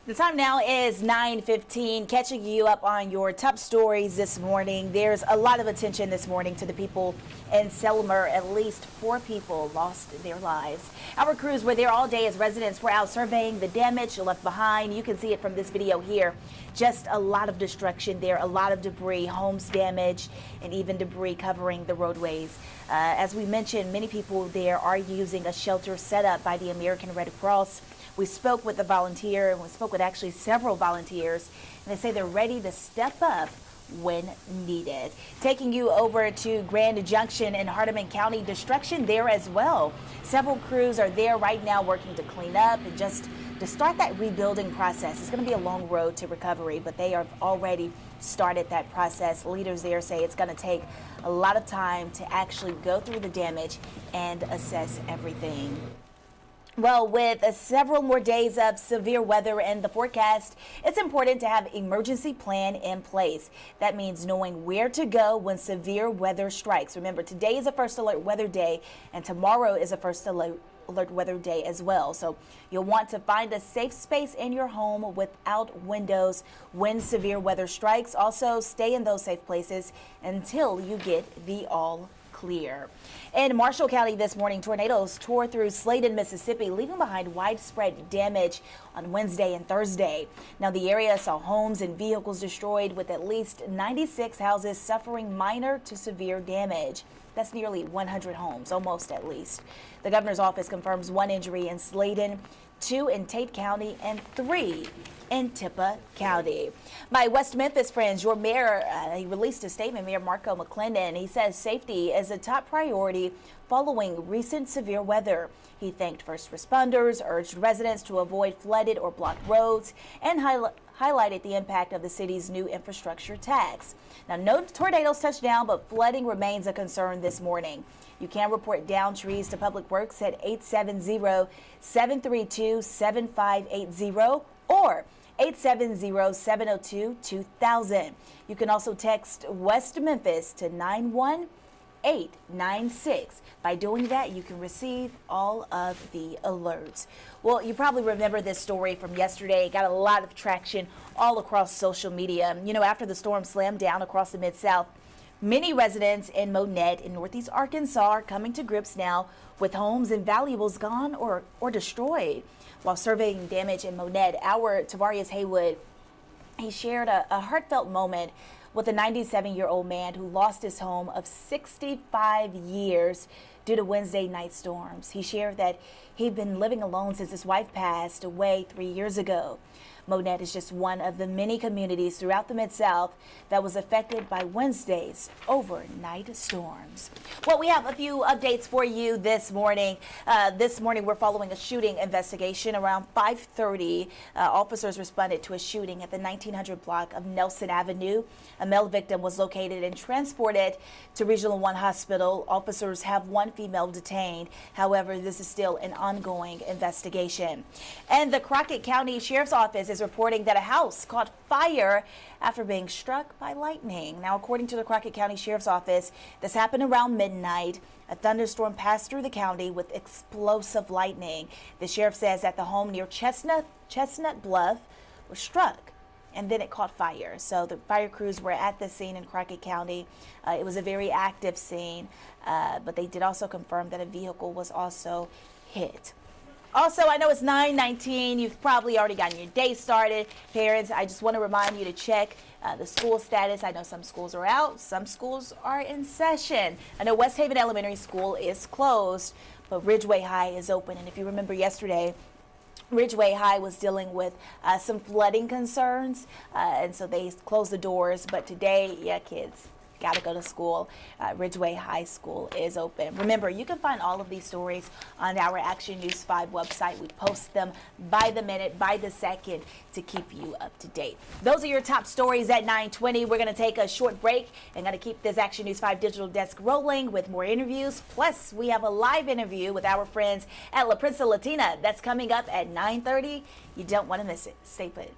The time now is 9:15, catching you up on your top stories this morning. There's a lot of attention this morning to the people in Selmer. At least 4 people lost their lives. Our crews were there all day as residents were out surveying the damage left behind. You can see it from this video here. Just a lot of destruction there, a lot of debris, homes damaged, and even debris covering the roadways. As we mentioned, many people there are using a shelter set up by the American Red Cross. We spoke with a volunteer, and we spoke with actually several volunteers, and they say they're ready to step up when needed. Taking you over to Grand Junction in Hardeman County, destruction there as well. Several crews are there right now working to clean up and just to start that rebuilding process. It's going to be a long road to recovery, but they have already started that process. Leaders there say it's going to take a lot of time to actually go through the damage and assess everything. Well, with several more days of severe weather in the forecast, it's important to have an emergency plan in place. That means knowing where to go when severe weather strikes. Remember, today is a First Alert Weather Day, and tomorrow is a First Alert Weather Day as well. So you'll want to find a safe space in your home without windows when severe weather strikes. Also, stay in those safe places until you get the all clear. In Marshall County this morning, tornadoes tore through Sladen, Mississippi, leaving behind widespread damage on Wednesday and Thursday. Now, the area saw homes and vehicles destroyed, with at least 96 houses suffering minor to severe damage. That's nearly 100 homes, almost at least. The governor's office confirms 1 injury in Sladen, 2 in Tate County, and 3 in Tippah County. My West Memphis friends, your mayor, he released a statement, Mayor Marco McClendon. He says safety is a top priority following recent severe weather. He thanked first responders, urged residents to avoid flooded or blocked roads, and highlighted the impact of the city's new infrastructure tax. Now, no tornadoes touched down, but flooding remains a concern this morning. You can report down trees to Public Works at 870-732-7580 or 870-702-2000. You can also text West Memphis to 91896. By doing that, you can receive all of the alerts. Well, you probably remember this story from yesterday. It got a lot of traction all across social media. You know, after the storm slammed down across the Mid-South, many residents in Monette in Northeast Arkansas are coming to grips now with homes and valuables gone or destroyed. While surveying damage in Monette, our Tavarius Haywood, he shared a heartfelt moment with a 97-year-old man who lost his home of 65 years due to Wednesday night storms. He shared that he'd been living alone since his wife passed away 3 years ago. Monette is just one of the many communities throughout the Mid-South that was affected by Wednesday's overnight storms. Well, we have a few updates for you this morning. This morning, we're following a shooting investigation. Around 5:30, officers responded to a shooting at the 1900 block of Nelson Avenue. A male victim was located and transported to Regional 1 Hospital. Officers have 1 female detained. However, this is still an ongoing investigation. And the Crockett County Sheriff's Office is reporting that a house caught fire after being struck by lightning. Now, according to the Crockett County Sheriff's Office, this happened around midnight. A thunderstorm passed through the county with explosive lightning. The sheriff says that the home near Chestnut Bluff was struck and then it caught fire. So the fire crews were at the scene in Crockett County. It was a very active scene, but they did also confirm that a vehicle was also hit. Also, I know it's 9:19. You've probably already gotten your day started. Parents, I just want to remind you to check the school status. I know some schools are out, some schools are in session. I know West Haven Elementary School is closed, but Ridgeway High is open. And if you remember yesterday, Ridgeway High was dealing with some flooding concerns, and so they closed the doors. But today, yeah, kids got to go to school. Ridgeway High School is open. Remember, you can find all of these stories on our Action News 5 website. We post them by the minute, by the second, to keep you up to date. Those are your top stories at 9:20. We're going to take a short break and going to keep this Action News 5 digital desk rolling with more interviews. Plus, we have a live interview with our friends at La Prensa Latina. That's coming up at 9:30. You don't want to miss it. Stay put.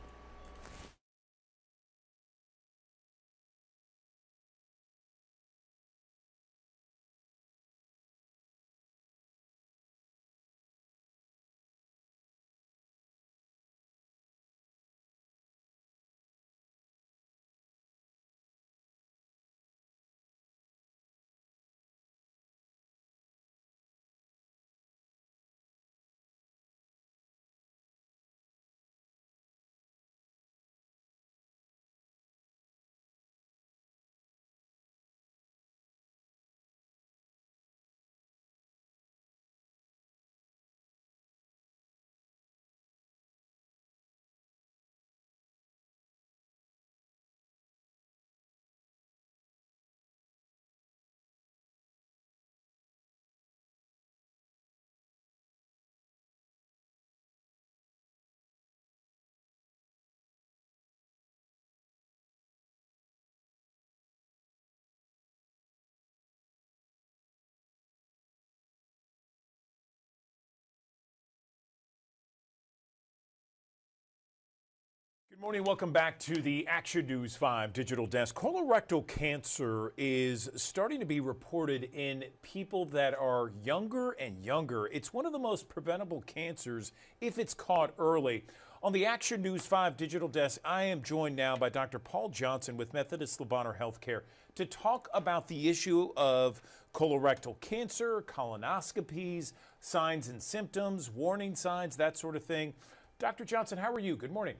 Good morning. Welcome back to the Action News 5 digital desk. Colorectal cancer is starting to be reported in people that are younger and younger. It's one of the most preventable cancers if it's caught early. On the Action News 5 digital desk, I am joined now by Dr. Paul Johnson with Methodist Le Bonheur Healthcare to talk about the issue of colorectal cancer, colonoscopies, signs and symptoms, warning signs, that sort of thing. Dr. Johnson, how are you? Good morning.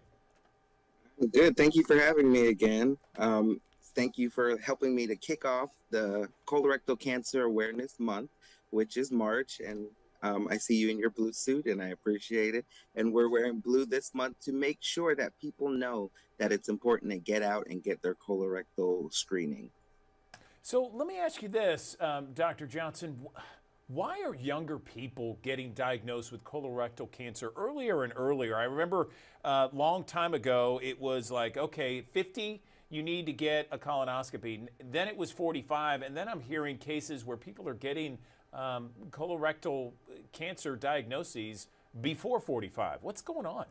Good. Thank you for having me again. Thank you for helping me to kick off the Colorectal Cancer Awareness Month, which is March. And I see you in your blue suit and I appreciate it. And we're wearing blue this month to make sure that people know that it's important to get out and get their colorectal screening. So let me ask you this, Dr. Johnson. Why are younger people getting diagnosed with colorectal cancer earlier and earlier? I remember a long time ago, it was like, okay, 50, you need to get a colonoscopy. Then it was 45, and then I'm hearing cases where people are getting colorectal cancer diagnoses before 45. What's going on?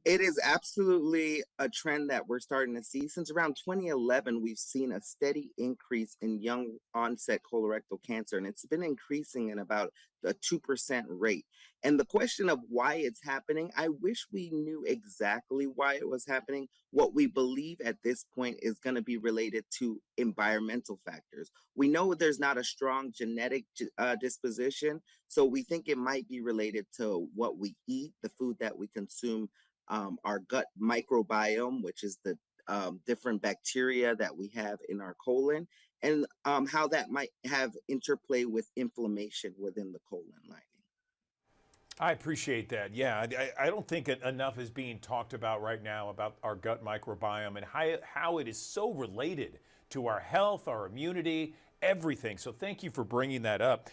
It is absolutely a trend that we're starting to see. Since around 2011, we've seen a steady increase in young onset colorectal cancer, and it's been increasing in about a 2% rate. And the question of why it's happening, I wish we knew exactly why it was happening. What we believe at this point is going to be related to environmental factors. We know there's not a strong genetic disposition, so we think it might be related to what we eat, the food that we consume, our gut microbiome, which is the different bacteria that we have in our colon, and how that might have interplay with inflammation within the colon lining. I appreciate that. Yeah, I don't think enough is being talked about right now about our gut microbiome and how it is so related to our health, our immunity, everything. So thank you for bringing that up.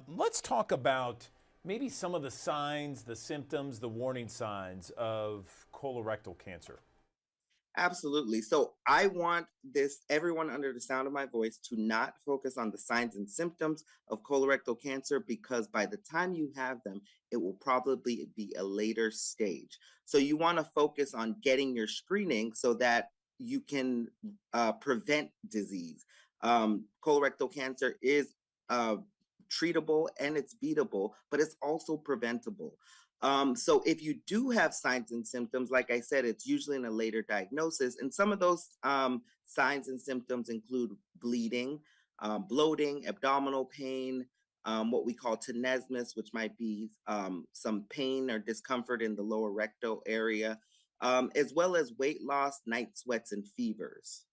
Let's talk about maybe some of the signs, the symptoms, the warning signs of colorectal cancer. Absolutely. So I want everyone under the sound of my voice to not focus on the signs and symptoms of colorectal cancer, because by the time you have them, it will probably be a later stage. So you want to focus on getting your screening so that you can prevent disease. Colorectal cancer is treatable and it's beatable, but it's also preventable. So if you do have signs and symptoms, like I said, it's usually in a later diagnosis. And some of those signs and symptoms include bleeding, bloating, abdominal pain, what we call tenesmus, which might be some pain or discomfort in the lower rectal area, as well as weight loss, night sweats, and fevers.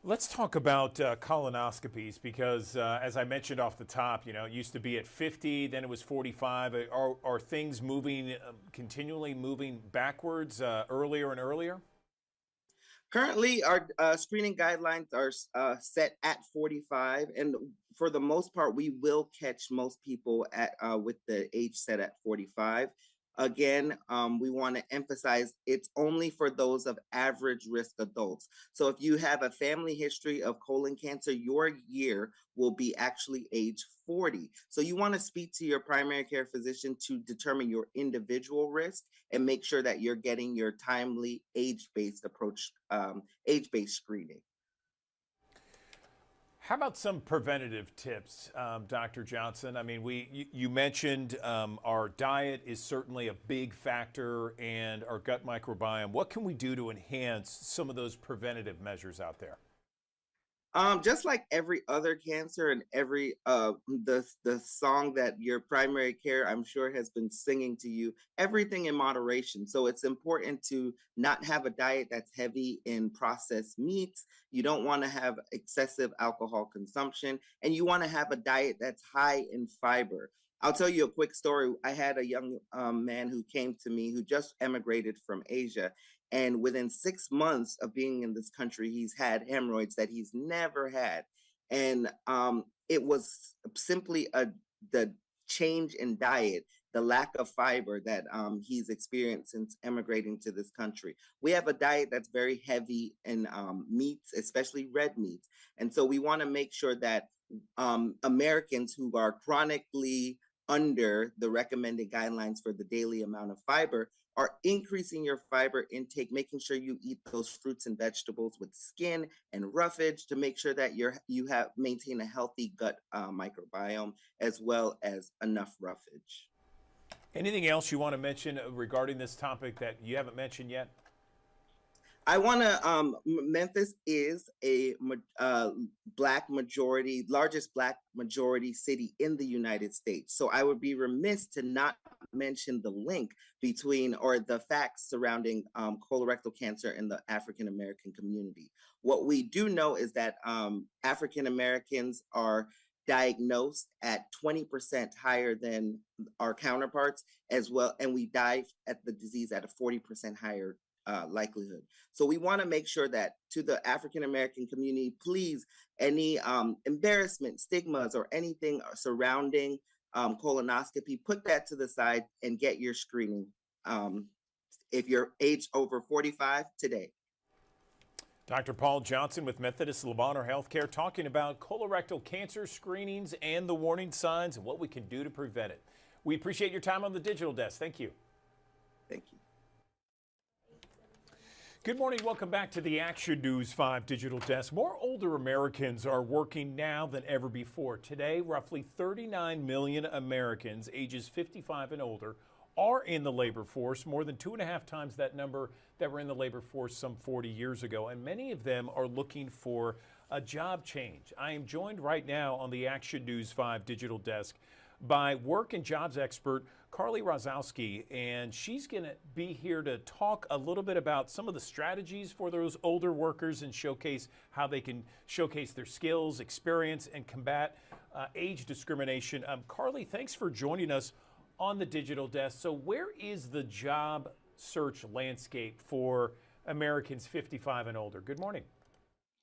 Let's talk about colonoscopies because, as I mentioned off the top, you know, it used to be at 50, then it was 45. Are things moving, continually moving backwards earlier and earlier? Currently, our screening guidelines are set at 45, and for the most part, we will catch most people at with the age set at 45. Again, we want to emphasize it's only for those of average risk adults. So if you have a family history of colon cancer, your year will be actually age 40. So you want to speak to your primary care physician to determine your individual risk and make sure that you're getting your timely age-based approach, age-based screening. How about some preventative tips, Dr. Johnson? I mean, you mentioned our diet is certainly a big factor and our gut microbiome. What can we do to enhance some of those preventative measures out there? Just like every other cancer and every the song that your primary care, I'm sure, has been singing to you, everything in moderation. So it's important to not have a diet that's heavy in processed meats. You don't want to have excessive alcohol consumption, and you want to have a diet that's high in fiber. I'll tell you a quick story. I had a young man who came to me who just emigrated from Asia. And within 6 months of being in this country, he's had hemorrhoids that he's never had. And it was simply the change in diet, the lack of fiber that he's experienced since emigrating to this country. We have a diet that's very heavy in meats, especially red meats. And so we want to make sure that Americans who are chronically under the recommended guidelines for the daily amount of fiber are increasing your fiber intake, making sure you eat those fruits and vegetables with skin and roughage to make sure that you maintain a healthy gut microbiome as well as enough roughage. Anything else you want to mention regarding this topic that you haven't mentioned yet? I want to, Memphis is a largest Black majority city in the United States. So I would be remiss to not mention the link between or the facts surrounding colorectal cancer in the African American community. What we do know is that African Americans are diagnosed at 20% higher than our counterparts as well, and we die at the disease at a 40% higher likelihood. So we want to make sure that to the African American community, please, any embarrassment, stigmas, or anything surrounding colonoscopy, put that to the side and get your screening if you're age over 45 today. Dr. Paul Johnson with Methodist Le Bonheur Healthcare talking about colorectal cancer screenings and the warning signs and what we can do to prevent it. We appreciate your time on the Digital Desk. Thank you. Thank you. Good morning. Welcome back to the Action News 5 Digital Desk. More older Americans are working now than ever before. Today, roughly 39 million Americans ages 55 and older are in the labor force, more than 2.5 times that number that were in the labor force some 40 years ago. And many of them are looking for a job change. I am joined right now on the Action News 5 Digital Desk by work and jobs expert Carly Rozowski, and she's going to be here to talk a little bit about some of the strategies for those older workers and showcase how they can showcase their skills, experience, and combat age discrimination. Carly, thanks for joining us on the Digital Desk. So where is the job search landscape for Americans 55 and older? Good morning.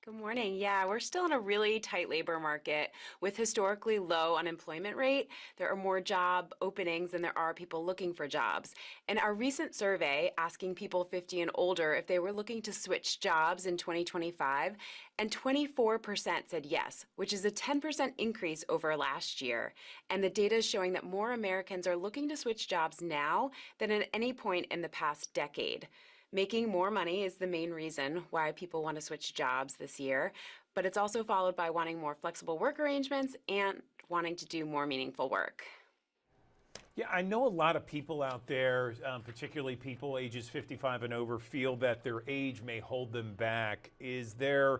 Good morning. Yeah, we're still in a really tight labor market with historically low unemployment rate. There are more job openings than there are people looking for jobs. In our recent survey asking people 50 and older if they were looking to switch jobs in 2025, and 24% said yes, which is a 10% increase over last year. And the data is showing that more Americans are looking to switch jobs now than at any point in the past decade. Making more money is the main reason why people want to switch jobs this year, but it's also followed by wanting more flexible work arrangements and wanting to do more meaningful work. Yeah, I know a lot of people out there, particularly people ages 55 and over, feel that their age may hold them back. Is there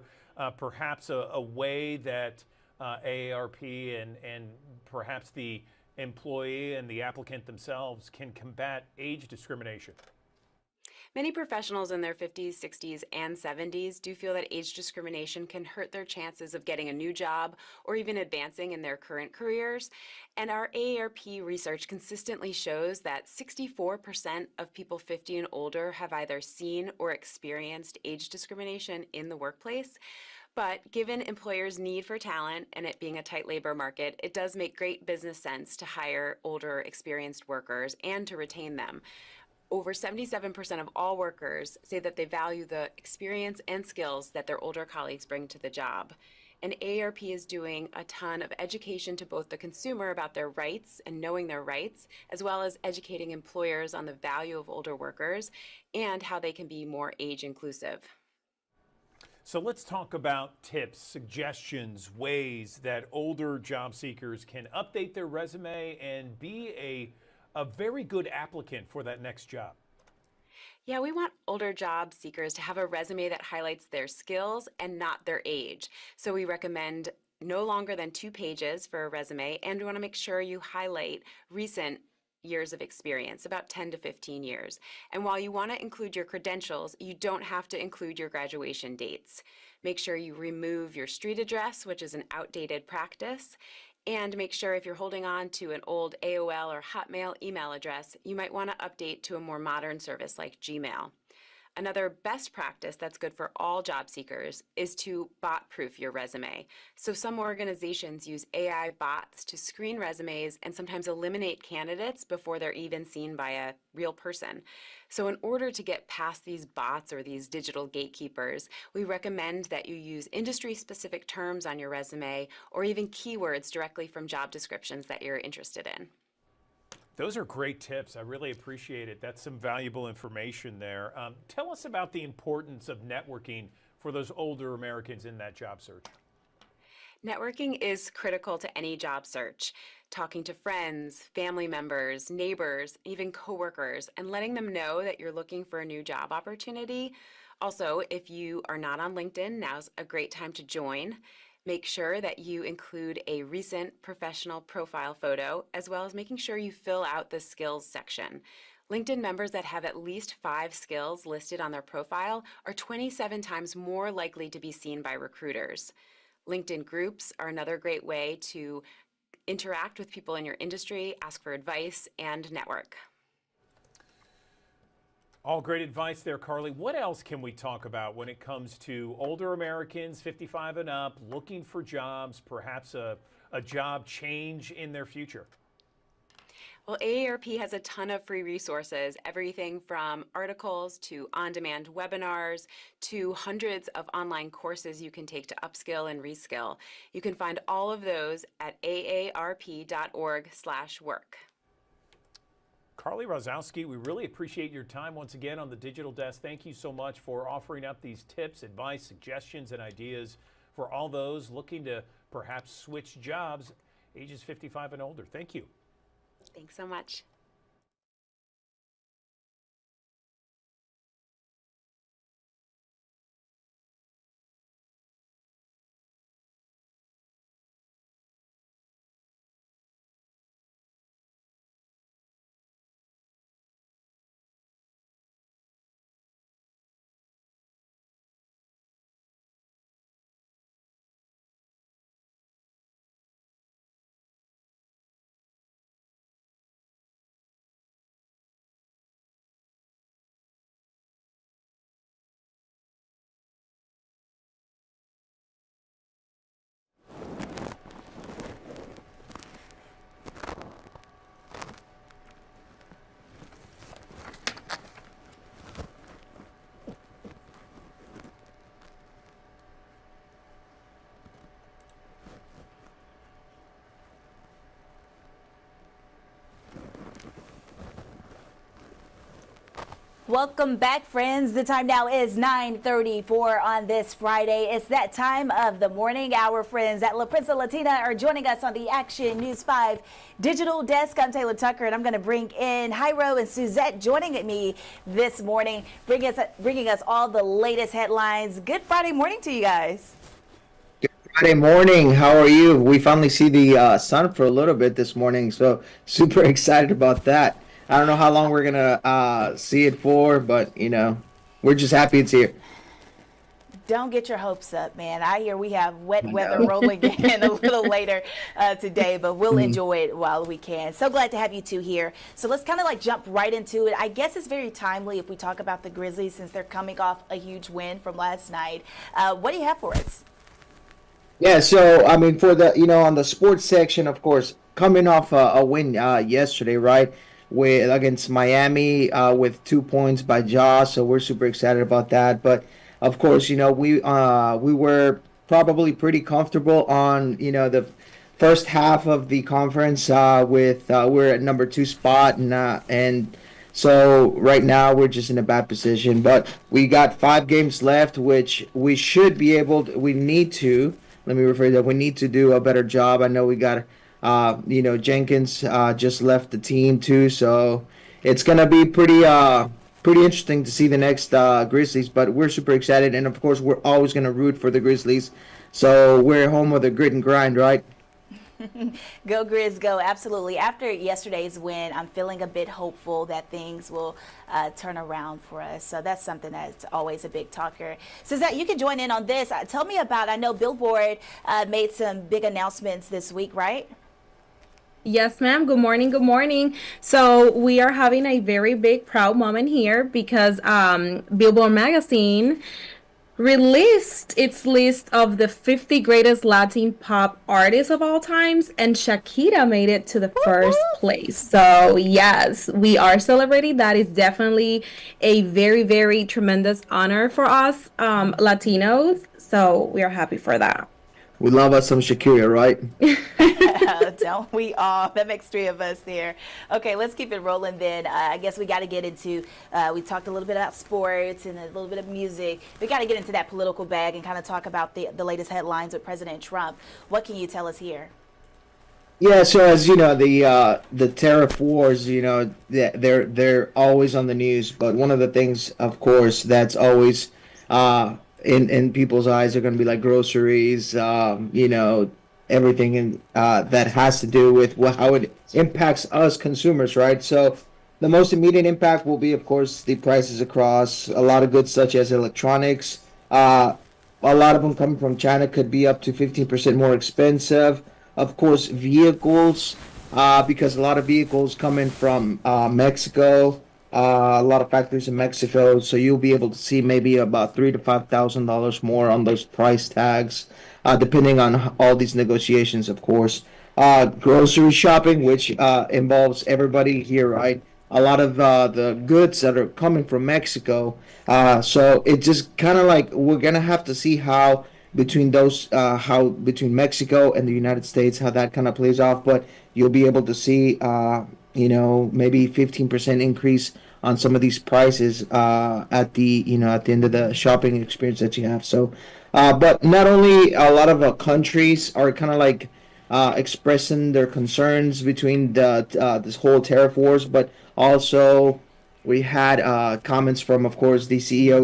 perhaps a way that AARP and perhaps the employee and the applicant themselves can combat age discrimination? Many professionals in their 50s, 60s, and 70s do feel that age discrimination can hurt their chances of getting a new job or even advancing in their current careers. And our AARP research consistently shows that 64% of people 50 and older have either seen or experienced age discrimination in the workplace. But given employers' need for talent and it being a tight labor market, it does make great business sense to hire older, experienced workers and to retain them. Over 77% of all workers say that they value the experience and skills that their older colleagues bring to the job. And AARP is doing a ton of education to both the consumer about their rights and knowing their rights, as well as educating employers on the value of older workers and how they can be more age inclusive. So let's talk about tips, suggestions, ways that older job seekers can update their resume and be a very good applicant for that next job. Yeah, we want older job seekers to have a resume that highlights their skills and not their age. So we recommend no longer than 2 pages for a resume, and we want to make sure you highlight recent years of experience, about 10 to 15 years. And while you want to include your credentials, you don't have to include your graduation dates. Make sure you remove your street address, which is an outdated practice. And make sure if you're holding on to an old AOL or Hotmail email address, you might want to update to a more modern service like Gmail. Another best practice that's good for all job seekers is to bot-proof your resume. So some organizations use AI bots to screen resumes and sometimes eliminate candidates before they're even seen by a real person. So in order to get past these bots or these digital gatekeepers, we recommend that you use industry-specific terms on your resume or even keywords directly from job descriptions that you're interested in. Those are great tips. I really appreciate it. That's some valuable information there. Tell us about the importance of networking for those older Americans in that job search. Networking is critical to any job search. Talking to friends, family members, neighbors, even coworkers, and letting them know that you're looking for a new job opportunity. Also, if you are not on LinkedIn, now's a great time to join. Make sure that you include a recent professional profile photo, as well as making sure you fill out the skills section. LinkedIn members that have at least 5 skills listed on their profile are 27 times more likely to be seen by recruiters. LinkedIn groups are another great way to interact with people in your industry, ask for advice, and network. All great advice there, Carly. What else can we talk about when it comes to older Americans, 55 and up, looking for jobs, perhaps a job change in their future? Well, AARP has a ton of free resources, everything from articles to on-demand webinars to hundreds of online courses you can take to upskill and reskill. You can find all of those at aarp.org/work. Carly Rozowski, we really appreciate your time once again on the Digital Desk. Thank you so much for offering up these tips, advice, suggestions, and ideas for all those looking to perhaps switch jobs ages 55 and older. Thank you. Thanks so much. Welcome back, friends. The time now is 9:34 on this Friday. It's that time of the morning. Our friends at La Prensa Latina are joining us on the Action News 5 Digital Desk. I'm Taylor Tucker, and I'm going to bring in Jairo and Suzette joining me this morning, bringing us all the latest headlines. Good Friday morning to you guys. Friday morning. How are you? We finally see the sun for a little bit this morning, so super excited about that. I don't know how long we're gonna see it for, but you know, we're just happy it's here. Don't get your hopes up, man. I hear we have wet weather rolling in a little later today, but we'll enjoy it while we can. So glad to have you two here. So let's kind of like jump right into it. I guess it's very timely if we talk about the Grizzlies since they're coming off a huge win from last night. What do you have for us? Yeah, so I mean, for the on the sports section, of course, coming off a win yesterday, right? With against Miami with 2 points by Ja, so we're super excited about that. But of course, we were probably pretty comfortable on the first half of the conference with we're at number 2 spot and so right now we're just in a bad position. But we got 5 games left, which we should be able to. We need to. Let me rephrase that. We need to do a better job. I know we got. Jenkins just left the team too, so it's gonna be pretty interesting to see the next Grizzlies. But we're super excited, and of course, we're always gonna root for the Grizzlies. So we're home with a grit and grind, right? Go Grizz, go! Absolutely. After yesterday's win, I'm feeling a bit hopeful that things will turn around for us. So that's something that's always a big talker. Suzette, you can join in on this. Tell me about. I know Billboard made some big announcements this week, right? Yes, ma'am. Good morning. Good morning. So we are having a very big proud moment here because Billboard magazine released its list of the 50 greatest Latin pop artists of all times, and Shakira made it to the first place. So yes, we are celebrating. That is definitely a very, very tremendous honor for us Latinos. So we are happy for that. We love us some Shakira, right? Don't we all? That makes 3 of us there. Okay, let's keep it rolling then. I guess we got to get into, we talked a little bit about sports and a little bit of music. We got to get into that political bag and kind of talk about the latest headlines with President Trump. What can you tell us here? Yeah, so as you know, the tariff wars, they're always on the news. But one of the things, of course, that's always in people's eyes are going to be like groceries, everything that has to do with how it impacts us consumers, right? So the most immediate impact will be, of course, the prices across a lot of goods such as electronics. A lot of them coming from China could be up to 15% more expensive. Of course, vehicles, because a lot of vehicles come in from Mexico. A lot of factories in Mexico, so you'll be able to see maybe about $3,000 to $5,000 more on those price tags, depending on all these negotiations, of course. Grocery shopping, which involves everybody here, right? A lot of the goods that are coming from Mexico. So it just kind of like we're gonna have to see how between between Mexico and the United States, how that kind of plays off. But you'll be able to see, maybe 15% increase on some of these prices at the end of the shopping experience that you have. So, but not only a lot of countries are kind of like expressing their concerns between this whole tariff wars, but also we had comments from, of course, the CEO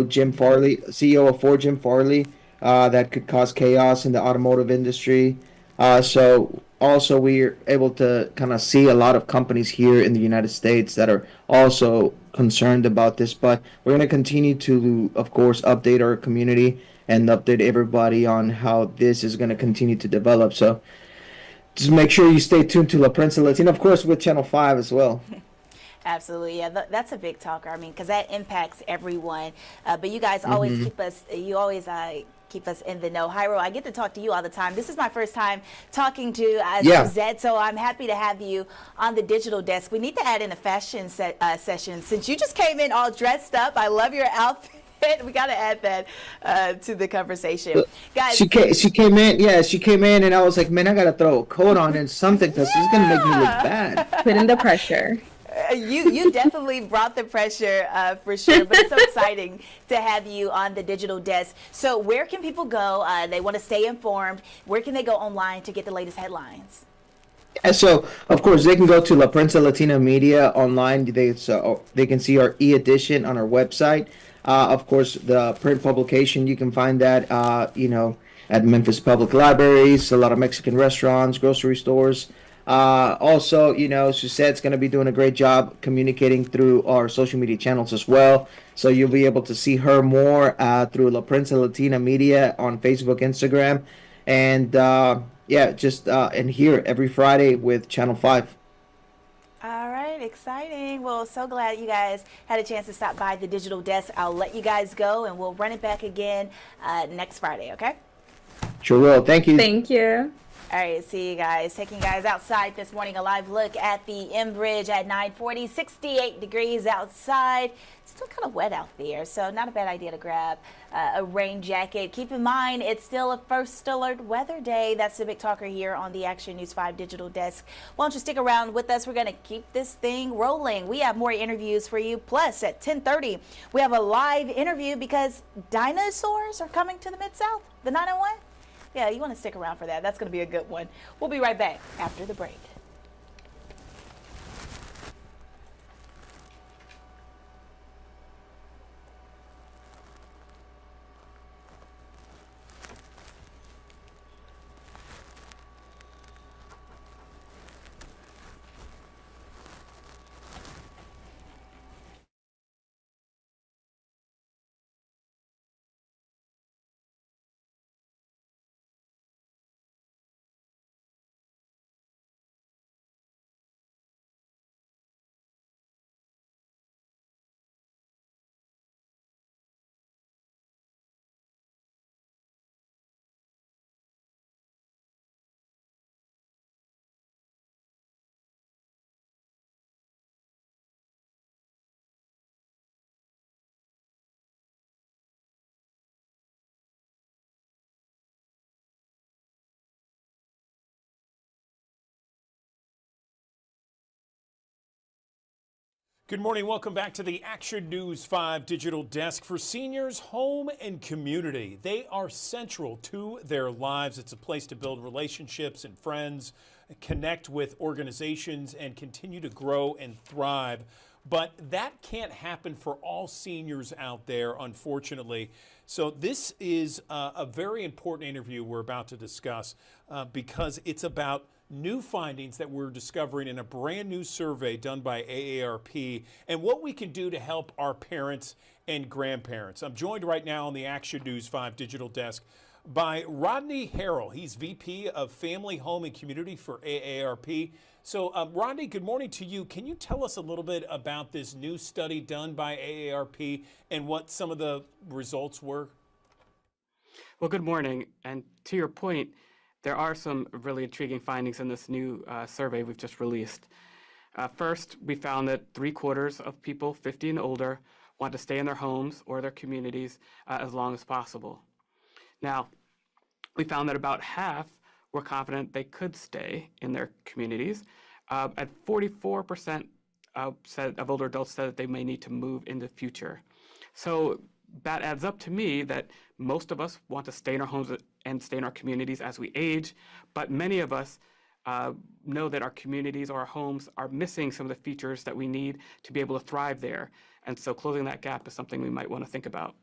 of Ford, Jim Farley, that could cause chaos in the automotive industry. So also we're able to kind of see a lot of companies here in the United States that are also concerned about this, but we're going to continue to, of course, update our community and update everybody on how this is going to continue to develop. So just make sure you stay tuned to La Prensa Latina, of course, with Channel 5 as well. Absolutely. Yeah, that's a big talker. I mean, because that impacts everyone. But you guys always keep us in the know. Jairo, I get to talk to you all the time. This is my first time talking to Suzette, so I'm happy to have you on the digital desk. We need to add in a fashion session since you just came in all dressed up. I love your outfit. We got to add that to the conversation. Guys, she came in, and I was like, man, I got to throw a coat on and something because she's going to make me look bad. Put in the pressure. You definitely brought the pressure for sure, but it's so exciting to have you on the digital desk. So where can people go? They want to stay informed. Where can they go online to get the latest headlines? And so, of course, they can go to La Prensa Latina Media online. They can see our e-edition on our website. Of course, the print publication, you can find that, at Memphis Public Libraries, a lot of Mexican restaurants, grocery stores. Also, Susette's going to be doing a great job communicating through our social media channels as well. So you'll be able to see her more through La Prensa Latina Media on Facebook, Instagram, and and here every Friday with Channel 5. All right, exciting. Well, so glad you guys had a chance to stop by the digital desk. I'll let you guys go, and we'll run it back again next Friday, okay? Sure will. Thank you. Thank you. All right, see you guys. Taking you guys outside this morning, a live look at the M Bridge at 9:40, 68 degrees outside. Still kind of wet out there, so not a bad idea to grab a rain jacket. Keep in mind, it's still a first alert weather day. That's the big talker here on the Action News 5 digital desk. Why don't you stick around with us? We're going to keep this thing rolling. We have more interviews for you. Plus, at 10:30, we have a live interview because dinosaurs are coming to the Mid-South, the 901. Yeah, you want to stick around for that. That's going to be a good one. We'll be right back after the break. Good morning. Welcome back to the Action News 5 digital desk. For seniors, home and community, they are central to their lives. It's a place to build relationships and friends, connect with organizations, and continue to grow and thrive. But that can't happen for all seniors out there, unfortunately. So this is a very important interview we're about to discuss because it's about new findings that we're discovering in a brand new survey done by AARP and what we can do to help our parents and grandparents. I'm joined right now on the Action News 5 digital desk by Rodney Harrell. He's VP of Family, Home, and Community for AARP. So, Rodney, good morning to you. Can you tell us a little bit about this new study done by AARP and what some of the results were? Well, good morning. And to your point, there are some really intriguing findings in this new survey we've just released. First, we found that 3/4 of people 50 and older want to stay in their homes or their communities as long as possible. Now, we found that about half were confident they could stay in their communities. At 44% of older adults said that they may need to move in the future. So that adds up to me that most of us want to stay in our homes and stay in our communities as we age, but many of us know that our communities or our homes are missing some of the features that we need to be able to thrive there. And so closing that gap is something we might want to think about.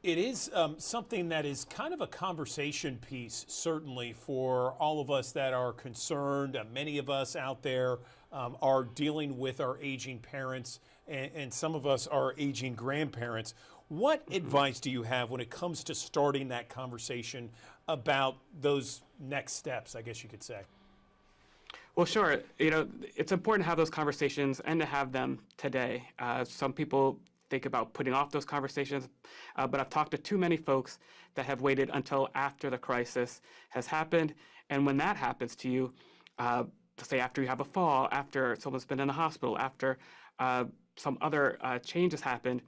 It is something that is kind of a conversation piece, certainly, for all of us that are concerned. Many of us out there are dealing with our aging parents, and some of us are aging grandparents. What advice do you have when it comes to starting that conversation about those next steps, I guess you could say? Well, sure. It's important to have those conversations and to have them today. Some people think about putting off those conversations, but I've talked to too many folks that have waited until after the crisis has happened. And when that happens to you, say after you have a fall, after someone's been in the hospital, after some other change has happened,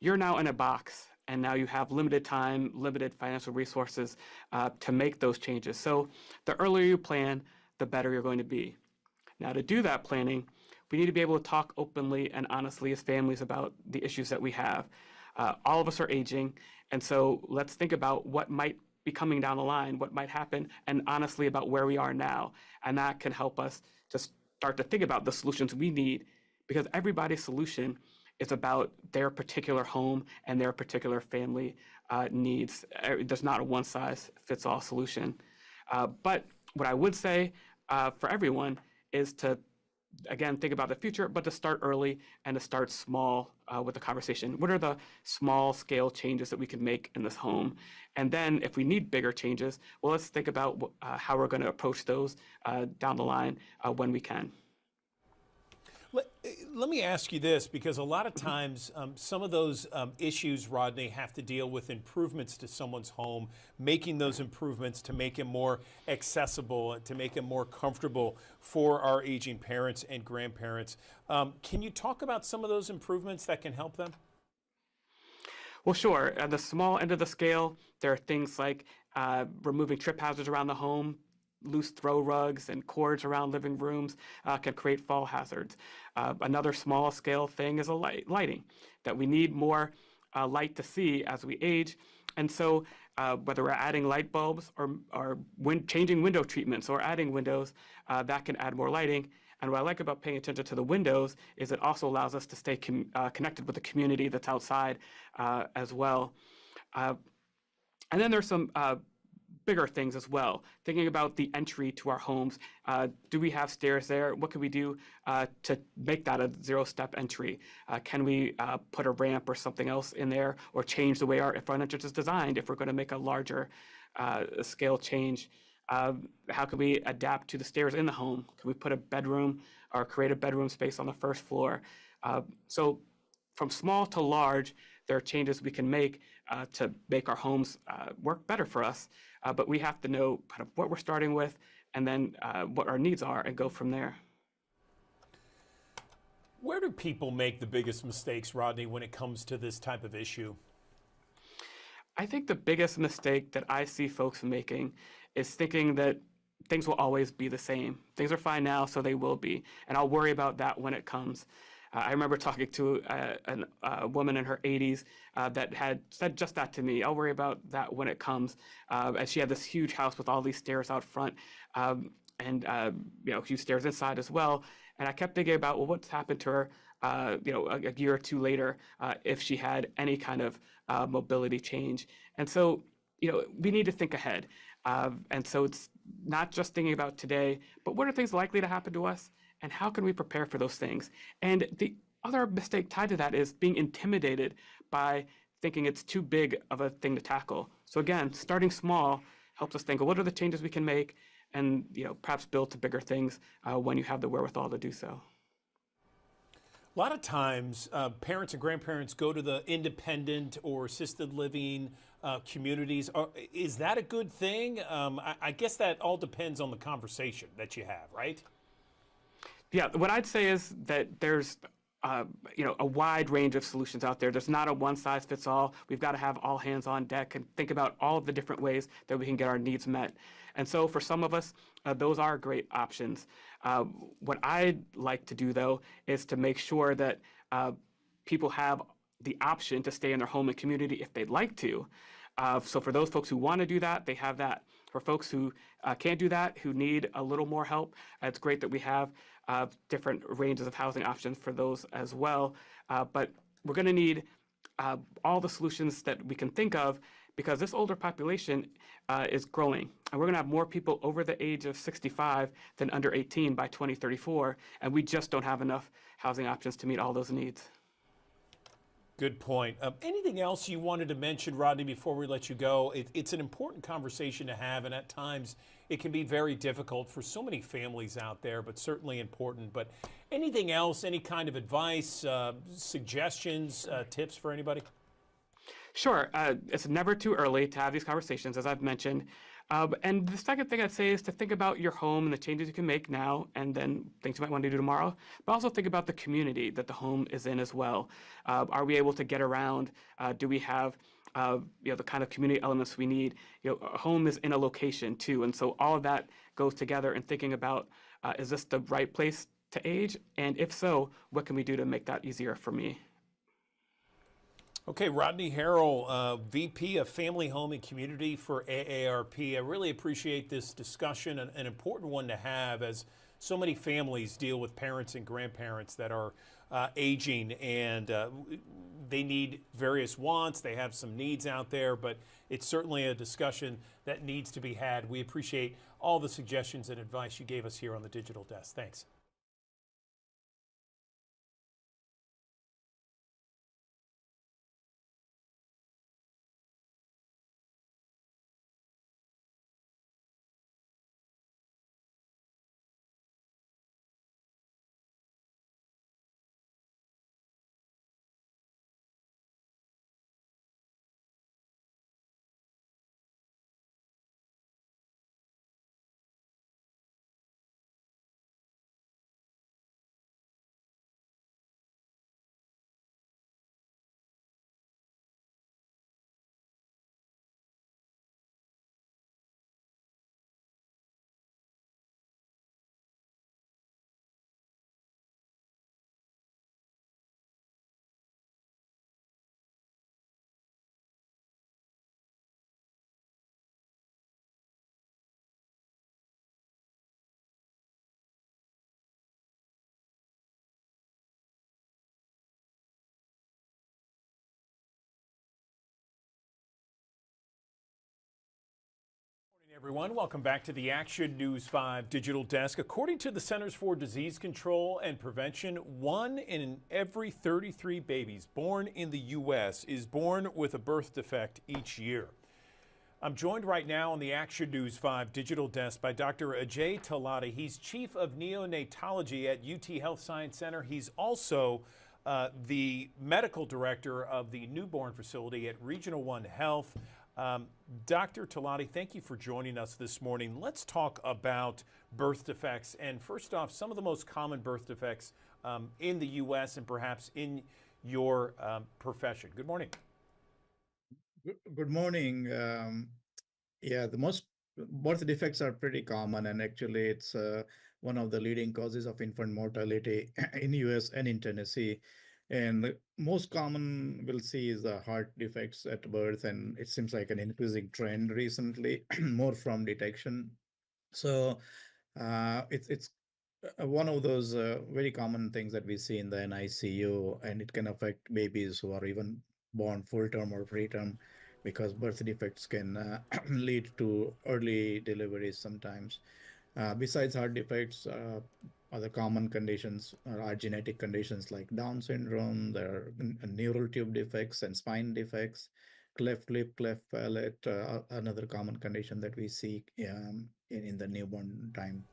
you're now in a box. and now you have limited time, limited financial resources to make those changes. So the earlier you plan, the better you're going to be. Now, to do that planning, we need to be able to talk openly and honestly as families about the issues that we have. All of us are aging, and so let's think about what might be coming down the line, what might happen, and honestly about where we are now. And that can help us to start to think about the solutions we need, because everybody's solution is about their particular home and their particular family needs. There's not a one-size-fits-all solution. But what I would say for everyone is to, again, think about the future, but to start early and to start small with the conversation. What are the small scale changes that we can make in this home? And then if we need bigger changes, well, let's think about how we're going to approach those down the line when we can. Let me ask you this, because a lot of times some of those issues, Rodney, have to deal with improvements to someone's home, making those improvements to make it more accessible, to make it more comfortable for our aging parents and grandparents. Can you talk about some of those improvements that can help them? Well, sure. At the small end of the scale, there are things like removing trip hazards around the home. Loose throw rugs and cords around living rooms can create fall hazards. Another small scale thing is lighting, that we need more light to see as we age. And so whether we're adding light bulbs or changing window treatments or adding windows, that can add more lighting. And what I like about paying attention to the windows is it also allows us to stay connected with the community that's outside as well. And then there's some bigger things as well, thinking about the entry to our homes. Do we have stairs there? What can we do to make that a zero-step entry? Can we put a ramp or something else in there, or change the way our front entrance is designed if we're going to make a larger scale change? How can we adapt to the stairs in the home? Can we put a bedroom or create a bedroom space on the first floor? So from small to large, there are changes we can make to make our homes work better for us. But we have to know kind of what we're starting with, and then what our needs are, and go from there. Where do people make the biggest mistakes, Rodney, when it comes to this type of issue? I think the biggest mistake that I see folks making is thinking that things will always be the same. Things are fine now, so they will be. And I'll worry about that when it comes. I remember talking to a woman in her 80s that had said just that to me. I'll worry about that when it comes. And she had this huge house with all these stairs out front, and huge stairs inside as well. And I kept thinking about, well, what's happened to her, a year or two later, if she had any kind of mobility change. And so, we need to think ahead. And so it's not just thinking about today, but what are things likely to happen to us? And how can we prepare for those things? And the other mistake tied to that is being intimidated by thinking it's too big of a thing to tackle. So again, starting small helps us think, well, what are the changes we can make? And perhaps build to bigger things when you have the wherewithal to do so. A lot of times, parents and grandparents go to the independent or assisted living communities. Is that a good thing? I guess that all depends on the conversation that you have, right? Yeah, what I'd say is that there's a wide range of solutions out there. There's not a one-size-fits-all. We've got to have all hands on deck and think about all of the different ways that we can get our needs met. And so for some of us, those are great options. What I'd like to do, though, is to make sure that people have the option to stay in their home and community if they'd like to. So for those folks who want to do that, they have that. For folks who can't do that, who need a little more help, it's great that we have different ranges of housing options for those as well. But we're going to need all the solutions that we can think of, because this older population is growing. And we're going to have more people over the age of 65 than under 18 by 2034. And we just don't have enough housing options to meet all those needs. Good point. Anything else you wanted to mention, Rodney, before we let you go? It's an important conversation to have, and at times it can be very difficult for so many families out there, but certainly important. But anything else, any kind of advice, suggestions, tips for anybody? Sure. It's never too early to have these conversations, as I've mentioned. And the second thing I'd say is to think about your home and the changes you can make now, and then things you might want to do tomorrow. But also think about the community that the home is in as well. Are we able to get around? Do we have the kind of community elements we need. A home is in a location too, and so all of that goes together in thinking about, is this the right place to age? And if so, what can we do to make that easier for me? Okay, Rodney Harrell, VP of Family, Home, and Community for AARP. I really appreciate this discussion, an important one to have as so many families deal with parents and grandparents that are aging, and they need various wants. They have some needs out there, but it's certainly a discussion that needs to be had. We appreciate all the suggestions and advice you gave us here on the Digital Desk. Thanks. Everyone, welcome back to the Action News 5 Digital Desk. According to the Centers for Disease Control and Prevention, 1 in every 33 babies born in the U.S. is born with a birth defect each year. I'm joined right now on the Action News 5 Digital Desk by Dr. Ajay Talati. He's Chief of Neonatology at UT Health Science Center. He's also the Medical Director of the Newborn Facility at Regional One Health. Dr. Talati, thank you for joining us this morning. Let's talk about birth defects. And first off, some of the most common birth defects in the U.S. and perhaps in your profession. Good morning. Good morning. The most birth defects are pretty common, and actually it's one of the leading causes of infant mortality in U.S. and in Tennessee. And the most common we'll see is the heart defects at birth, and it seems like an increasing trend recently, more from detection. So it's one of those very common things that we see in the NICU, and it can affect babies who are even born full term or preterm, because birth defects can lead to early deliveries sometimes. Besides heart defects, other common conditions are genetic conditions like Down syndrome. There are neural tube defects and spine defects, cleft lip, cleft palate, another common condition that we see in the newborn time.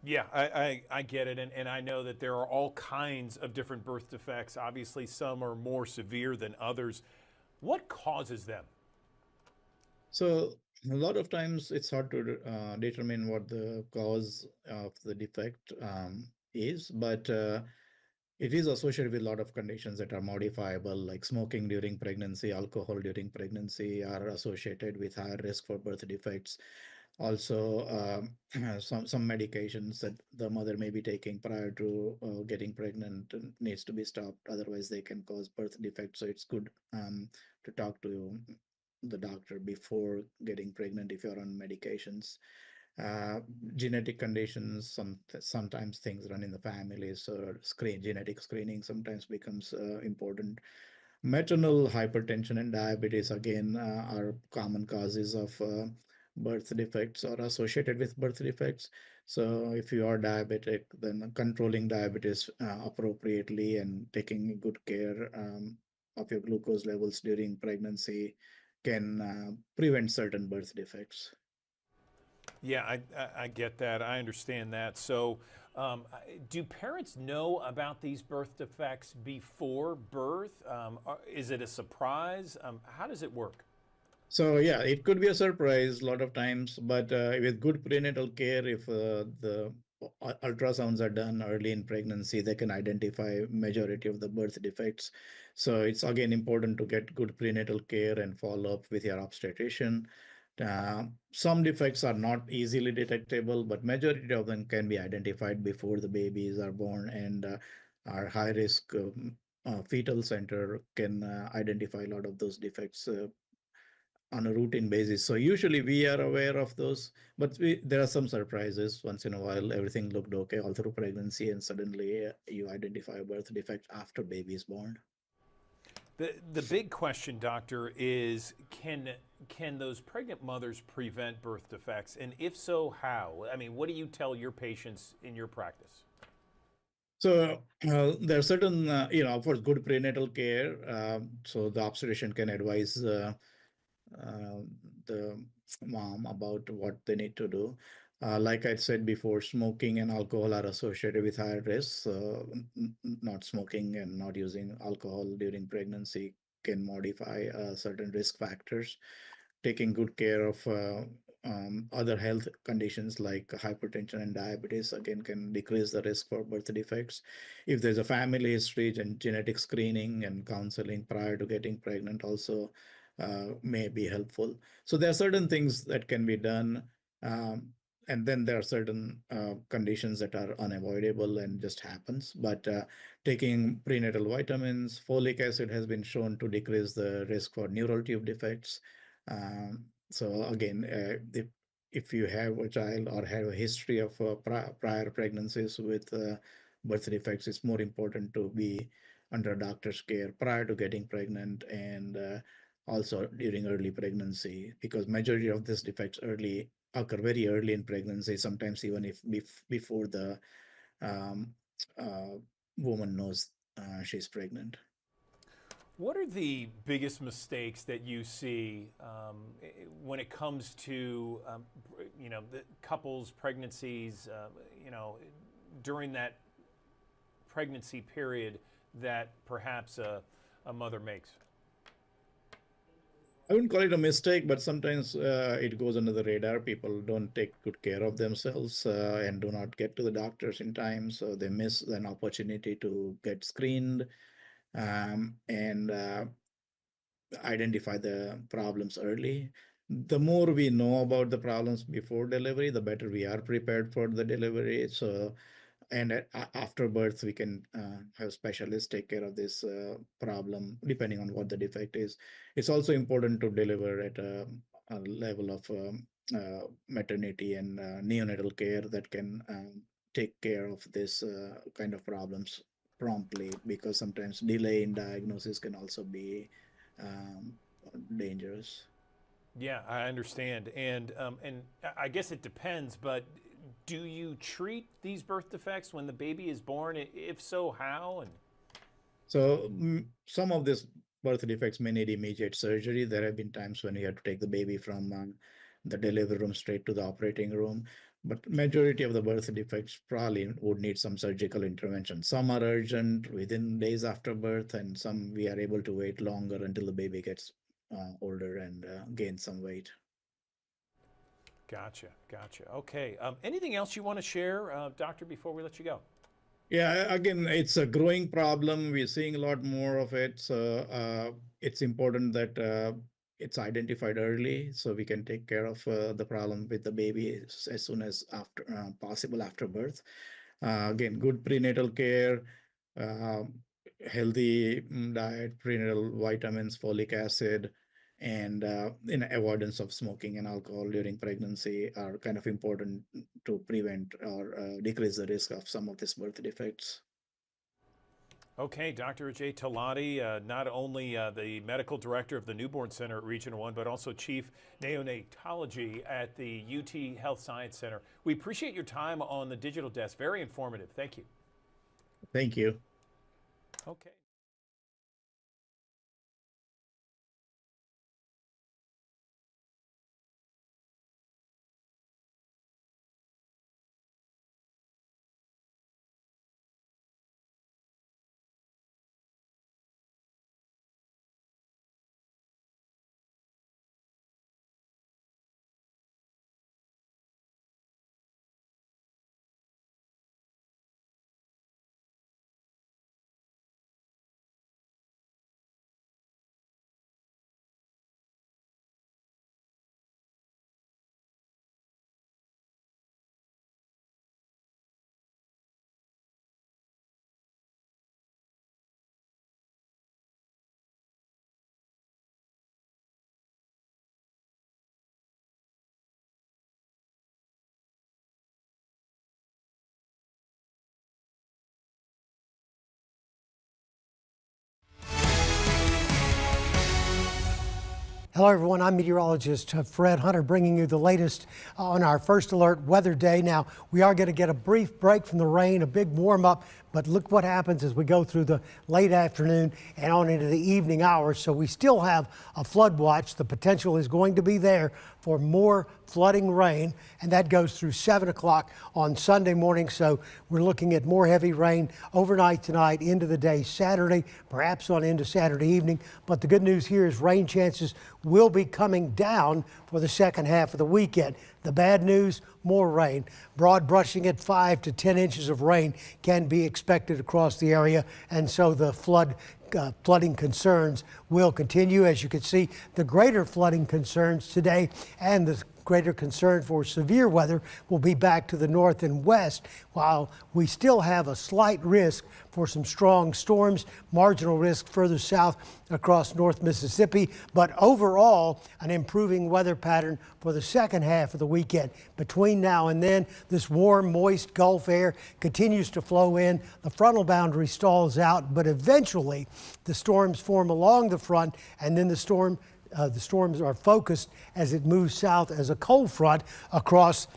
Yeah, I get it. And I know that there are all kinds of different birth defects. Obviously, some are more severe than others. What causes them? So a lot of times it's hard to determine what the cause of the defect is, but it is associated with a lot of conditions that are modifiable, like smoking during pregnancy, alcohol during pregnancy are associated with higher risk for birth defects. Also, some medications that the mother may be taking prior to getting pregnant needs to be stopped. Otherwise, they can cause birth defects. So it's good to talk to the doctor before getting pregnant if you're on medications. Genetic conditions, sometimes things run in the family, so genetic screening sometimes becomes important. Maternal hypertension and diabetes, again, are common causes of birth defects or associated with birth defects. So if you are diabetic, then controlling diabetes appropriately and taking good care of your glucose levels during pregnancy can prevent certain birth defects. Yeah, I get that. I understand that. So do parents know about these birth defects before birth? Is it a surprise? How does it work? So yeah, it could be a surprise a lot of times, but with good prenatal care, if the ultrasounds are done early in pregnancy, they can identify majority of the birth defects. So it's again important to get good prenatal care and follow up with your obstetrician. Some defects are not easily detectable, but majority of them can be identified before the babies are born, and our high risk fetal center can identify a lot of those defects on a routine basis. So usually we are aware of those, but there are some surprises. Once in a while, everything looked okay all through pregnancy, and suddenly you identify a birth defect after baby is born. The big question, doctor, is can those pregnant mothers prevent birth defects, and if so, how? I mean, what do you tell your patients in your practice? So there are certain, of course, good prenatal care. So the obstetrician can advise the mom about what they need to do. Like I said before, smoking and alcohol are associated with higher risks. Not smoking and not using alcohol during pregnancy can modify certain risk factors. Taking good care of other health conditions like hypertension and diabetes again can decrease the risk for birth defects. If there's a family history and genetic screening and counseling prior to getting pregnant also may be helpful. So there are certain things that can be done. And then there are certain conditions that are unavoidable and just happens. But taking prenatal vitamins, folic acid has been shown to decrease the risk for neural tube defects. So again, if you have a child or have a history of prior pregnancies with birth defects, it's more important to be under doctor's care prior to getting pregnant and also during early pregnancy, because majority of these defects occur very early in pregnancy, sometimes even if before the woman knows she's pregnant. What are the biggest mistakes that you see when it comes to, the couples' pregnancies, during that pregnancy period that perhaps a mother makes? I wouldn't call it a mistake, but sometimes it goes under the radar. People don't take good care of themselves and do not get to the doctors in time, so they miss an opportunity to get screened and identify the problems early. The more we know about the problems before delivery, the better we are prepared for the delivery. So, and after birth, we can have specialists take care of this problem depending on what the defect is. It's also important to deliver at a level of maternity and neonatal care that can take care of this kind of problems promptly, because sometimes delay in diagnosis can also be dangerous. Yeah, I understand, and I guess it depends. But do you treat these birth defects when the baby is born? If so, how? And so some of these birth defects may need immediate surgery. There have been times when you have to take the baby from the delivery room straight to the operating room. But majority of the birth defects probably would need some surgical intervention. Some are urgent within days after birth, and some we are able to wait longer until the baby gets older and gain some weight. Gotcha. Okay. Anything else you want to share, doctor, before we let you go? Yeah, again, it's a growing problem. We're seeing a lot more of it. So it's important that it's identified early so we can take care of the problem with the baby as soon as possible after birth. Again, good prenatal care, healthy diet, prenatal vitamins, folic acid, and avoidance of smoking and alcohol during pregnancy are kind of important to prevent or decrease the risk of some of these birth defects. Okay, Dr. Ajay Talati, not only the medical director of the Newborn Center at Region 1, but also chief neonatology at the UT Health Science Center. We appreciate your time on the digital desk. Very informative. Thank you. Thank you. Okay. Hello, everyone. I'm meteorologist Fred Hunter bringing you the latest on our first alert weather day. Now, we are going to get a brief break from the rain, a big warm up, but look what happens as we go through the late afternoon and on into the evening hours. So we still have a flood watch. The potential is going to be there for more flooding rain, and that goes through 7 o'clock on Sunday morning. So we're looking at more heavy rain overnight tonight into the day Saturday, perhaps on into Saturday evening. But the good news here is rain chances will be coming down for the second half of the weekend. The bad news, more rain. Broad brushing at 5 to 10 inches of rain can be expected across the area, and so the flooding concerns will continue. As you can see, the greater flooding concerns today and the greater concern for severe weather will be back to the north and west, while we still have a slight risk for some strong storms, marginal risk further south across North Mississippi, but overall an improving weather pattern for the second half of the weekend. Between now and then, this warm, moist Gulf air continues to flow in. The frontal boundary stalls out, but eventually the storms form along the front, and then the storms are focused as it moves south as a cold front across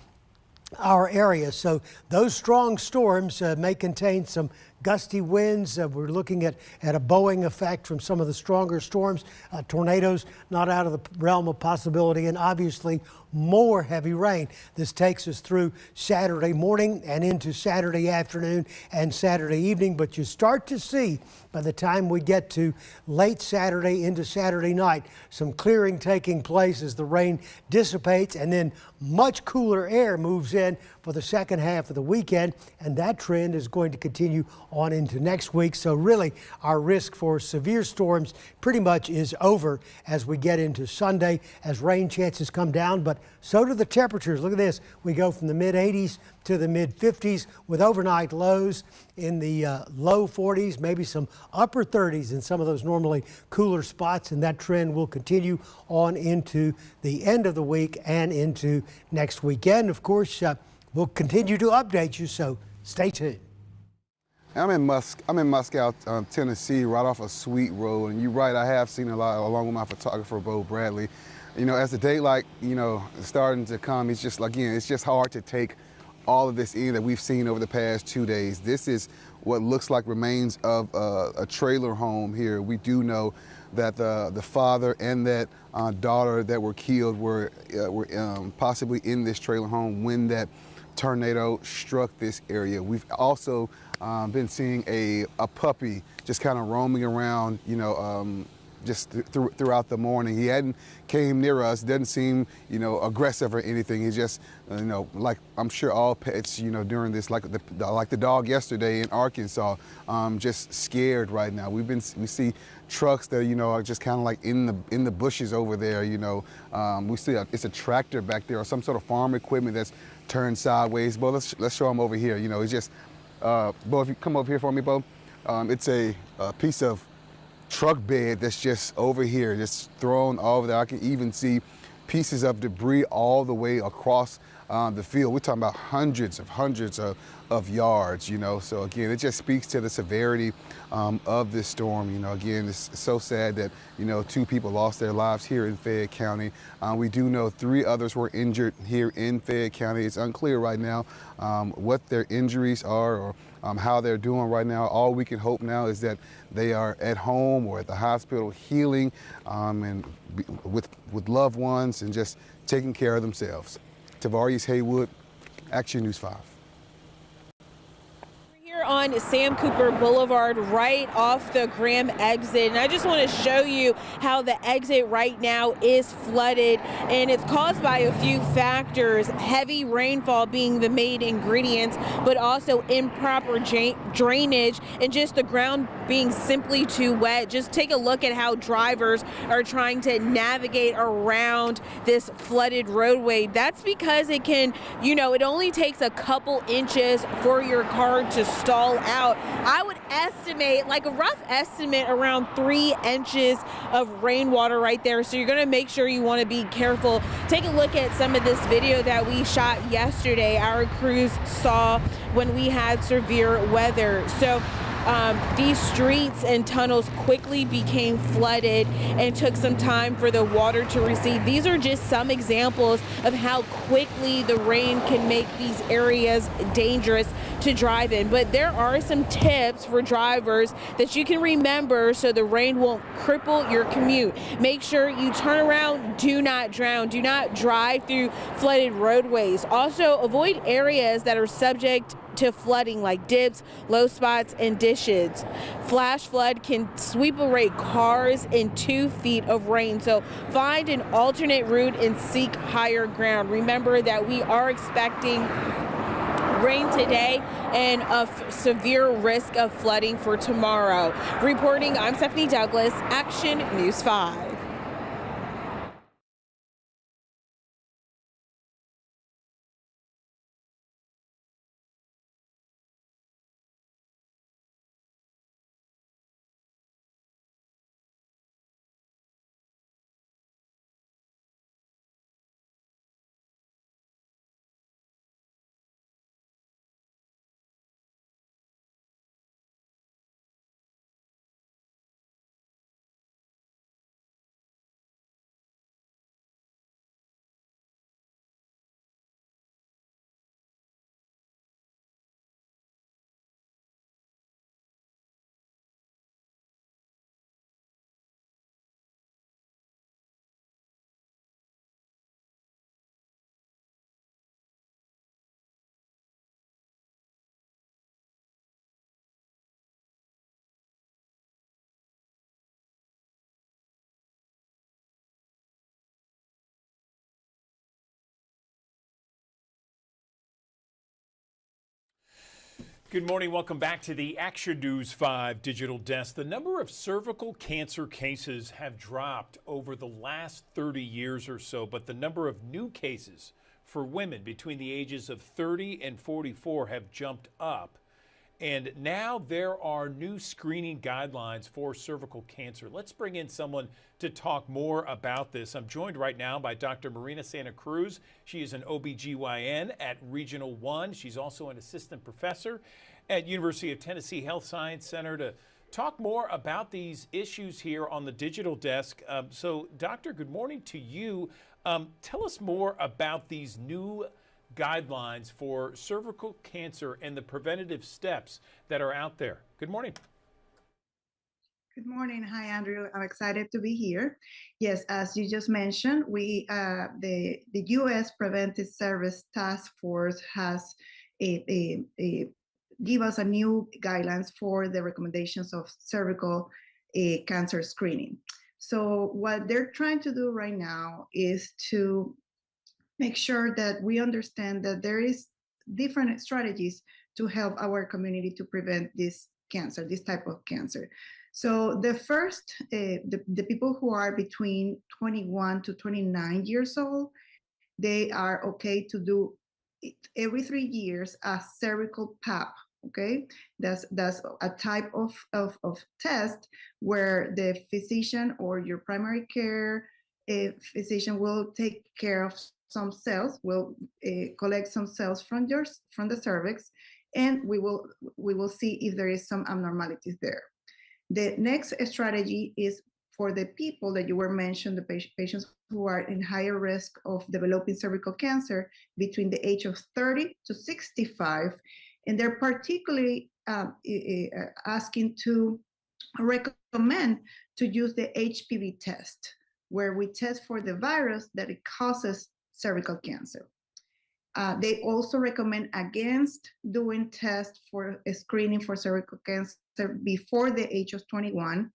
our area. So those strong storms may contain some gusty winds. We're looking at a Boeing effect from some of the stronger storms. Tornadoes not out of the realm of possibility, and obviously more heavy rain. This takes us through Saturday morning and into Saturday afternoon and Saturday evening, but you start to see by the time we get to late Saturday into Saturday night some clearing taking place as the rain dissipates, and then much cooler air moves in for the second half of the weekend, and that trend is going to continue on into next week. So really our risk for severe storms pretty much is over as we get into Sunday, as rain chances come down, but so do the temperatures. Look at this. We go from the mid-80s to the mid-50s with overnight lows in the low 40s, maybe some upper 30s in some of those normally cooler spots, and that trend will continue on into the end of the week and into next weekend. Of course, we'll continue to update you, so stay tuned. I'm in Moscow, Tennessee, right off a Sweet Road, and you're right, I have seen a lot, along with my photographer, Bo Bradley. You know, as the daylight, starting to come, it's just, again, it's just hard to take all of this in that we've seen over the past 2 days. This is what looks like remains of a trailer home here. We do know that the father and that daughter that were killed were possibly in this trailer home when that tornado struck this area. We've also been seeing a puppy just kind of roaming around, just throughout the morning. He hadn't came near us, doesn't seem, aggressive or anything. He's just, like I'm sure all pets, during this, like the dog yesterday in Arkansas, just scared right now. We see trucks that, are just kind of like in the bushes over there, we see it's a tractor back there or some sort of farm equipment that's turned sideways. Bo, let's show him over here. It's just, Bo, if you come over here for me, Bo, it's a piece of truck bed that's just over here, just thrown over there. I can even see pieces of debris all the way across the field. We're talking about hundreds of yards, So again, it just speaks to the severity of this storm. Again, it's so sad that, 2 people lost their lives here in Fayette County. We do know 3 others were injured here in Fayette County. It's unclear right now what their injuries are or how they're doing right now. All we can hope now is that they are at home or at the hospital healing and with loved ones and just taking care of themselves. Tavares Haywood, Action News 5. Here on Sam Cooper Boulevard, right off the Graham exit, and I just want to show you how the exit right now is flooded, and it's caused by a few factors, heavy rainfall being the main ingredient, but also improper drainage and just the ground being simply too wet. Just take a look at how drivers are trying to navigate around this flooded roadway. That's because it can, it only takes a couple inches for your car to stall out. I would estimate, like a rough estimate, around 3 inches of rainwater right there. So you're going to make sure you want to be careful. Take a look at some of this video that we shot yesterday. Our crews saw when we had severe weather. So these streets and tunnels quickly became flooded and took some time for the water to recede. These are just some examples of how quickly the rain can make these areas dangerous to drive in. But there are some tips for drivers that you can remember so the rain won't cripple your commute. Make sure you turn around, do not drown, do not drive through flooded roadways. Also, avoid areas that are subject to flooding like dips, low spots, and ditches. Flash flood can sweep away cars in 2 feet of rain, so find an alternate route and seek higher ground. Remember that we are expecting rain today and a severe risk of flooding for tomorrow. Reporting, I'm Stephanie Douglas, Action News 5. Good morning. Welcome back to the Action News 5 Digital Desk. The number of cervical cancer cases have dropped over the last 30 years or so, but the number of new cases for women between the ages of 30 and 44 have jumped up. And now there are new screening guidelines for cervical cancer. Let's bring in someone to talk more about this. I'm joined right now by Dr. Marina Santa Cruz. She is an OBGYN at Regional 1. She's also an assistant professor at University of Tennessee Health Science Center to talk more about these issues here on the digital desk. So, Doctor, good morning to you. Tell us more about these new guidelines for cervical cancer and the preventative steps that are out there. Good morning. Good morning. Hi, Andrew. I'm excited to be here. Yes, as you just mentioned, the U.S. Preventive Service Task Force has give us a new guidelines for the recommendations of cervical cancer screening. So what they're trying to do right now is to make sure that we understand that there is different strategies to help our community to prevent this cancer, this type of cancer. So the first, the people who are between 21 to 29 years old, they are okay to do it every 3 years a cervical pap. Okay, that's a type of test where the physician or your primary care physician will take care of some cells, will collect some cells from the cervix, and we will see if there is some abnormalities there. The next strategy is for the people that you were mentioned, the patients who are in higher risk of developing cervical cancer between the age of 30 to 65, and they're particularly asking to recommend to use the HPV test, where we test for the virus that it causes cervical cancer. They also recommend against doing tests for screening for cervical cancer before the age of 21,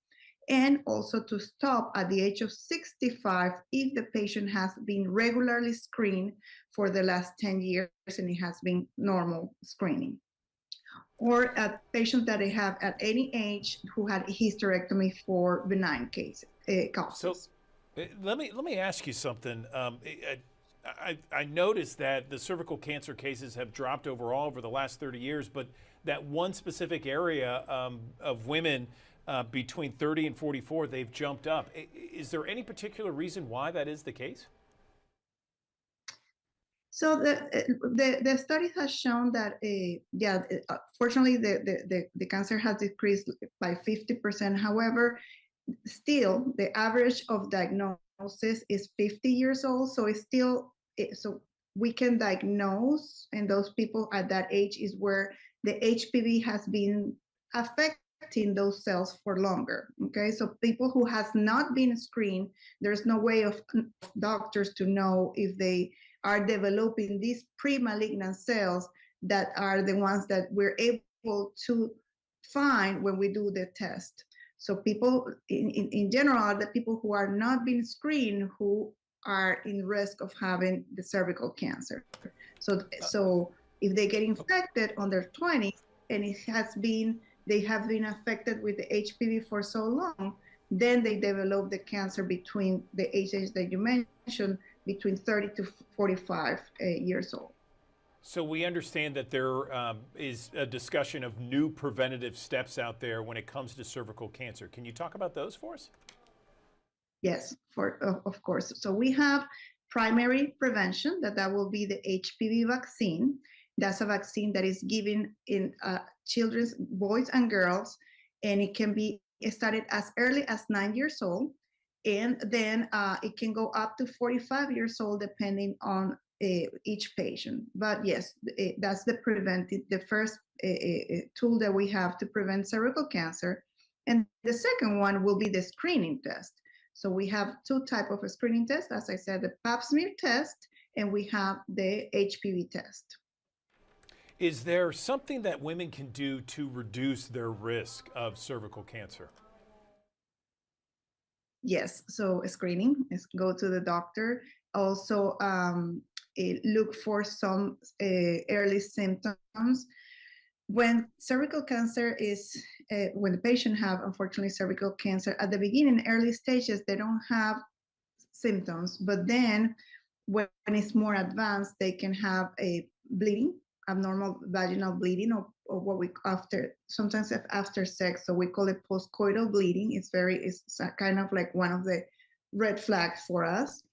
and also to stop at the age of 65 if the patient has been regularly screened for the last 10 years and it has been normal screening. Or at patients that they have at any age who had a hysterectomy for benign causes. So let me ask you something. I noticed that the cervical cancer cases have dropped overall over the last 30 years, but that one specific area of women between 30 and 44, they've jumped up. Is there any particular reason why that is the case? So the study has shown that fortunately the cancer has decreased by 50%. However, still the average of diagnosis is 50 years old. So it's still so we can diagnose, and those people at that age is where the HPV has been affecting those cells for longer. Okay, so people who has not been screened, there's no way of doctors to know if they are developing these pre-malignant cells that are the ones that we're able to find when we do the test. So people in general are the people who are not being screened who are in risk of having the cervical cancer. So if they get infected on their 20s and they have been affected with the HPV for so long, then they develop the cancer between the ages that you mentioned, between 30 to 45 years old. So we understand that there is a discussion of new preventative steps out there when it comes to cervical cancer. Can you talk about those for us? Yes, of course. So we have primary prevention, that will be the HPV vaccine. That's a vaccine that is given in children's, boys and girls, and it can be started as early as 9 years old, and then it can go up to 45 years old depending on each patient. But yes, that's the first tool that we have to prevent cervical cancer. And the second one will be the screening test. So we have two types of screening tests, as I said, the pap smear test, and we have the HPV test. Is there something that women can do to reduce their risk of cervical cancer? Yes, so screening is go to the doctor. Also, look for some early symptoms. When cervical cancer is, when the patient have, unfortunately, cervical cancer, at the beginning, early stages, they don't have symptoms, but then when it's more advanced, they can have a bleeding, abnormal vaginal bleeding, or what we sometimes after sex, so we call it postcoital bleeding. It's kind of like one of the red flags for us.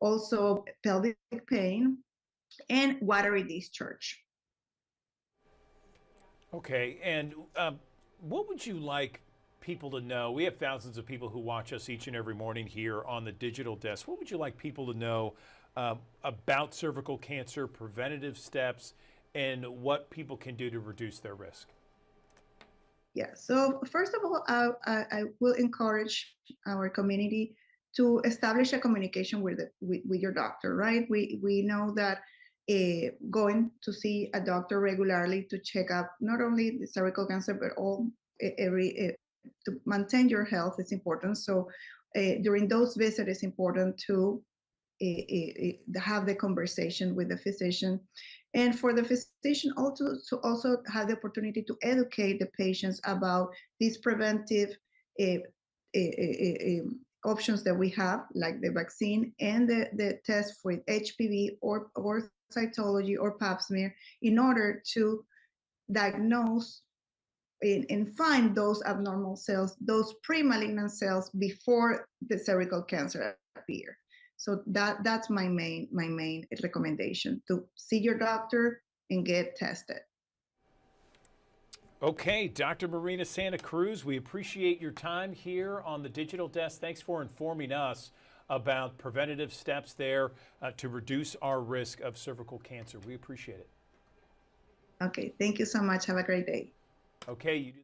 Also pelvic pain and watery discharge. Okay, and what would you like people to know? We have thousands of people who watch us each and every morning here on the Digital Desk. What would you like people to know about cervical cancer, preventative steps, and what people can do to reduce their risk? Yeah, so first of all, I will encourage our community to establish a communication with your doctor, right? We know that going to see a doctor regularly to check up not only the cervical cancer, but to maintain your health is important. So during those visits, it's important to have the conversation with the physician, and for the physician also to also have the opportunity to educate the patients about these preventive options that we have, like the vaccine and the test for HPV or cytology or pap smear, in order to diagnose and find those abnormal cells, those pre-malignant cells, before the cervical cancer appear. So that's my main recommendation, to see your doctor and get tested. Okay, Dr. Marina Santa Cruz, we appreciate your time here on the Digital Desk. Thanks for informing us about preventative steps there to reduce our risk of cervical cancer. We appreciate it. Okay, thank you so much. Have a great day. Okay, you do.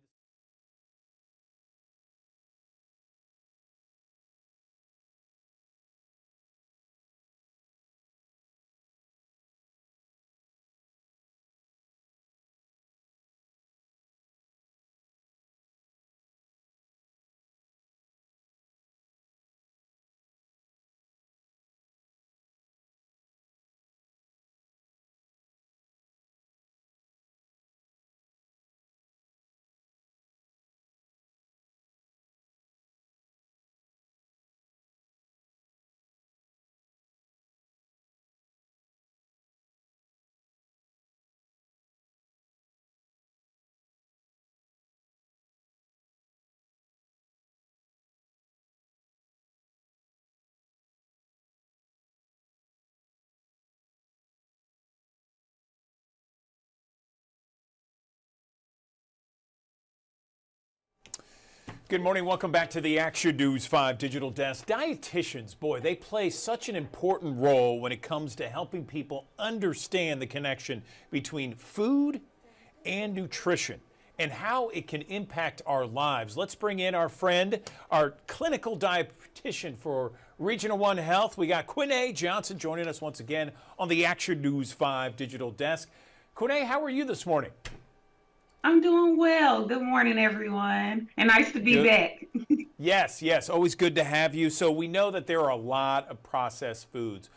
Good morning. Welcome back to the Action News 5 Digital Desk. Dietitians, boy, they play such an important role when it comes to helping people understand the connection between food and nutrition and how it can impact our lives. Let's bring in our friend, our clinical dietitian for Regional One Health. We got Quinay Johnson joining us once again on the Action News 5 Digital Desk. Quinay, how are you this morning? I'm doing well. Good morning, everyone. And nice to be back. Yes. Always good to have you. So we know that there are a lot of processed foods,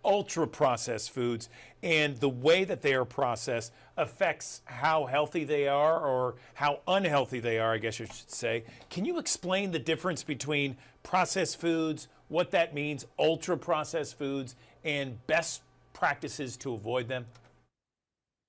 ultra processed foods, and the way that they are processed affects how healthy they are or how unhealthy they are, I guess you should say. Can you explain the difference between processed foods, what that means, ultra processed foods, and best practices to avoid them?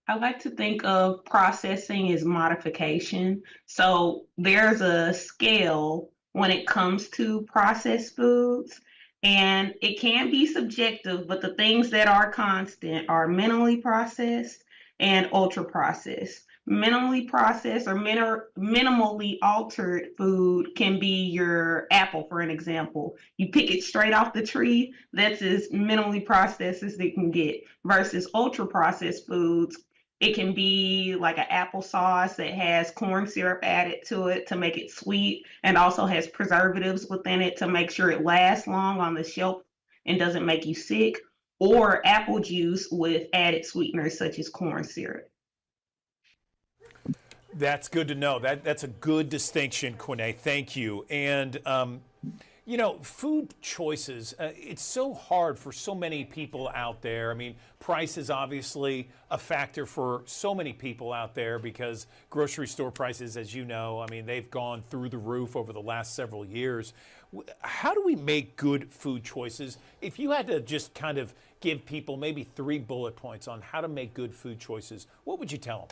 I like to think of processing as modification. So there's a scale when it comes to processed foods, and it can be subjective, but the things that are constant are minimally processed and ultra processed. Minimally processed or minimally altered food can be your apple, for an example. You pick it straight off the tree, that's as minimally processed as it can get, versus ultra processed foods. It can be like an applesauce that has corn syrup added to it to make it sweet and also has preservatives within it to make sure it lasts long on the shelf and doesn't make you sick, or apple juice with added sweeteners such as corn syrup. That's good to know. That's a good distinction, Quinay. Thank you. And you know, food choices, it's so hard for so many people out there. I mean, price is obviously a factor for so many people out there because grocery store prices, as you know, I mean, they've gone through the roof over the last several years. How do we make good food choices? If you had to just kind of give people maybe 3 bullet points on how to make good food choices, what would you tell them?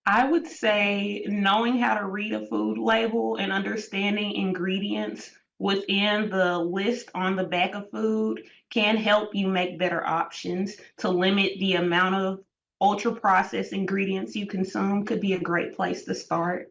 I would say knowing how to read a food label and understanding ingredients within the list on the back of food can help you make better options. To limit the amount of ultra processed ingredients you consume could be a great place to start.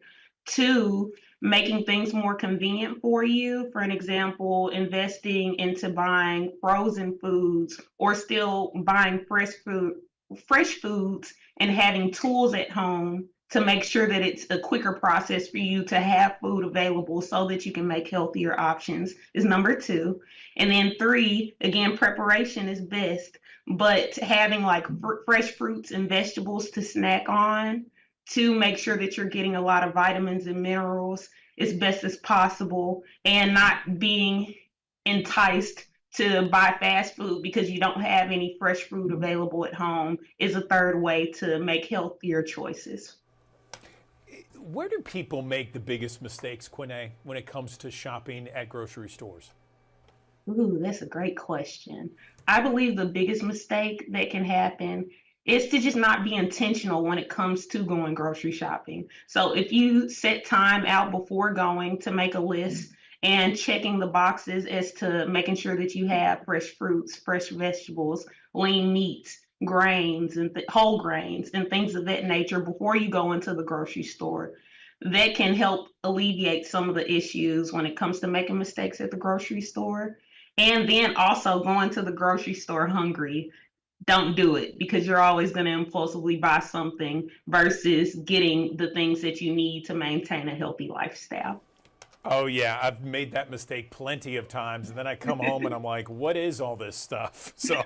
2, making things more convenient for you. For an example, investing into buying frozen foods or still buying fresh foods and having tools at home to make sure that it's a quicker process for you to have food available so that you can make healthier options is number 2. And then 3, again, preparation is best, but having like fresh fruits and vegetables to snack on to make sure that you're getting a lot of vitamins and minerals as best as possible and not being enticed to buy fast food because you don't have any fresh fruit available at home is a third way to make healthier choices. Where do people make the biggest mistakes, Quinay, when it comes to shopping at grocery stores? Ooh, that's a great question. I believe the biggest mistake that can happen is to just not be intentional when it comes to going grocery shopping. So if you set time out before going to make a list and checking the boxes as to making sure that you have fresh fruits, fresh vegetables, lean meats, grains, and whole grains, and things of that nature before you go into the grocery store, that can help alleviate some of the issues when it comes to making mistakes at the grocery store. And then also going to the grocery store hungry. Don't do it because you're always going to impulsively buy something versus getting the things that you need to maintain a healthy lifestyle. Oh, yeah, I've made that mistake plenty of times. And then I come home and I'm like, what is all this stuff? So,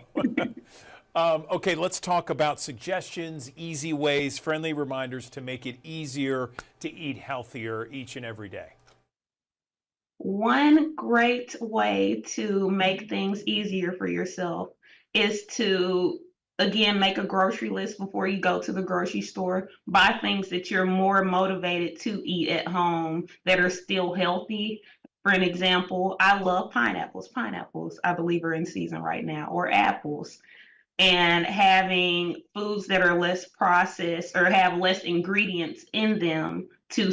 okay, let's talk about suggestions, easy ways, friendly reminders to make it easier to eat healthier each and every day. One great way to make things easier for yourself is to, again, make a grocery list before you go to the grocery store. Buy things that you're more motivated to eat at home that are still healthy. For an example, I love pineapples. Pineapples, I believe, are in season right now, or apples. And having foods that are less processed or have less ingredients in them to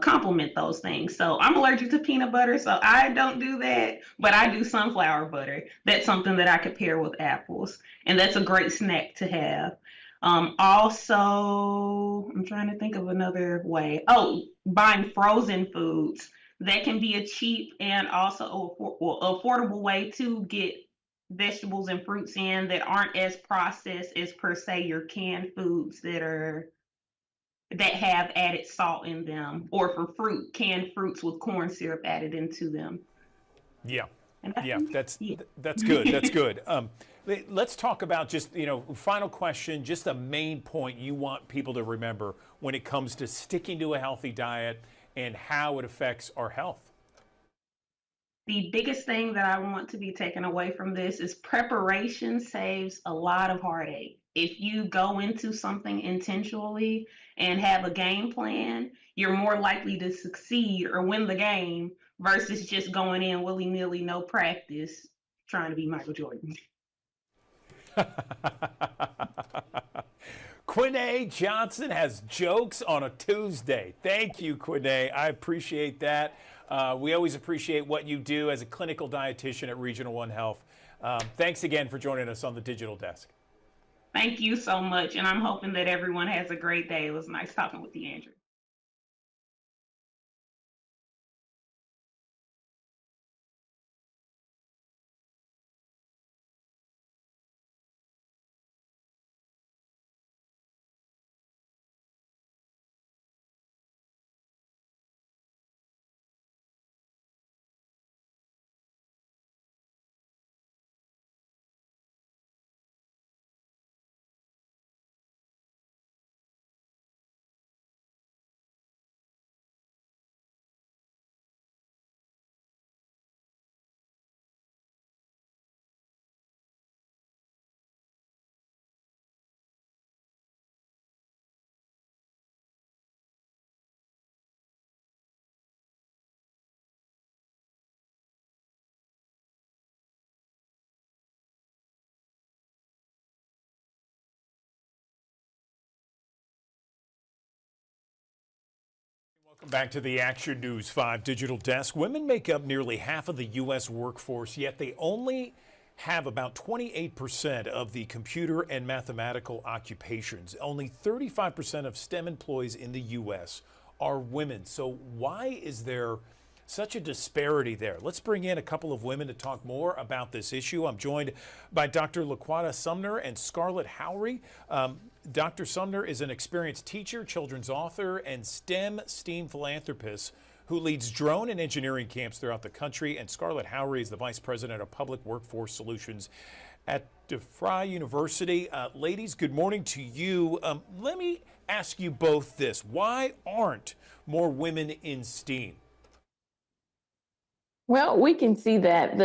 complement those things. So I'm allergic to peanut butter, so I don't do that, but I do sunflower butter. That's something that I could pair with apples, and that's a great snack to have. Also, I'm trying to think of another way. Oh, buying frozen foods. That can be a cheap and also affordable way to get vegetables and fruits in that aren't as processed as per se your canned foods that have added salt in them, or for fruit, canned fruits with corn syrup added into them. Yeah. And I Yeah, think- that's yeah. that's good. That's good. Let's talk about just, final question, just the main point you want people to remember when it comes to sticking to a healthy diet and how it affects our health. The biggest thing that I want to be taken away from this is preparation saves a lot of heartache. If you go into something intentionally and have a game plan, you're more likely to succeed or win the game versus just going in willy-nilly, no practice, trying to be Michael Jordan. Quinay Johnson has jokes on a Tuesday. Thank you, Quinay. I appreciate that. We always appreciate what you do as a clinical dietitian at Regional One Health. Thanks again for joining us on the Digital Desk. Thank you so much, and I'm hoping that everyone has a great day. It was nice talking with you, Andrew. Welcome back to the Action News 5 Digital Desk. Women make up nearly half of the U.S. workforce, yet they only have about 28% of the computer and mathematical occupations. Only 35% of STEM employees in the U.S. are women. So why is there such a disparity there? Let's bring in a couple of women to talk more about this issue. I'm joined by Dr. LaQuata Sumner and Scarlett Howry. Dr. Sumner is an experienced teacher, children's author, and STEAM philanthropist who leads drone and engineering camps throughout the country. And Scarlett Howry is the Vice President of Public Workforce Solutions at DeVry University. Ladies, good morning to you. Let me ask you both this. Why aren't more women in STEAM? Well, we can see that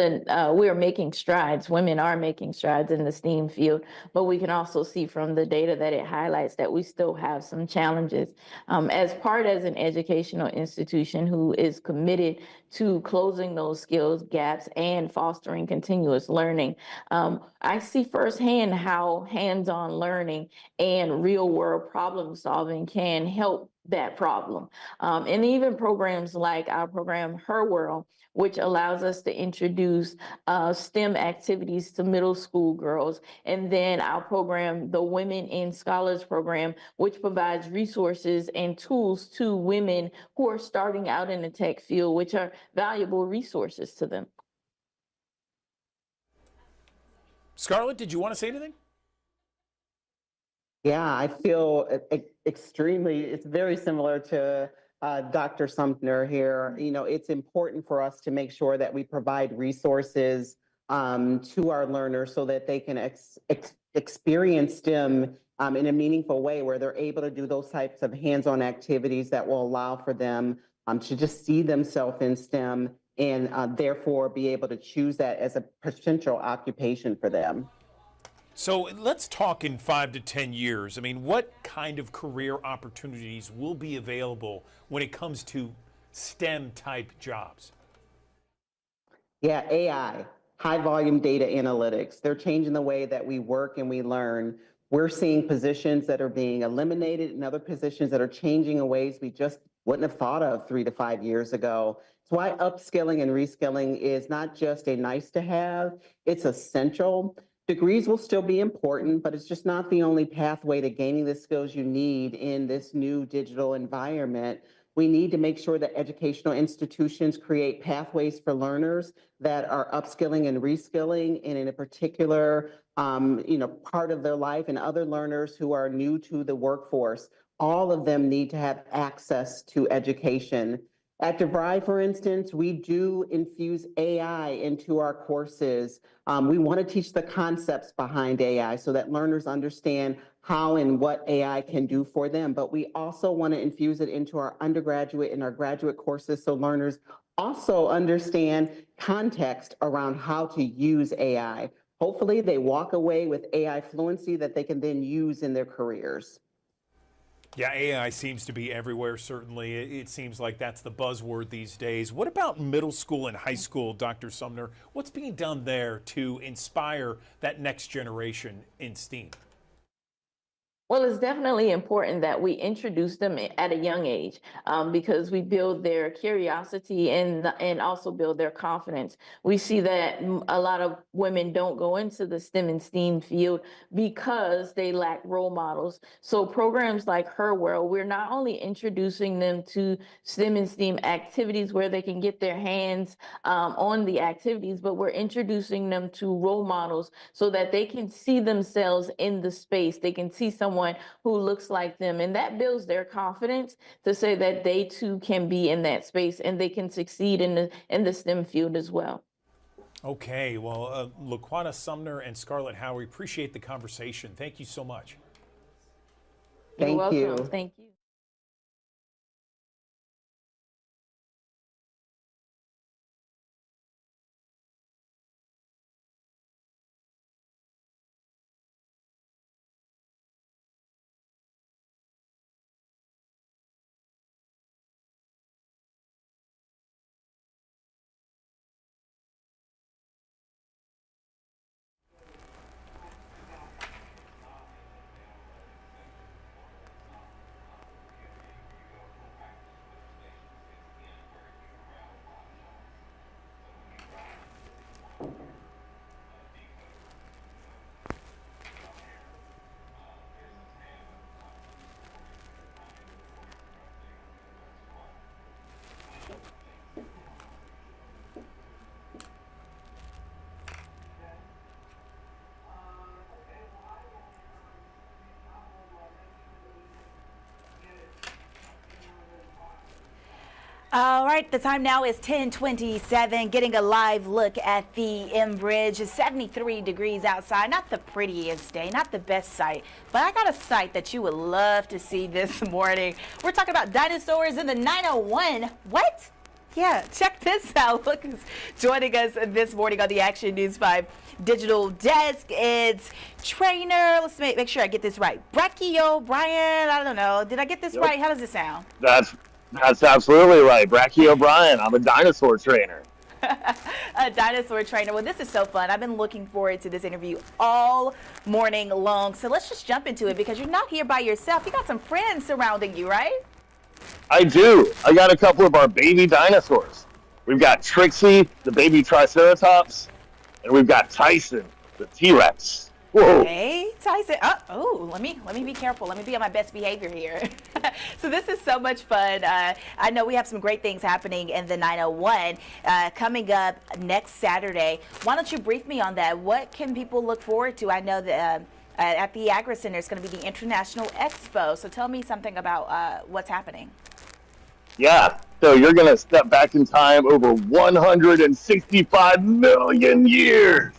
we are making strides. Women are making strides in the STEAM field, but we can also see from the data that it highlights that we still have some challenges. As an educational institution who is committed to closing those skills gaps and fostering continuous learning, I see firsthand how hands-on learning and real-world problem solving can help that problem. And even programs like our program, Her World, which allows us to introduce STEM activities to middle school girls. And then our program, the Women in Scholars program, which provides resources and tools to women who are starting out in the tech field, which are valuable resources to them. Scarlett, did you want to say anything? Yeah, I feel it's very similar to Dr. Sumner here. You know, it's important for us to make sure that we provide resources to our learners so that they can experience STEM in a meaningful way where they're able to do those types of hands-on activities that will allow for them to just see themselves in STEM and therefore be able to choose that as a potential occupation for them. So let's talk in 5 to 10 years. I mean, what kind of career opportunities will be available when it comes to STEM type jobs? Yeah, AI, high volume data analytics. They're changing the way that we work and we learn. We're seeing positions that are being eliminated and other positions that are changing in ways we just wouldn't have thought of 3 to 5 years ago. It's why upskilling and reskilling is not just a nice to have, it's essential. Degrees will still be important, but it's just not the only pathway to gaining the skills you need in this new digital environment. We need to make sure that educational institutions create pathways for learners that are upskilling and reskilling in a particular part of their life, and other learners who are new to the workforce. All of them need to have access to education. At DeVry, for instance, we do infuse AI into our courses. We want to teach the concepts behind AI so that learners understand how and what AI can do for them. But we also want to infuse it into our undergraduate and our graduate courses so learners also understand context around how to use AI. Hopefully, they walk away with AI fluency that they can then use in their careers. Yeah, AI seems to be everywhere, certainly. It seems like that's the buzzword these days. What about middle school and high school, Dr. Sumner? What's being done there to inspire that next generation in STEAM? Well, it's definitely important that we introduce them at a young age because we build their curiosity and also build their confidence. We see that a lot of women don't go into the STEM and STEAM field because they lack role models. So programs like Her World, we're not only introducing them to STEM and STEAM activities where they can get their hands on the activities, but we're introducing them to role models so that they can see themselves in the space. They can see someone who looks like them, and that builds their confidence to say that they too can be in that space and they can succeed in the STEM field as well. Okay, well, LaQuanta Sumner and Scarlett Howie, appreciate the conversation. Thank you so much. You're welcome. you. Thank you. All right, the time now is 10:27, getting a live look at the M Bridge. It's 73 degrees outside, not the prettiest day, not the best sight, but I got a sight that you would love to see this morning. We're talking about dinosaurs in the 901. What? Yeah, check this out. Look who's joining us this morning on the Action News 5 Digital Desk. It's trainer, let's make sure I get this right. Brachio Brian, I don't know. Did I get this right? How does it sound? That's absolutely right. Brachio O'Brien. I'm a dinosaur trainer. A dinosaur trainer. Well, this is so fun. I've been looking forward to this interview all morning long. So let's just jump into it because you're not here by yourself. You got some friends surrounding you, right? I do. I got a couple of our baby dinosaurs. We've got Trixie, the baby Triceratops, and we've got Tyson, the T-Rex. Whoa. Hey, Tyson. Let me be careful. Let me be on my best behavior here. So this is so much fun. I know we have some great things happening in the 901 coming up next Saturday. Why don't you brief me on that? What can people look forward to? I know that at the Agri Center is going to be the International Expo. So tell me something about what's happening. Yeah. So you're going to step back in time over 165 million years.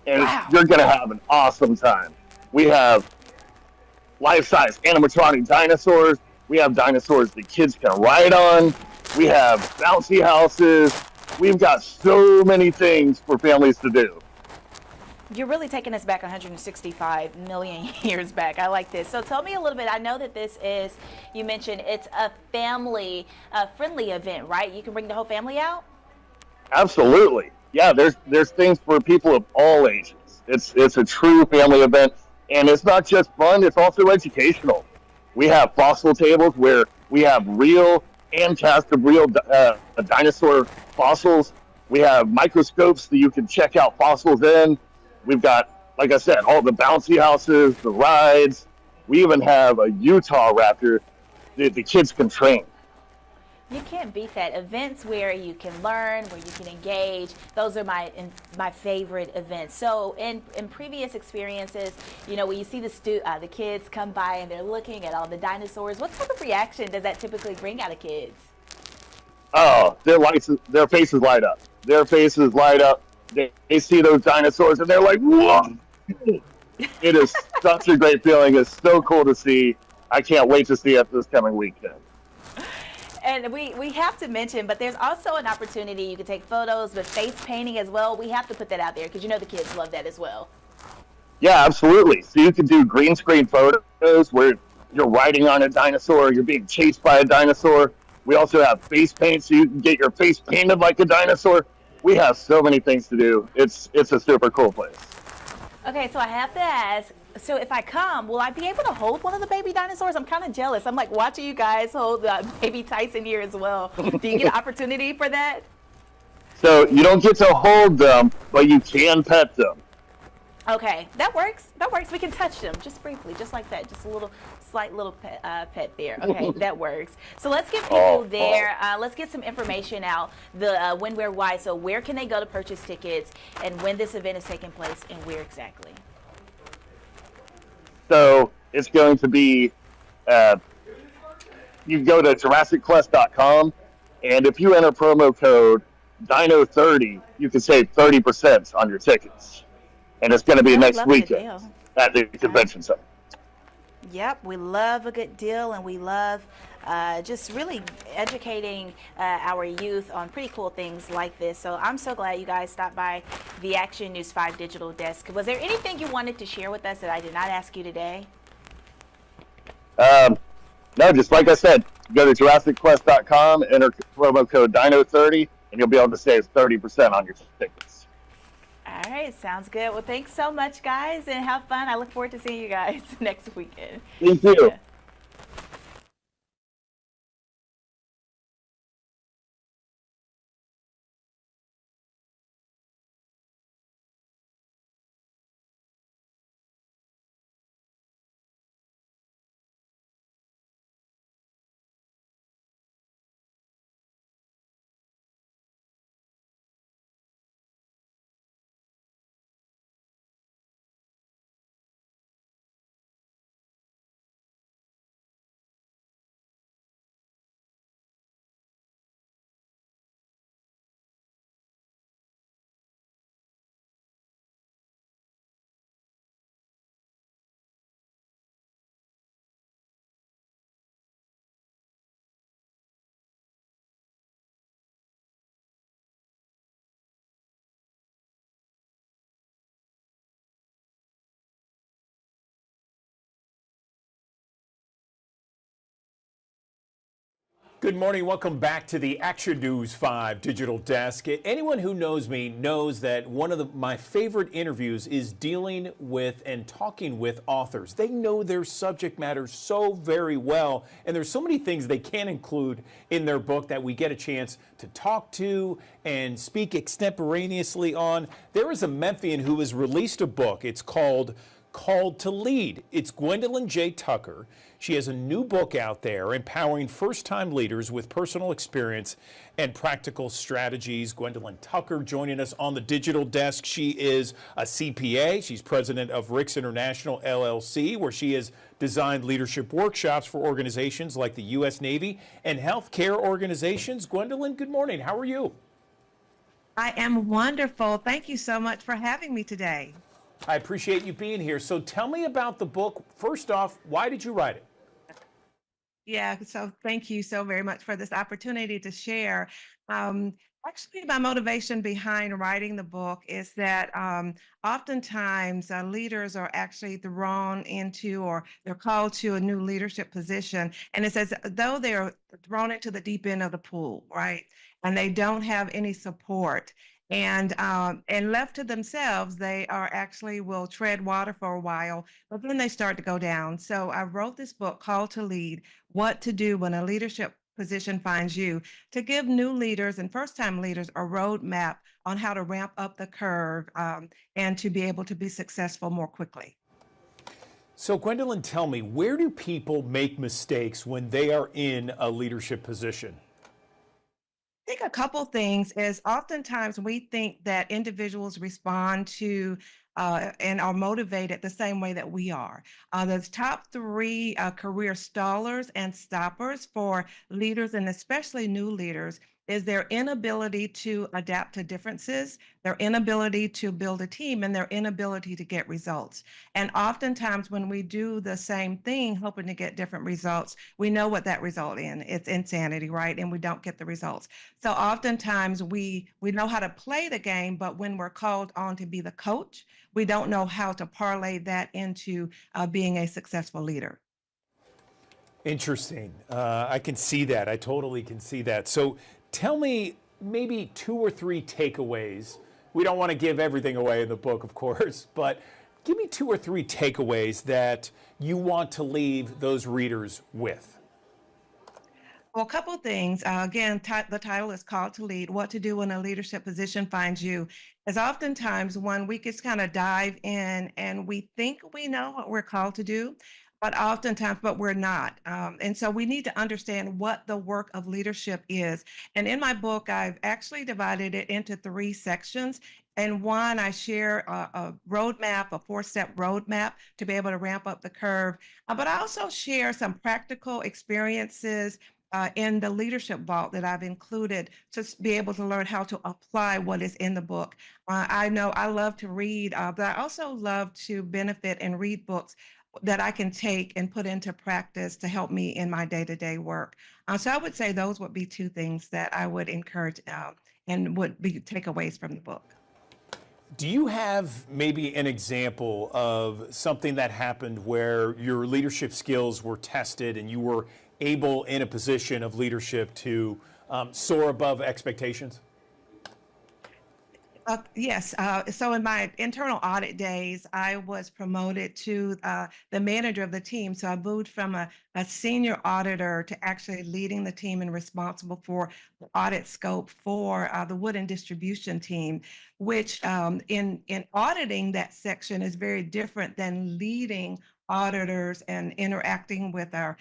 And you're going to have an awesome time. We have life-size animatronic dinosaurs. We have dinosaurs that kids can ride on. We have bouncy houses. We've got so many things for families to do. You're really taking us back 165 million years back. I like this. So tell me a little bit. I know that this is, you mentioned it's a family-friendly event, right? You can bring the whole family out? Absolutely. Yeah, there's things for people of all ages. It's a true family event, and it's not just fun, it's also educational. We have fossil tables where we have real and cast of real dinosaur fossils. We have microscopes that you can check out fossils in. We've got like I said, all the bouncy houses, the rides. We even have a Utah Raptor that the kids can train. You can't beat that. Events where you can learn, where you can engage. Those are my favorite events. So in previous experiences, you know, when you see the kids come by and they're looking at all the dinosaurs, what type of reaction does that typically bring out of kids? Oh, their faces light up. Their faces light up. They see those dinosaurs and they're like, whoa! It is such a great feeling. It's so cool to see. I can't wait to see it this coming weekend. And we have to mention, but there's also an opportunity you can take photos with face painting as well. We have to put that out there because you know the kids love that as well. Yeah, absolutely. So you can do green screen photos where you're riding on a dinosaur, you're being chased by a dinosaur. We also have face paint, so you can get your face painted like a dinosaur. We have so many things to do. It's a super cool place. Okay, so I have to ask, so if I come, will I be able to hold one of the baby dinosaurs? I'm kind of jealous. I'm like watching you guys hold baby Tyson here as well. Do you get an opportunity for that? So you don't get to hold them, but you can pet them. Okay, that works. That works. We can touch them just briefly, just like that. Just a slight little pet there. Okay, that works. So let's get people there. Let's get some information out. The when, where, why. So where can they go to purchase tickets, and when this event is taking place, and where exactly? So it's going to be, you go to JurassicQuest.com, and if you enter promo code Dino30, you can save 30% on your tickets. And it's going to be next weekend at the convention center. Yep, we love a good deal, and we love just really educating our youth on pretty cool things like this. So I'm so glad you guys stopped by the Action News 5 Digital Desk. Was there anything you wanted to share with us that I did not ask you today? No, just like I said, go to JurassicQuest.com, enter promo code Dino30, and you'll be able to save 30% on your tickets. All right, sounds good. Well, thanks so much, guys, and have fun. I look forward to seeing you guys next weekend. Thank you. Yeah. Good morning. Welcome back to the Action News 5 Digital Desk. Anyone who knows me knows that one of my favorite interviews is dealing with and talking with authors. They know their subject matter so very well, and there's so many things they can include in their book that we get a chance to talk to and speak extemporaneously on. There is a Memphian who has released a book. It's called Called to Lead. It's Gwendolyn J. Tucker. She has a new book out there, empowering first-time leaders with personal experience and practical strategies. Gwendolyn Tucker joining us on the digital desk. She is a CPA. She's president of Ricks International LLC, where she has designed leadership workshops for organizations like the U.S. Navy and healthcare organizations. Gwendolyn, good morning. How are you? I am wonderful. Thank you so much for having me today. I appreciate you being here. So tell me about the book. First off, why did you write it? Yeah, so thank you so very much for this opportunity to share. Actually, my motivation behind writing the book is that oftentimes leaders are actually thrown into or they're called to a new leadership position. And it's as though they're thrown into the deep end of the pool, right? And they don't have any support. And left to themselves, they are actually will tread water for a while, but then they start to go down. So I wrote this book, Called to Lead, What to Do When a Leadership Position Finds You, to give new leaders and first-time leaders a roadmap on how to ramp up the curve and to be able to be successful more quickly. So Gwendolyn, tell me, where do people make mistakes when they are in a leadership position? I think a couple things is oftentimes we think that individuals respond to and are motivated the same way that we are. The top three career stallers and stoppers for leaders, and especially new leaders, is their inability to adapt to differences, their inability to build a team, and their inability to get results. And oftentimes when we do the same thing, hoping to get different results, we know what that result in. It's insanity, right? And we don't get the results. So oftentimes we know how to play the game, but when we're called on to be the coach, we don't know how to parlay that into being a successful leader. Interesting. I can see that. I totally can see that. So tell me maybe 2 or 3 takeaways. We don't want to give everything away in the book, of course, but give me 2 or 3 takeaways that you want to leave those readers with. Well, a couple of things. Again, the title is Called to Lead, What to Do When a Leadership Position Finds You. Is oftentimes when we just kind of dive in and we think we know what we're called to do, but we're not. And so we need to understand what the work of leadership is. And in my book, I've actually divided it into 3 sections. And one, I share a roadmap, a 4-step roadmap to be able to ramp up the curve. But I also share some practical experiences in the leadership vault that I've included to be able to learn how to apply what is in the book. I know I love to read, but I also love to benefit and read books that I can take and put into practice to help me in my day-to-day work. So I would say those would be 2 things that I would encourage and would be takeaways from the book. Do you have maybe an example of something that happened where your leadership skills were tested and you were able in a position of leadership to soar above expectations? Yes. So in my internal audit days, I was promoted to the manager of the team. So I moved from a senior auditor to actually leading the team and responsible for the audit scope for the wood and distribution team, which in auditing that section is very different than leading auditors and interacting with our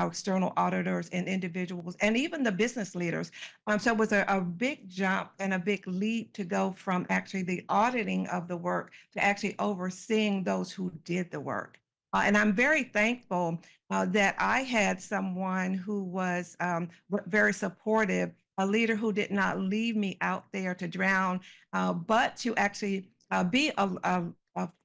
external auditors and individuals and even the business leaders. So it was a big jump and a big leap to go from actually the auditing of the work to actually overseeing those who did the work. And I'm very thankful that I had someone who was very supportive, a leader who did not leave me out there to drown, but to actually be a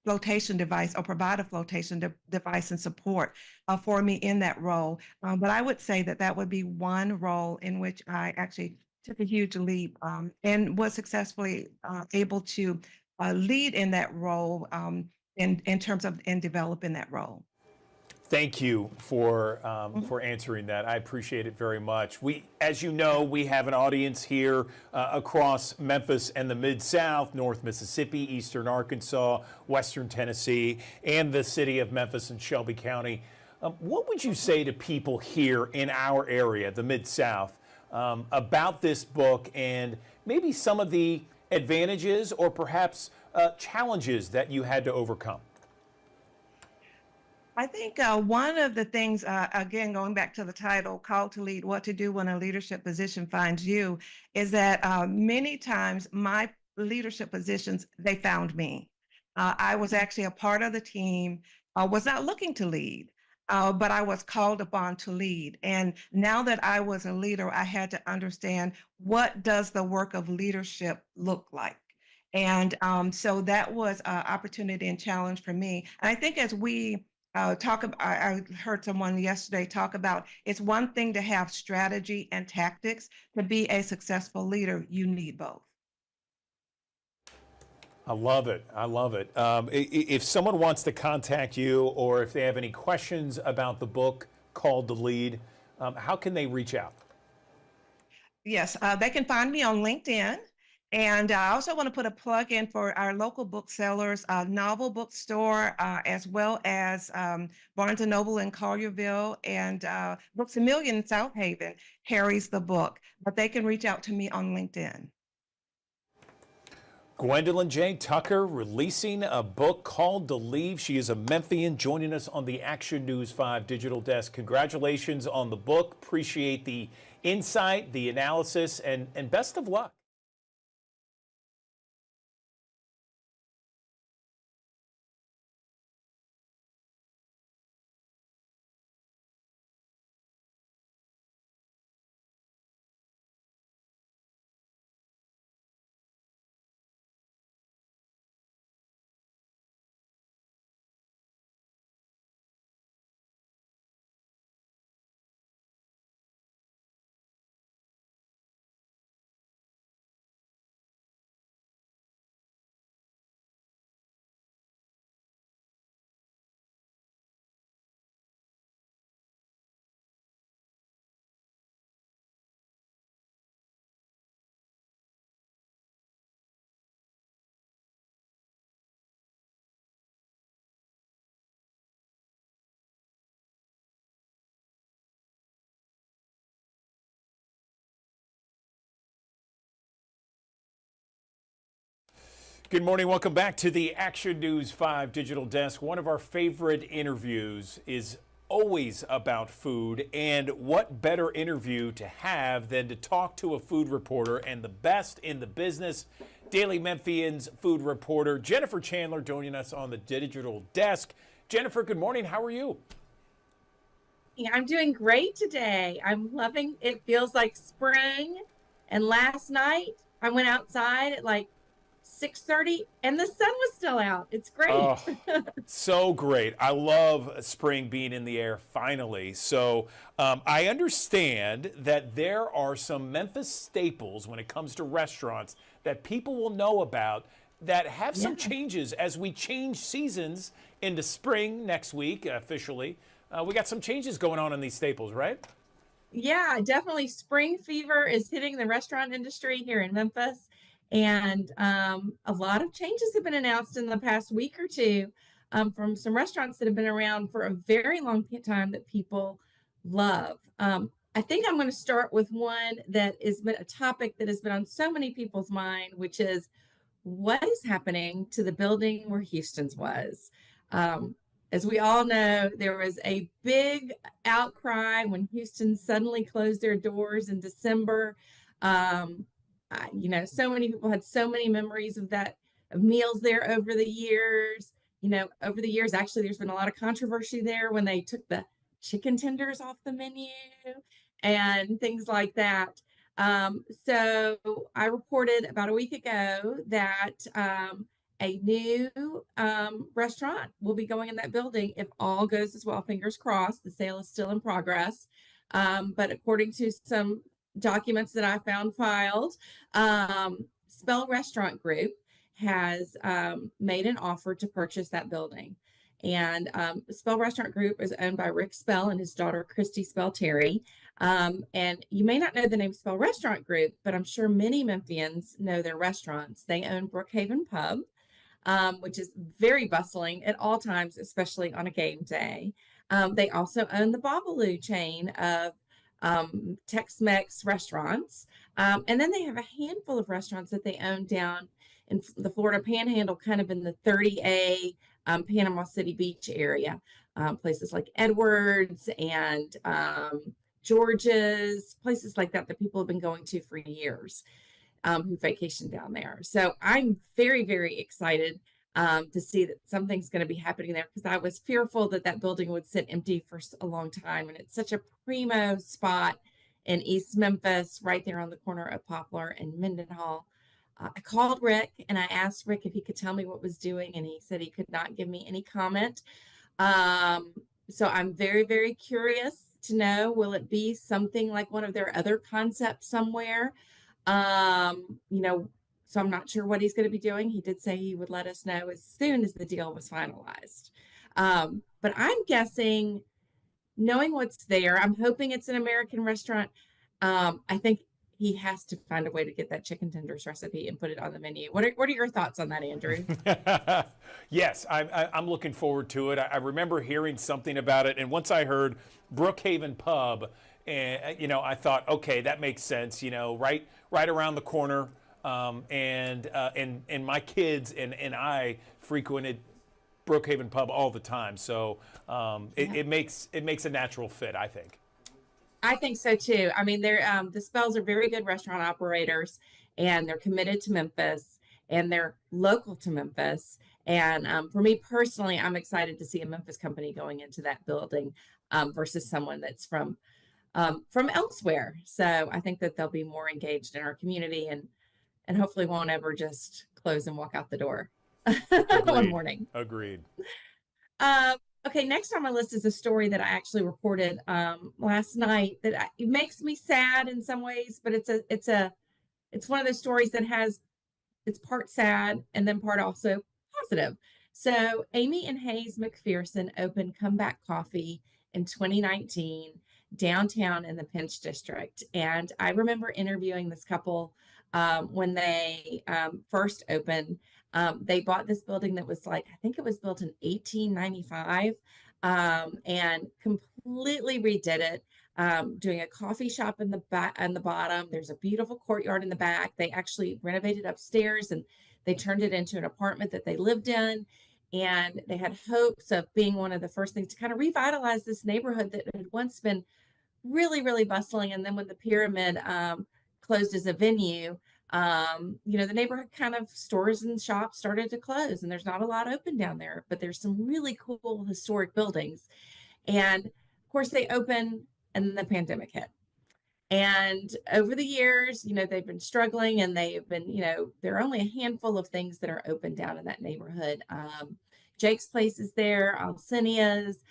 flotation device or provide a flotation device and support for me in that role. But I would say that that would be one role in which I actually took a huge leap and was successfully able to lead in that role in terms of developing that role. Thank you for answering that. I appreciate it very much. As you know, we have an audience here across Memphis and the Mid-South, North Mississippi, Eastern Arkansas, Western Tennessee, and the city of Memphis and Shelby County. What would you say to people here in our area, the Mid-South, about this book and maybe some of the advantages or perhaps challenges that you had to overcome? I think one of the things, again, going back to the title, Called to Lead, What to Do When a Leadership Position Finds You, is that many times my leadership positions, they found me. I was actually a part of the team, was not looking to lead, but I was called upon to lead. And now that I was a leader, I had to understand, what does the work of leadership look like? And so that was an opportunity and challenge for me. And I think as we I heard someone yesterday talk about, it's one thing to have strategy and tactics. To be a successful leader, you need both. I love it. I love it. If someone wants to contact you or if they have any questions about the book Called to Lead, how can they reach out? Yes, they can find me on LinkedIn. And I also want to put a plug in for our local booksellers, Novel Bookstore, as well as Barnes & Noble in Collierville and Books A Million in South Haven carries the book, but they can reach out to me on LinkedIn. Gwendolyn J. Tucker releasing a book called To Leave. She is a Memphian joining us on the Action News 5 digital desk. Congratulations on the book. Appreciate the insight, the analysis, and best of luck. Good morning. Welcome back to the Action News 5 digital desk. One of our favorite interviews is always about food, and what better interview to have than to talk to a food reporter and the best in the business, Daily Memphian's food reporter, Jennifer Chandler, joining us on the digital desk. Jennifer, good morning. How are you? Yeah, I'm doing great today. I'm loving it. Feels like spring. And last night I went outside at like 6:30 and the sun was still out. It's great. Oh, so great. I love spring being in the air finally. So I understand that there are some Memphis staples when it comes to restaurants that people will know about that have some changes as we change seasons into spring next week officially. We got some changes going on in these staples, right? Yeah, definitely. Spring fever is hitting the restaurant industry here in Memphis. And a lot of changes have been announced in the past week or two from some restaurants that have been around for a very long time that people love. I think I'm going to start with one that has been a topic that has been on so many people's mind, which is what is happening to the building where Houston's was. As we all know, there was a big outcry when Houston suddenly closed their doors in December. You know, so many people had so many memories of meals there over the years. You know, over the years, actually, there's been a lot of controversy there when they took the chicken tenders off the menu and things like that. So I reported about a week ago that a new restaurant will be going in that building if all goes as well. Fingers crossed. The sale is still in progress. But according to some documents that I found filed, Spell Restaurant Group has made an offer to purchase that building. And Spell Restaurant Group is owned by Rick Spell and his daughter, Christy Spell Terry. And you may not know the name Spell Restaurant Group, but I'm sure many Memphians know their restaurants. They own Brookhaven Pub, which is very bustling at all times, especially on a game day. They also own the Babalu chain of Tex-Mex restaurants. And then they have a handful of restaurants that they own down in the Florida Panhandle, kind of in the 30A Panama City Beach area. Places like Edwards and George's, places like that people have been going to for years, who vacation down there. So I'm very, very excited to see that something's going to be happening there, because I was fearful that that building would sit empty for a long time. And it's such a primo spot in East Memphis, right there on the corner of Poplar and Mendenhall. I called Rick and I asked Rick if he could tell me what was doing, and he said he could not give me any comment. So I'm very, very curious to know, will it be something like one of their other concepts somewhere? You know, so I'm not sure what he's going to be doing. He did say he would let us know as soon as the deal was finalized. But I'm guessing, knowing what's there, I'm hoping it's an American restaurant. I think he has to find a way to get that chicken tenders recipe and put it on the menu. What are your thoughts on that, Andrew? Yes, I'm looking forward to it. I remember hearing something about it, and once I heard Brookhaven Pub, and I thought, okay, that makes sense. Right around the corner, and my kids and I frequented Brookhaven Pub all the time, so it makes a natural fit, I think. I think so too. I mean, the Spells are very good restaurant operators, and they're committed to Memphis, and they're local to Memphis. And for me personally, I'm excited to see a Memphis company going into that building versus someone that's from elsewhere. So I think that they'll be more engaged in our community, and hopefully won't ever just close and walk out the door one morning. Agreed. Okay, next on my list is a story that I actually reported last night that it makes me sad in some ways, but it's one of those stories that it's part sad and then part also positive. So Amy and Hayes McPherson opened Comeback Coffee in 2019 downtown in the Pinch District, and I remember interviewing this couple when they first opened. They bought this building that was I think it was built in 1895, and completely redid it, doing a coffee shop in the back and the bottom. There's a beautiful courtyard in the back. They actually renovated upstairs and they turned it into an apartment that they lived in. And they had hopes of being one of the first things to kind of revitalize this neighborhood that had once been really, really bustling. And then when the Pyramid closed as a venue, the neighborhood kind of stores and shops started to close, and there's not a lot open down there, but there's some really cool historic buildings. And of course they open, and then the pandemic hit. And over the years, they've been struggling, and they've been, there are only a handful of things that are open down in that neighborhood. Jake's Place is there, Alcinia's,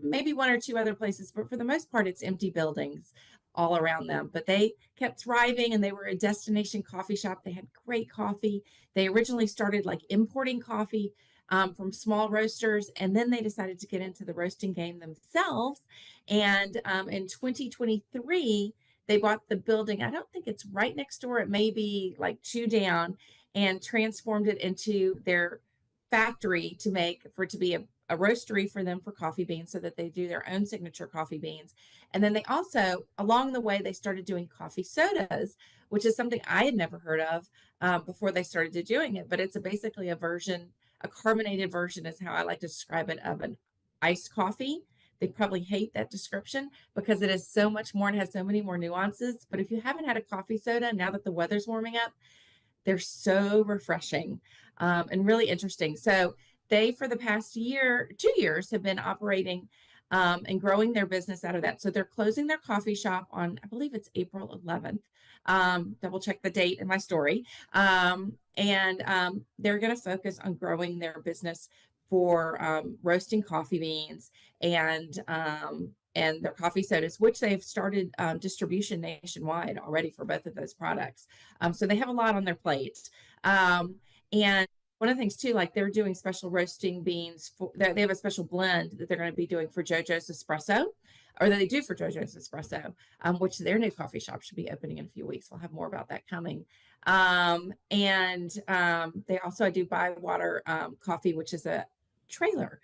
maybe one or two other places, but for the most part, it's empty buildings all around them. But they kept thriving, and they were a destination coffee shop. They had great coffee. They originally started importing coffee from small roasters, and then they decided to get into the roasting game themselves. And in 2023, they bought the building. I don't think it's right next door. It may be 2 down, and transformed it into their factory to be a roastery for them for coffee beans, so that they do their own signature coffee beans. And then they also, along the way, they started doing coffee sodas, which is something I had never heard of before they started doing it. But it's basically a carbonated version is how I like to describe it, of an iced coffee. They probably hate that description because it is so much more and has so many more nuances. But if you haven't had a coffee soda, now that the weather's warming up, they're so refreshing and really interesting. So they, for the past 2 years, have been operating and growing their business out of that. So they're closing their coffee shop on, I believe it's April 11th. Double check the date in my story. And they're going to focus on growing their business for roasting coffee beans and their coffee sodas, which they've started distribution nationwide already for both of those products. So they have a lot on their plate. And one of the things too, they're doing special roasting beans they have a special blend that they're going to be doing for JoJo's Espresso, or that they do for JoJo's Espresso, which their new coffee shop should be opening in a few weeks. We'll have more about that coming. They also do Bywater coffee, which is a trailer.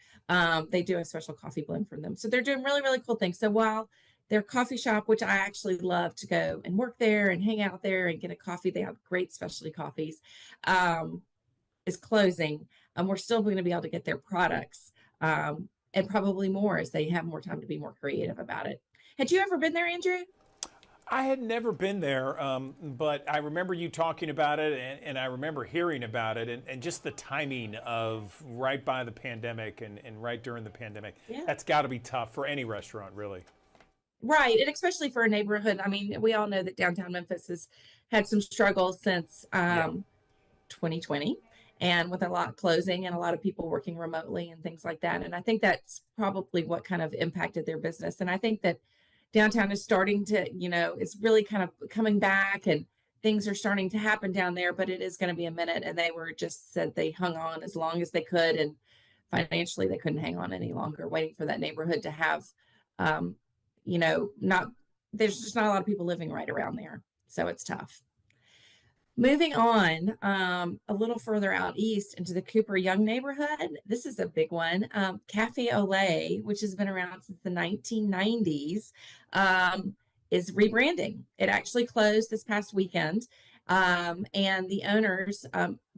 They do a special coffee blend for them. So they're doing really, really cool things. So while their coffee shop, which I actually love to go and work there and hang out there and get a coffee, they have great specialty coffees, is closing, we're still going to be able to get their products and probably more as they have more time to be more creative about it. Had you ever been there, Andrew? I had never been there, but I remember you talking about it, and I remember hearing about it, and just the timing of right by the pandemic and right during the pandemic. Yeah. That's got to be tough for any restaurant, really. Right, and especially for a neighborhood. I mean, we all know that downtown Memphis has had some struggles since 2020. And with a lot closing and a lot of people working remotely and things like that. And I think that's probably what kind of impacted their business. And I think that downtown is starting to, it's really kind of coming back, and things are starting to happen down there, but it is going to be a minute. And they said they hung on as long as they could. And financially, they couldn't hang on any longer, waiting for that neighborhood to have, there's just not a lot of people living right around there. So it's tough. Moving on, a little further out east into the Cooper Young neighborhood. This is a big one. Cafe Olay, which has been around since the 1990s, is rebranding. It actually closed this past weekend. And the owners,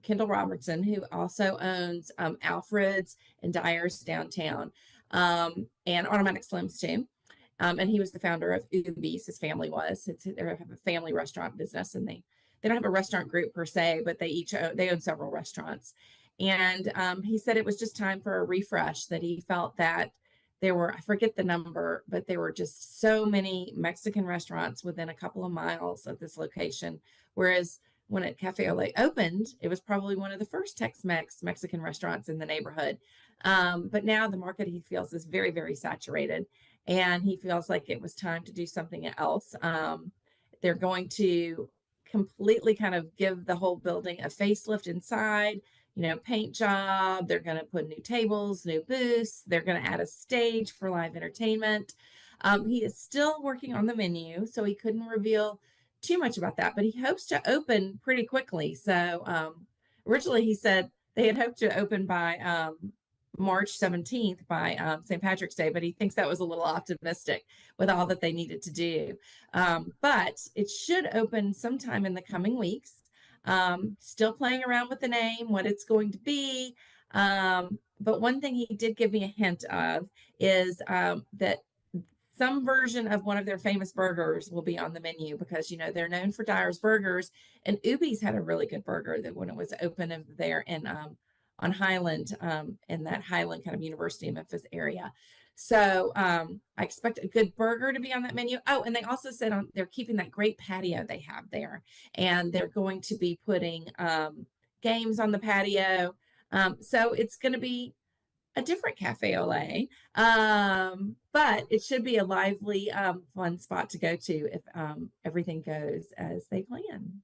Kendall Robertson, who also owns Alfred's and Dyer's downtown, and Automatic Slims too. And he was the founder of Ubi's, his family was. They have a family restaurant business, and they don't have a restaurant group per se, but they own several restaurants. And he said it was just time for a refresh, that he felt that there were, I forget the number, but there were just so many Mexican restaurants within a couple of miles of this location. Whereas when Cafe Olay opened, it was probably one of the first Tex-Mex Mexican restaurants in the neighborhood. But now the market, he feels, is very, very saturated. And he feels like it was time to do something else. They're going to completely kind of give the whole building a facelift inside, paint job. They're going to put new tables, new booths. They're going to add a stage for live entertainment. He is still working on the menu, so he couldn't reveal too much about that, but he hopes to open pretty quickly. So originally he said they had hoped to open by March 17th, by St. Patrick's Day, but he thinks that was a little optimistic with all that they needed to do. But it should open sometime in the coming weeks. Still playing around with the name, what it's going to be. But one thing he did give me a hint of is that some version of one of their famous burgers will be on the menu, because, they're known for Dyer's Burgers, and Ubi's had a really good burger that when it was open there in on Highland, in that Highland kind of University of Memphis area. So I expect a good burger to be on that menu. Oh, and they also said they're keeping that great patio they have there, and they're going to be putting games on the patio. So it's going to be a different Cafe Olay, but it should be a lively, fun spot to go to if everything goes as they plan.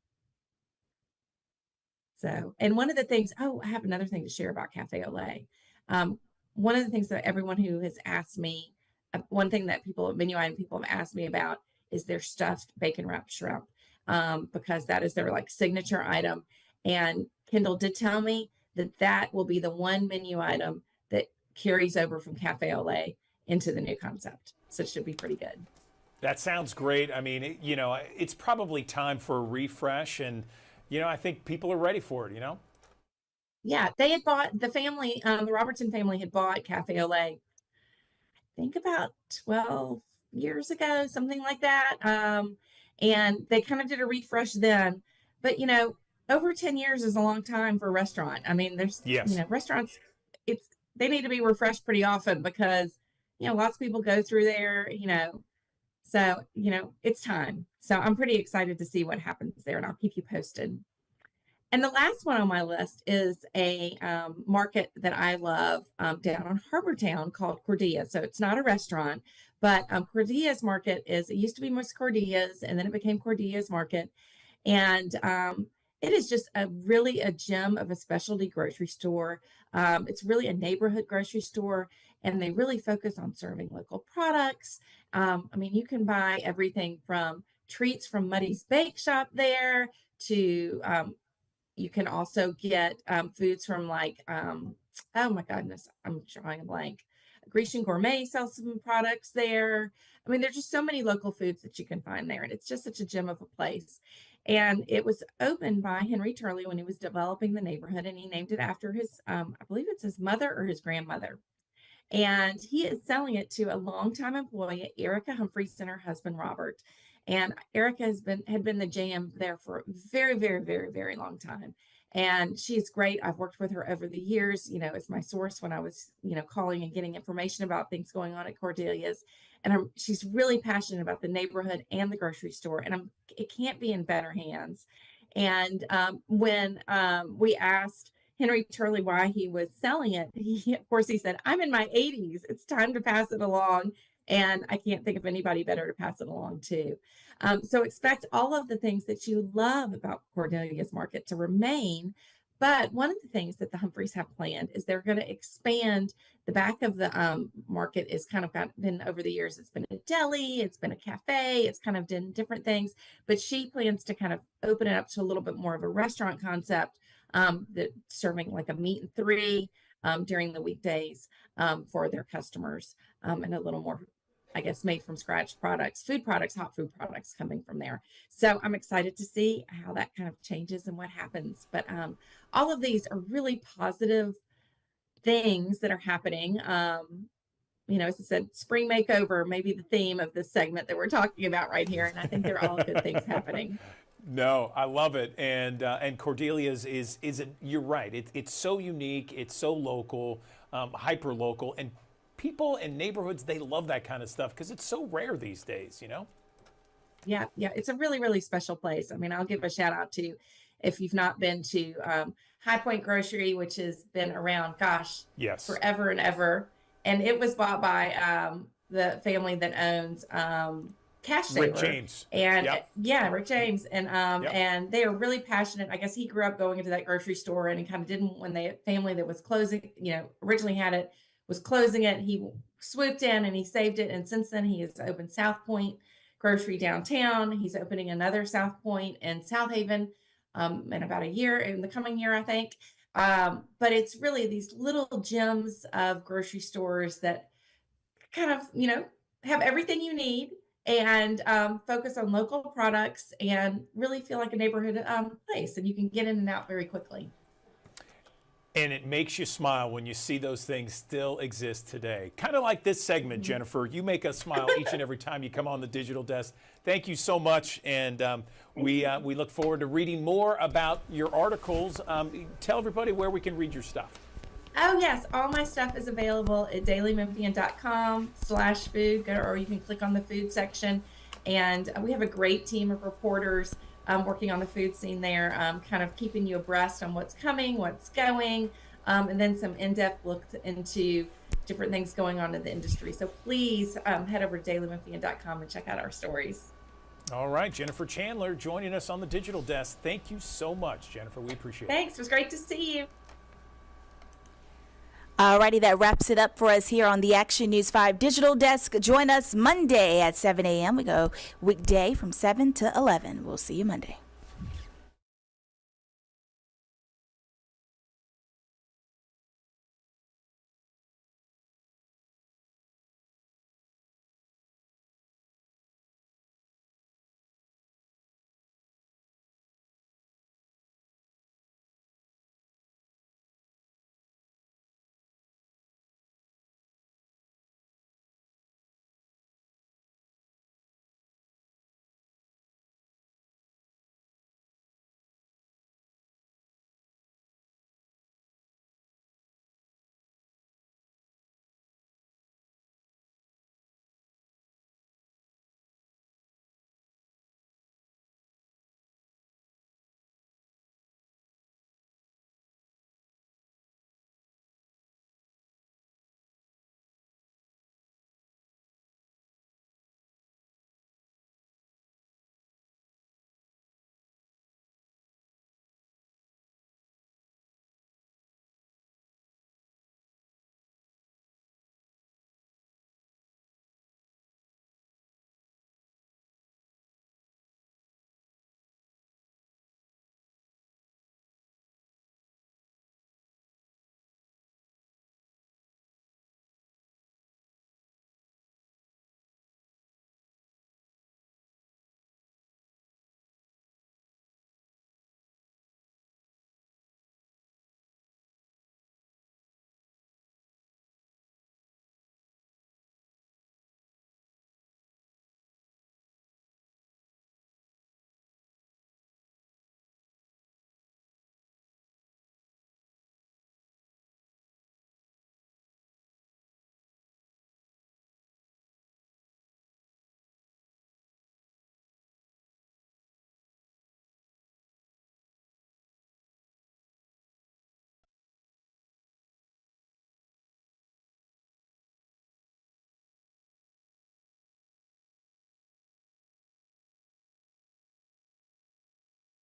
So, and one of the things, I have another thing to share about Cafe Olay. One of the things that everyone who has asked me, one thing that menu item people have asked me about is their stuffed bacon wrapped shrimp, because that is their signature item. And Kendall did tell me that will be the one menu item that carries over from Cafe Olay into the new concept. So it should be pretty good. That sounds great. I mean, it's probably time for a refresh, and I think people are ready for it, Yeah, they had bought, the family, the Robertson family had bought Cafe Olay, I think about 12 years ago, something like that. And they kind of did a refresh then. But, over 10 years is a long time for a restaurant. I mean, there's, restaurants, they need to be refreshed pretty often, because, lots of people go through there, so, it's time. So I'm pretty excited to see what happens there, and I'll keep you posted. And the last one on my list is a market that I love down on Harbor Town called Cordia. So it's not a restaurant, but Cordia's Market it used to be Miss Cordia's, and then it became Cordia's Market. And it is just really a gem of a specialty grocery store. It's really a neighborhood grocery store, and they really focus on serving local products. I mean, you can buy everything from treats from Muddy's Bake Shop there to you can also get foods from oh my goodness, I'm drawing a blank. Grecian Gourmet sells some products there. I mean, there's just so many local foods that you can find there, and it's just such a gem of a place. And it was opened by Henry Turley when he was developing the neighborhood, and he named it after his, I believe it's his mother or his grandmother. And he is selling it to a longtime employee, Erica Humphreys, and her husband, Robert. And Erica had been the GM there for a very, very, very, very long time. And she's great. I've worked with her over the years, as my source when I was, calling and getting information about things going on at Cordelia's. And she's really passionate about the neighborhood and the grocery store. And it can't be in better hands. And when we asked Henry Turley why he was selling it, of course, he said, "I'm in my 80s. It's time to pass it along. And I can't think of anybody better to pass it along to." So expect all of the things that you love about Cordelia's Market to remain, But one of the things that the Humphreys have planned is they're going to expand the back of the market. Is kind of been over the years. It's been a deli, it's been a cafe, it's kind of done different things. But she plans to kind of open it up to a little bit more of a restaurant concept, that serving like a meat and three during the weekdays for their customers, and a little more, I guess, made from scratch products, food products, hot food products coming from there. So I'm excited to see how that kind of changes and what happens. But all of these are really positive things that are happening. You know, as I said, spring makeover may be the theme of this segment that we're talking about right here. And I think they're all good things happening. No, I love it, and Cordelia's is you're right. It's so unique, it's so local, hyper local, and people in neighborhoods, they love that kind of stuff because it's so rare these days, you know. Yeah, it's a really, really special place. I mean, I'll give a shout out to, if you've not been to High Point Grocery, which has been around, gosh, yes, forever and ever, and it was bought by the family that owns Cash Saver. Rick James. And Yep. yeah, Rick James. And Yep. and they are really passionate. I guess he grew up going into that grocery store, and he kind of didn't, when the family that was closing, you know, originally had it, was closing it, he swooped in and he saved it. And since then he has opened South Point Grocery downtown. He's opening another South Point in South Haven in about a year, in the coming year, I think. But it's really these little gems of grocery stores that kind of, you know, have everything you need, and focus on local products and really feel like a neighborhood place, and you can get in and out very quickly. And it makes you smile when you see those things still exist today. Kind of like this segment, Jennifer. You make us smile each and every time you come on the Digital Desk. Thank you so much, and we look forward to reading more about your articles. Tell everybody where we can read your stuff. Oh yes, all my stuff is available at dailymemphian.com/food, or you can click on the food section. And we have a great team of reporters working on the food scene there, kind of keeping you abreast on what's coming, what's going, and then some in-depth looks into different things going on in the industry. So please head over to dailymemphian.com and check out our stories. All right, Jennifer Chandler joining us on the Digital Desk. Thank you so much, Jennifer. We appreciate it. Thanks. It was great to see you. Alrighty, that wraps it up for us here on the Action News 5 Digital Desk. Join us Monday at 7 a.m. We go weekday from 7 to 11. We'll see you Monday.